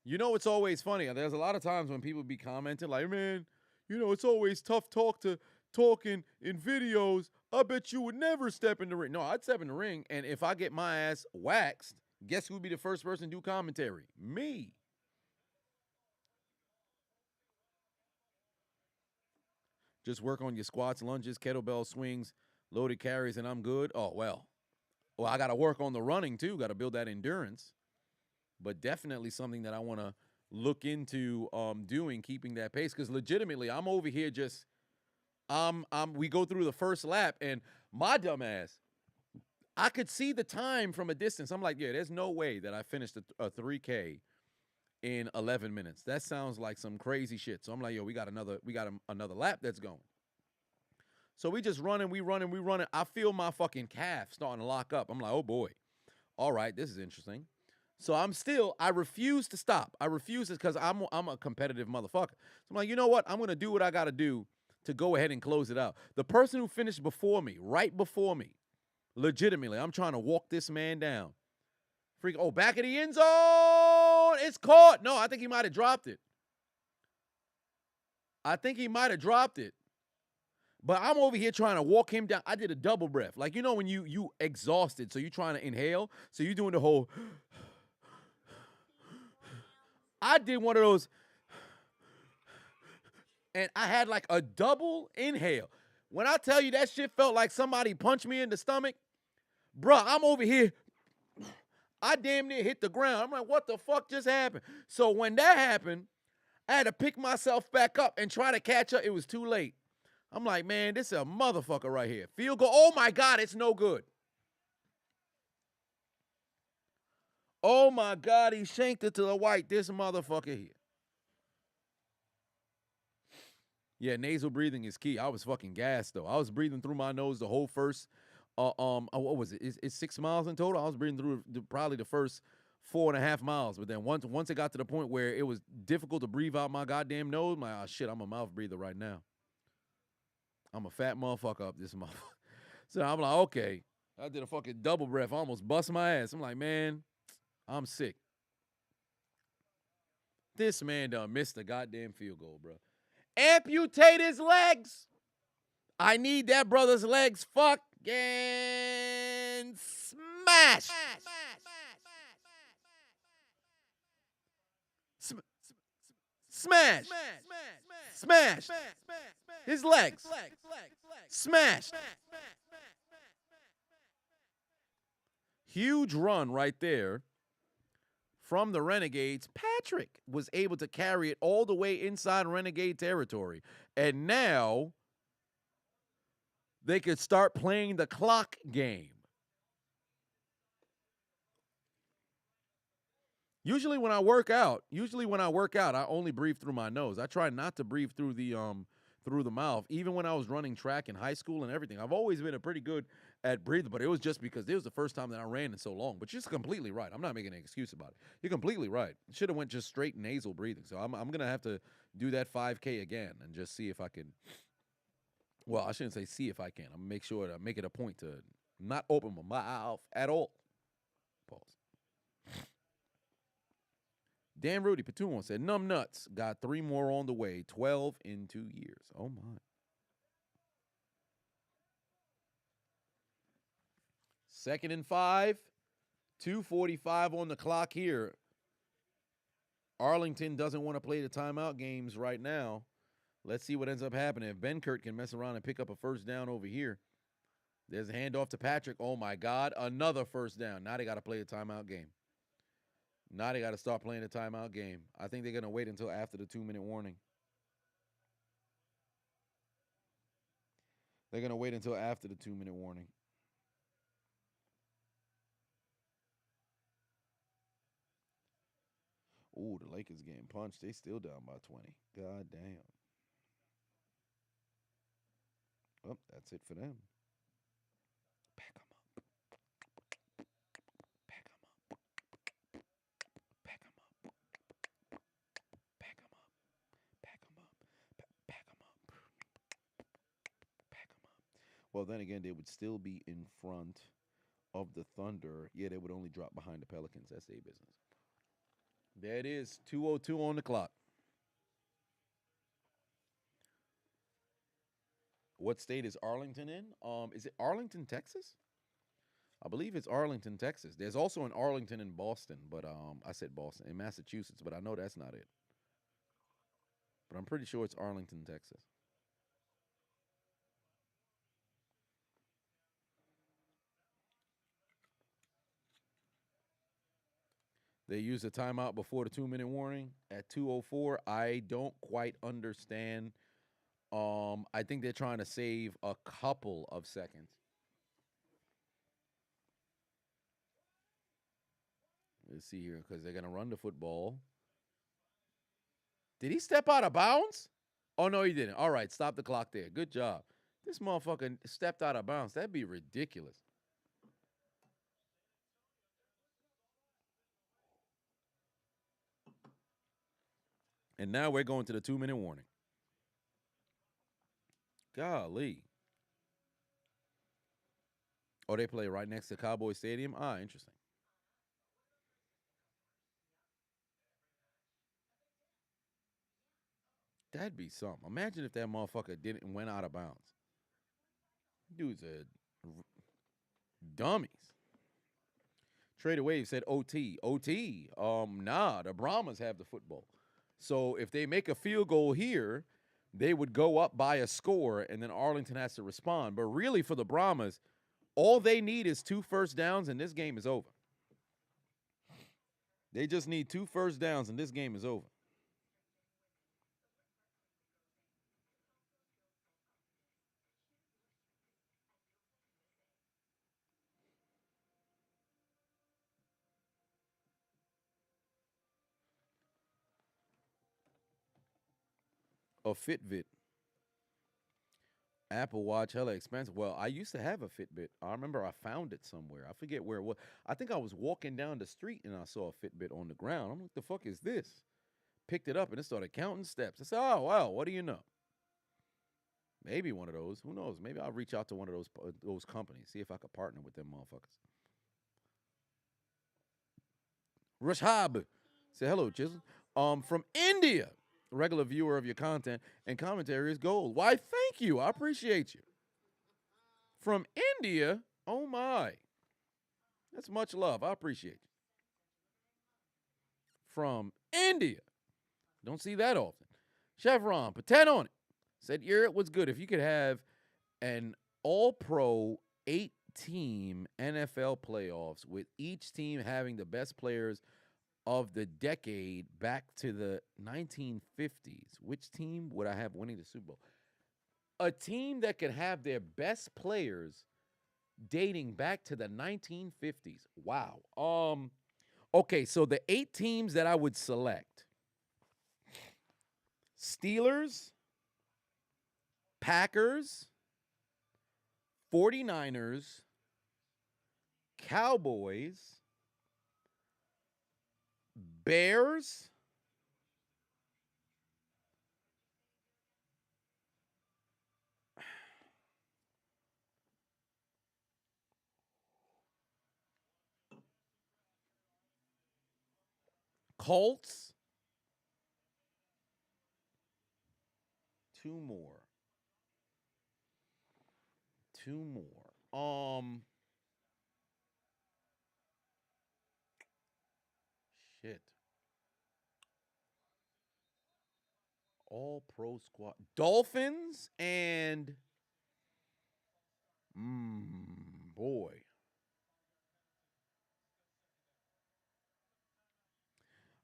you know, it's always funny. There's a lot of times when people be commenting like, man, you know, it's always tough talking in videos. I bet you would never step in the ring. No, I'd step in the ring, and if I get my ass waxed, guess who would be the first person to do commentary? Me. Just work on your squats, lunges, kettlebell swings, loaded carries, and I'm good. Oh, well, I got to work on the running, too. Got to build that endurance. But definitely something that I want to look into doing, keeping that pace. Because legitimately, I'm over here just, we go through the first lap, and my dumb ass, I could see the time from a distance. I'm like, yeah, there's no way that I finished a 3K in 11 minutes. That sounds like some crazy shit. So I'm like, yo, we got another lap that's going. So we just running. I feel my fucking calf starting to lock up. I'm like, oh boy. All right, this is interesting. So I refuse to stop. I refuse it because I'm a competitive motherfucker. So I'm like, you know what? I'm going to do what I got to do to go ahead and close it out. The person who finished before me, right before me, legitimately, I'm trying to walk this man down. Back of the end zone. It's caught. No, I think he might have dropped it. But I'm over here trying to walk him down. I did a double breath. Like, you know when you exhausted, so you're trying to inhale, so you're doing the whole. I did one of those, and I had like a double inhale. When I tell you that shit felt like somebody punched me in the stomach, bruh, I'm over here. I damn near hit the ground. I'm like, what the fuck just happened? So when that happened, I had to pick myself back up and try to catch up. It was too late. I'm like, man, this is a motherfucker right here. Field goal. Oh, my God, it's no good. Oh, my God, he shanked it to the white. This motherfucker here. Yeah, nasal breathing is key. I was fucking gassed, though. I was breathing through my nose the whole first, what was it? It's 6 miles in total. I was breathing through probably the first 4.5 miles. But then once it got to the point where it was difficult to breathe out my goddamn nose, I'm like, oh, shit, I'm a mouth breather right now. I'm a fat motherfucker up this motherfucker. So I'm like, okay. I did a fucking double breath. I almost bust my ass. I'm like, man, I'm sick. This man done missed the goddamn field goal, bro. Amputate his legs. I need that brother's legs. Fuck And smash. Smash. Smash. His legs. Smash. Huge run right there from the Renegades. Patrick was able to carry it all the way inside Renegade territory. And now they could start playing the clock game. Usually when I work out, I only breathe through my nose. I try not to breathe through the mouth. Even when I was running track in high school and everything, I've always been pretty good at breathing, but it was just because it was the first time that I ran in so long. But you're completely right. I'm not making an excuse about it. You're completely right. Should have went just straight nasal breathing. So I'm gonna have to do that 5K again and just see if I can. Well, I shouldn't say see if I can. I'm gonna make sure to make it a point to not open my mouth at all. Pause. Dan Rudy Patoon said, Numb Nuts got 3 more on the way, 12 in 2 years. Oh, my. Second and 5, 2:45 on the clock here. Arlington doesn't want to play the timeout games right now. Let's see what ends up happening. If Benkert can mess around and pick up a first down over here. There's a handoff to Patrick. Oh, my God, another first down. Now they got to play the timeout game. Now they got to start playing the timeout game. I think they're going to wait until after the 2-minute warning. They're going to wait until after the 2-minute warning. Ooh, the Lakers getting punched. They still down by 20. God damn. Oh, that's it for them. Pack 'em up. Pack 'em up. Pack 'em up. Pack 'em up. Pack 'em up. Pack 'em up. Pack 'em up. Well, then again, they would still be in front of the Thunder. Yeah, they would only drop behind the Pelicans. That's their business. There it is, 2:02 on the clock. What state is Arlington in? Is it Arlington, Texas? I believe it's Arlington, Texas. There's also an Arlington in Boston, but I said Boston, in Massachusetts, but I know that's not it. But I'm pretty sure it's Arlington, Texas. They use a timeout before the 2-minute warning at 2:04. I don't quite understand. I think they're trying to save a couple of seconds. Let's see here, because they're going to run the football. Did he step out of bounds? Oh, no, he didn't. All right, stop the clock there. Good job. This motherfucker stepped out of bounds. That'd be ridiculous. And now we're going to the 2-minute warning. Golly. Oh, they play right next to Cowboy Stadium? Ah, interesting. That'd be something. Imagine if that motherfucker didn't went out of bounds. Dudes are dummies. Trader Wave said OT. OT. Nah, the Brahmas have the football. So if they make a field goal here, they would go up by a score, and then Arlington has to respond. But really, for the Brahmas, all they need is 2 first downs, and this game is over. They just need 2 first downs, and this game is over. A Fitbit. Apple Watch, hella expensive. Well, I used to have a Fitbit. I remember I found it somewhere. I forget where it was. I think I was walking down the street and I saw a Fitbit on the ground. I'm like, the fuck is this? Picked it up and it started counting steps. I said, oh, wow, what do you know? Maybe one of those. Who knows? Maybe I'll reach out to one of those companies, see if I could partner with them motherfuckers. Rashab. Say hello, Chiseled. From India. Regular viewer of your content and commentary is gold. Why, thank you. I appreciate you. From India? Oh, my. That's much love. I appreciate you. From India. Don't see that often. Chevron, put 10 on it. Said, it was good. If you could have an all-pro 8-team NFL playoffs with each team having the best players of the decade back to the 1950s, which team would I have winning the Super Bowl? A team that could have their best players dating back to the 1950s. Wow. Okay, so the 8 teams that I would select: Steelers, Packers, 49ers, Cowboys, Bears, Colts, 2 more. 2 more. Shit. All pro squad. Dolphins and boy.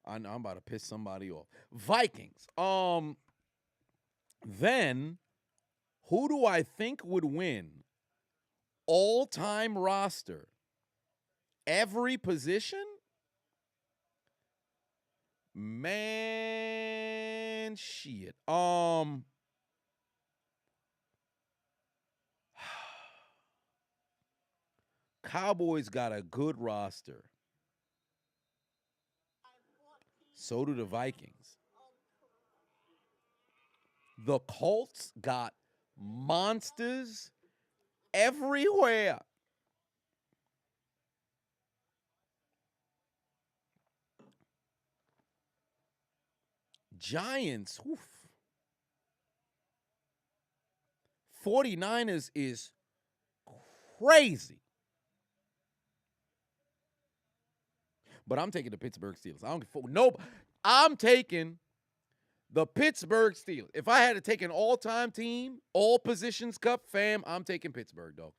I'm about to piss somebody off. Vikings. Then who do I think would win all-time roster? Every position? Man, shit. Cowboys got a good roster. So do the Vikings. The Colts got monsters everywhere. Giants, 49ers is crazy. But I'm taking the Pittsburgh Steelers. I don't give a fuck. Nope. I'm taking the Pittsburgh Steelers. If I had to take an all-time team, all positions cup, fam, I'm taking Pittsburgh, dog.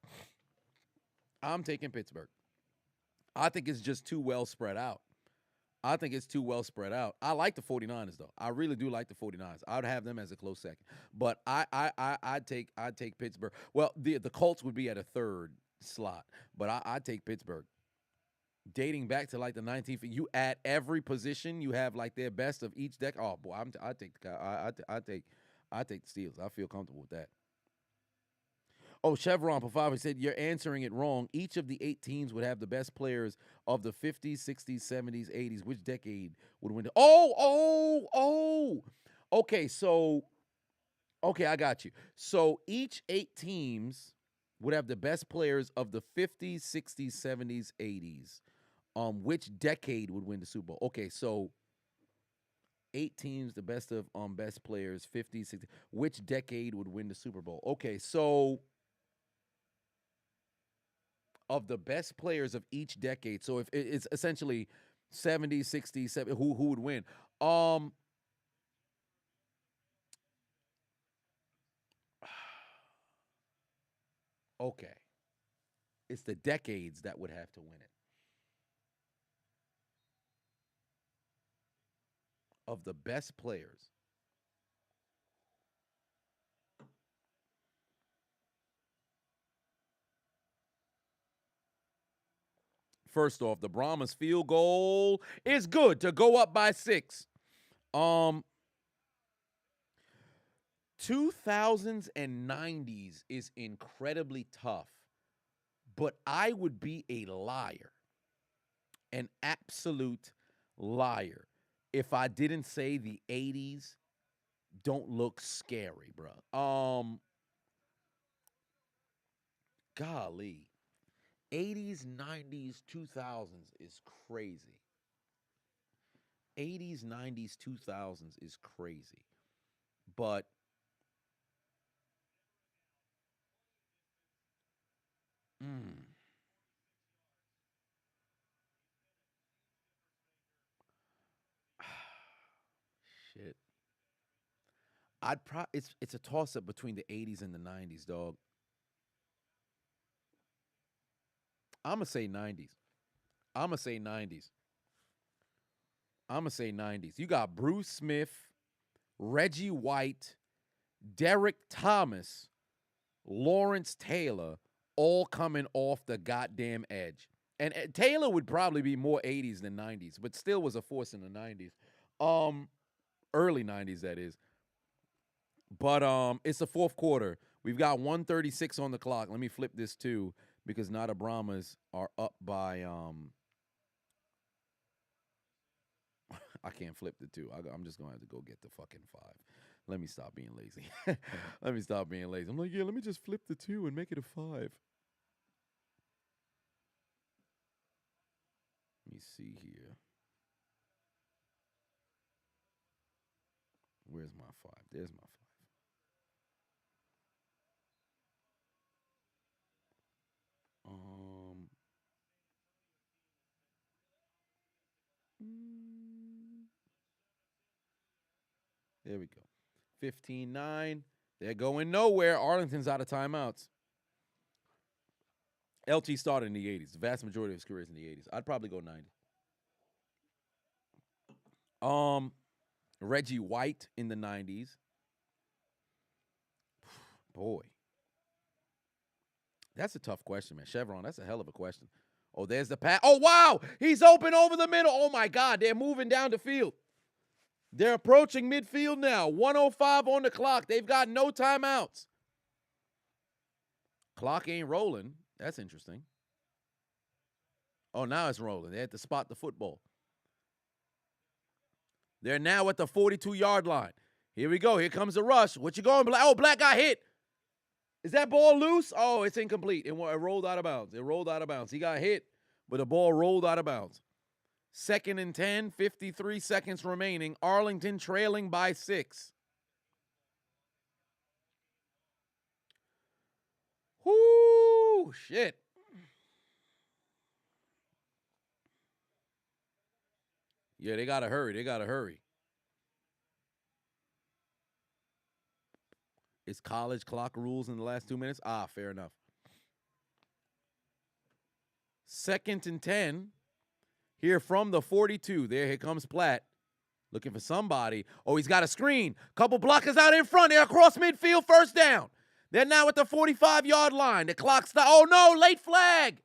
I'm taking Pittsburgh. I think it's just too well spread out. I think it's too well spread out. I like the 49ers, though. I really do like the 49ers. I would have them as a close second. But I'd take Pittsburgh. Well, the Colts would be at a third slot. But I'd take Pittsburgh. Dating back to like the 19th, you add every position, you have like their best of each deck. Oh boy, I take the Steelers. I feel comfortable with that. Oh, Chevron Pafava said you're answering it wrong. Each of the 8 teams would have the best players of the 50s, 60s, 70s, 80s. Which decade would win? Okay, so I got you. So each 8 teams would have the best players of the 50s, 60s, 70s, 80s. Which decade would win the Super Bowl? Okay, so 8 teams, the best of best players, 50s, 60s. Which decade would win the Super Bowl? Okay, so of the best players of each decade. So if it's essentially 70s, 60s, 70s, who would win? Okay. It's the decades that would have to win it. Of the best players. First off, the Brahmas field goal is good to go up by 6. 2000s and 90s is incredibly tough, but I would be a liar, an absolute liar, if I didn't say the 80s don't look scary, bro. Golly. 80s, 90s, 2000s is crazy. 80s, 90s, 2000s is crazy. But Mm. Shit. It's a toss up between the 80s and the 90s, dog. I'm gonna say 90s. I'm gonna say 90s. I'm gonna say 90s. You got Bruce Smith, Reggie White, Derek Thomas, Lawrence Taylor, all coming off the goddamn edge. And Taylor would probably be more 80s than 90s, but still was a force in the 90s. Early 90s, that is. But it's the fourth quarter. We've got 1:36 on the clock. Let me flip this too, because now the Brahmas are up by I can't flip the two. I'm just gonna have to go get the fucking 5. Let me stop being lazy. Let me stop being lazy. I'm like, yeah, let me just flip the 2 and make it a 5. Let me see here. Where's my 5? There's my 5. There we go. 15-9. They're going nowhere. Arlington's out of timeouts. LT started in the 80s. The vast majority of his career is in the 80s. I'd probably go 90. Reggie White in the 90s. Boy. That's a tough question, man. Chevron, that's a hell of a question. Oh, there's the pass. Oh, wow. He's open over the middle. Oh, my God. They're moving down the field. They're approaching midfield now. 1:05 on the clock. They've got no timeouts. Clock ain't rolling. That's interesting. Oh, now it's rolling. They had to spot the football. They're now at the 42-yard line. Here we go. Here comes the rush. What you going, Black? Oh, Black got hit. Is that ball loose? Oh, it's incomplete. It rolled out of bounds. It rolled out of bounds. He got hit, but the ball rolled out of bounds. 2nd and 10, 53 seconds remaining. Arlington trailing by 6. Whoo, shit. Yeah, they got to hurry. They got to hurry. It's college clock rules in the last 2 minutes? Ah, fair enough. 2nd and 10. Here from the 42. Here comes Platt. Looking for somebody. Oh, he's got a screen. Couple blockers out in front. They're across midfield. First down. They're now at the 45-yard line. The clock stopped. Oh, no. Late flag.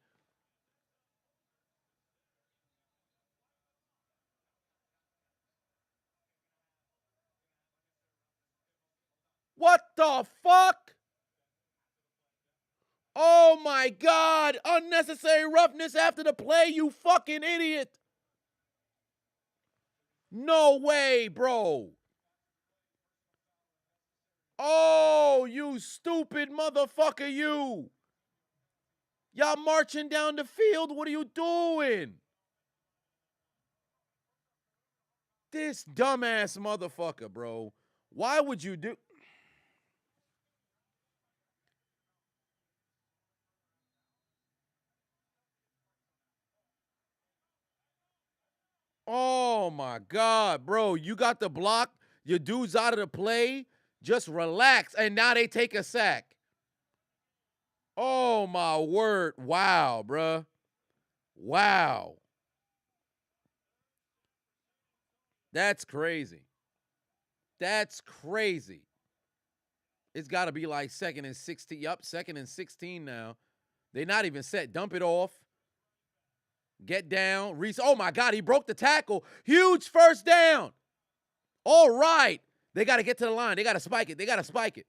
What the fuck? Oh, my God. Unnecessary roughness after the play, you fucking idiot. No way, bro. Oh, you stupid motherfucker, you. Y'all marching down the field. What are you doing? This dumbass motherfucker, bro. Why would you do... Oh, my God, bro. You got the block. Your dude's out of the play. Just relax. And now they take a sack. Oh, my word. Wow, bruh. Wow. That's crazy. That's crazy. It's got to be like 2nd and 16. Yup, 2nd and 16 now. They're not even set. Dump it off. Get down. Reese. Oh, my God. He broke the tackle. Huge first down. All right. They got to get to the line. They got to spike it. They got to spike it.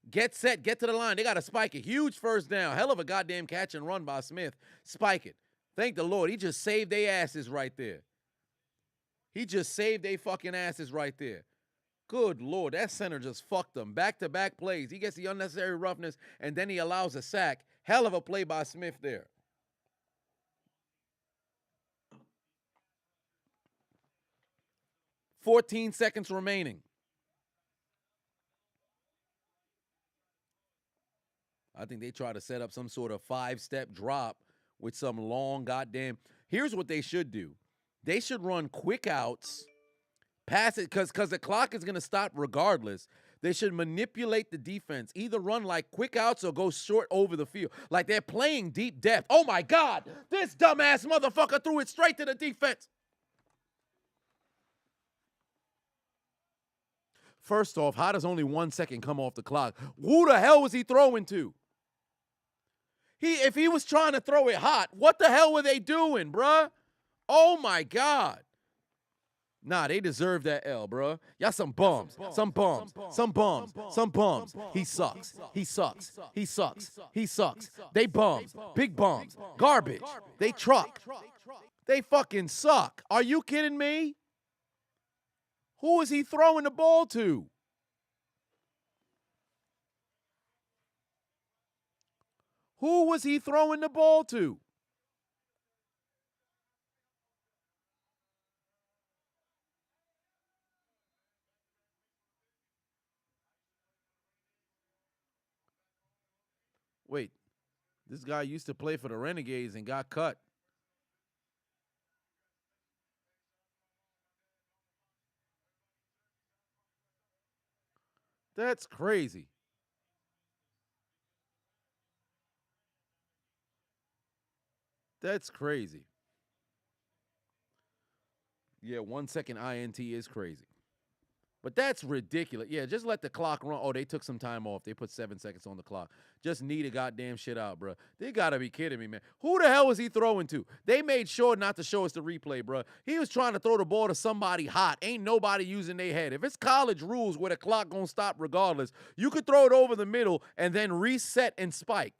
Get set. Get to the line. They got to spike it. Huge first down. Hell of a goddamn catch and run by Smith. Spike it. Thank the Lord. He just saved their asses right there. He just saved their fucking asses right there. Good Lord. That center just fucked them. Back-to-back plays. He gets the unnecessary roughness, and then he allows a sack. Hell of a play by Smith there. $14 seconds remaining. I think they try to set up some sort of 5-step drop with some long goddamn. Here's what they should do. They should run quick outs, pass it, because the clock is going to stop regardless. They should manipulate the defense, either run like quick outs or go short over the field. Like they're playing deep depth. Oh, my God. This dumbass motherfucker threw it straight to the defense. First off, how does only 1 second come off the clock? Who the hell was he throwing to? If he was trying to throw it hot, what the hell were they doing, bruh? Oh, my God. Nah, they deserve that L, bruh. Y'all some bums. Some bums. Some bums. Some bums. He sucks. He sucks. He sucks. He sucks. They bums. Big bums. Garbage. They truck. They fucking suck. Are you kidding me? Who is he throwing the ball to? Who was he throwing the ball to? Wait, this guy used to play for the Renegades and got cut. That's crazy. That's crazy. Yeah, 1 second INT is crazy. But that's ridiculous. Yeah, just let the clock run. Oh, they took some time off. They put 7 seconds on the clock. Just need a goddamn shit out, bro. They got to be kidding me, man. Who the hell was he throwing to? They made sure not to show us the replay, bro. He was trying to throw the ball to somebody hot. Ain't nobody using their head. If it's college rules where the clock going to stop regardless, you could throw it over the middle and then reset and spike.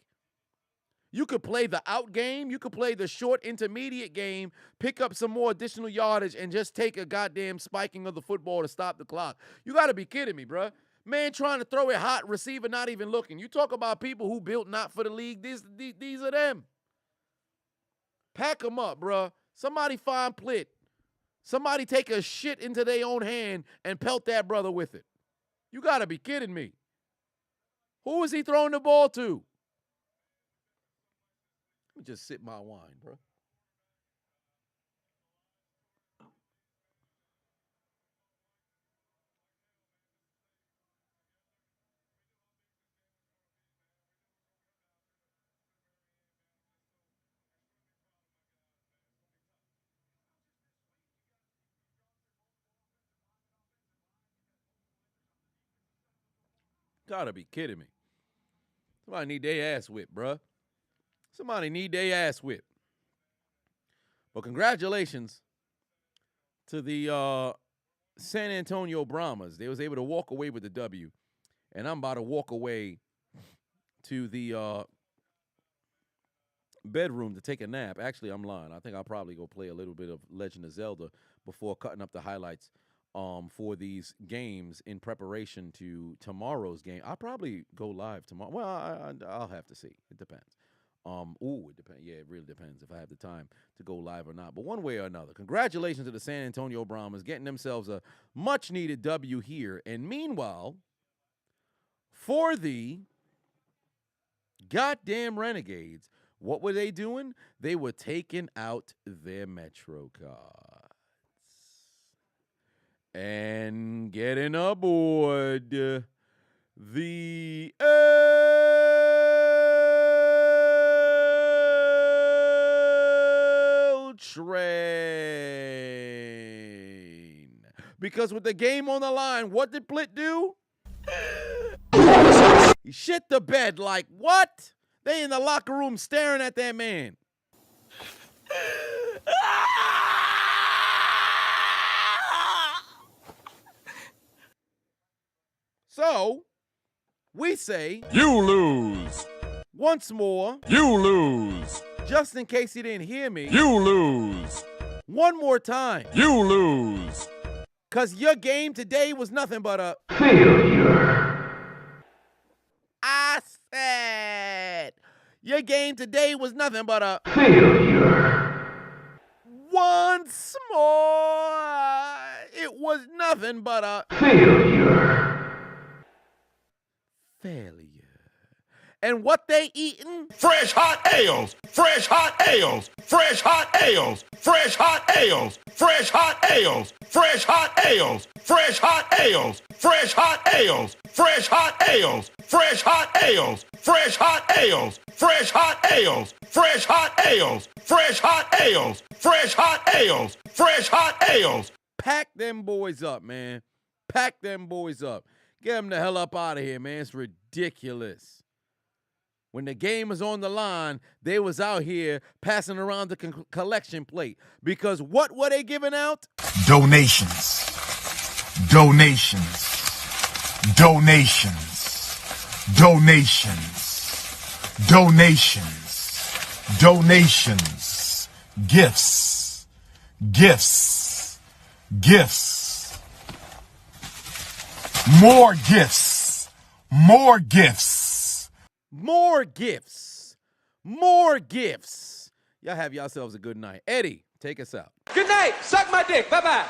You could play the out game. You could play the short intermediate game, pick up some more additional yardage, and just take a goddamn spiking of the football to stop the clock. You got to be kidding me, bro. Man trying to throw it hot, receiver not even looking. You talk about people who built not for the league. These are them. Pack them up, bro. Somebody find Plit. Somebody take a shit into their own hand and pelt that brother with it. You got to be kidding me. Who is he throwing the ball to? Let me just sip my wine, bro. Gotta be kidding me. Somebody need their ass whipped, bruh. Somebody need their ass whipped. But congratulations to the San Antonio Brahmas. They was able to walk away with the W. And I'm about to walk away to the bedroom to take a nap. Actually, I'm lying. I think I'll probably go play a little bit of Legend of Zelda before cutting up the highlights for these games in preparation to tomorrow's game. I'll probably go live tomorrow. Well, I'll have to see. It depends. It depends. Yeah, it really depends if I have the time to go live or not. But one way or another, congratulations to the San Antonio Brahmas getting themselves a much-needed W here. And meanwhile, for the goddamn Renegades, what were they doing? They were taking out their Metro cards and getting aboard the train. Because with the game on the line, what did Plit do? He shit the bed like, what? They in the locker room staring at that man. So, we say, you lose. Once more, You lose. just in case you didn't hear me, You lose. one more time. You lose. Because your game today was nothing but a Failure. I said your game today was nothing but a Failure. once more. It was nothing but a Failure. failure. And what they eating? Fresh hot ales, fresh hot ales, fresh hot ales, fresh hot ales, fresh hot ales, fresh hot ales, fresh hot ales, fresh hot ales, fresh hot ales, fresh hot ales, fresh hot ales, fresh hot ales, fresh hot ales, fresh hot ales, fresh hot ales, fresh hot ales. Pack them boys up, man. Pack them boys up. Get them the hell up out of here, man. It's ridiculous. When the game was on the line, they was out here passing around the collection plate. Because what were they giving out? Donations. Donations. Donations. Donations. Donations. Donations. Gifts. Gifts. Gifts. More gifts. More gifts. More gifts. More gifts. Y'all have yourselves a good night. Eddie, take us out. Good night. Suck my dick. Bye-bye.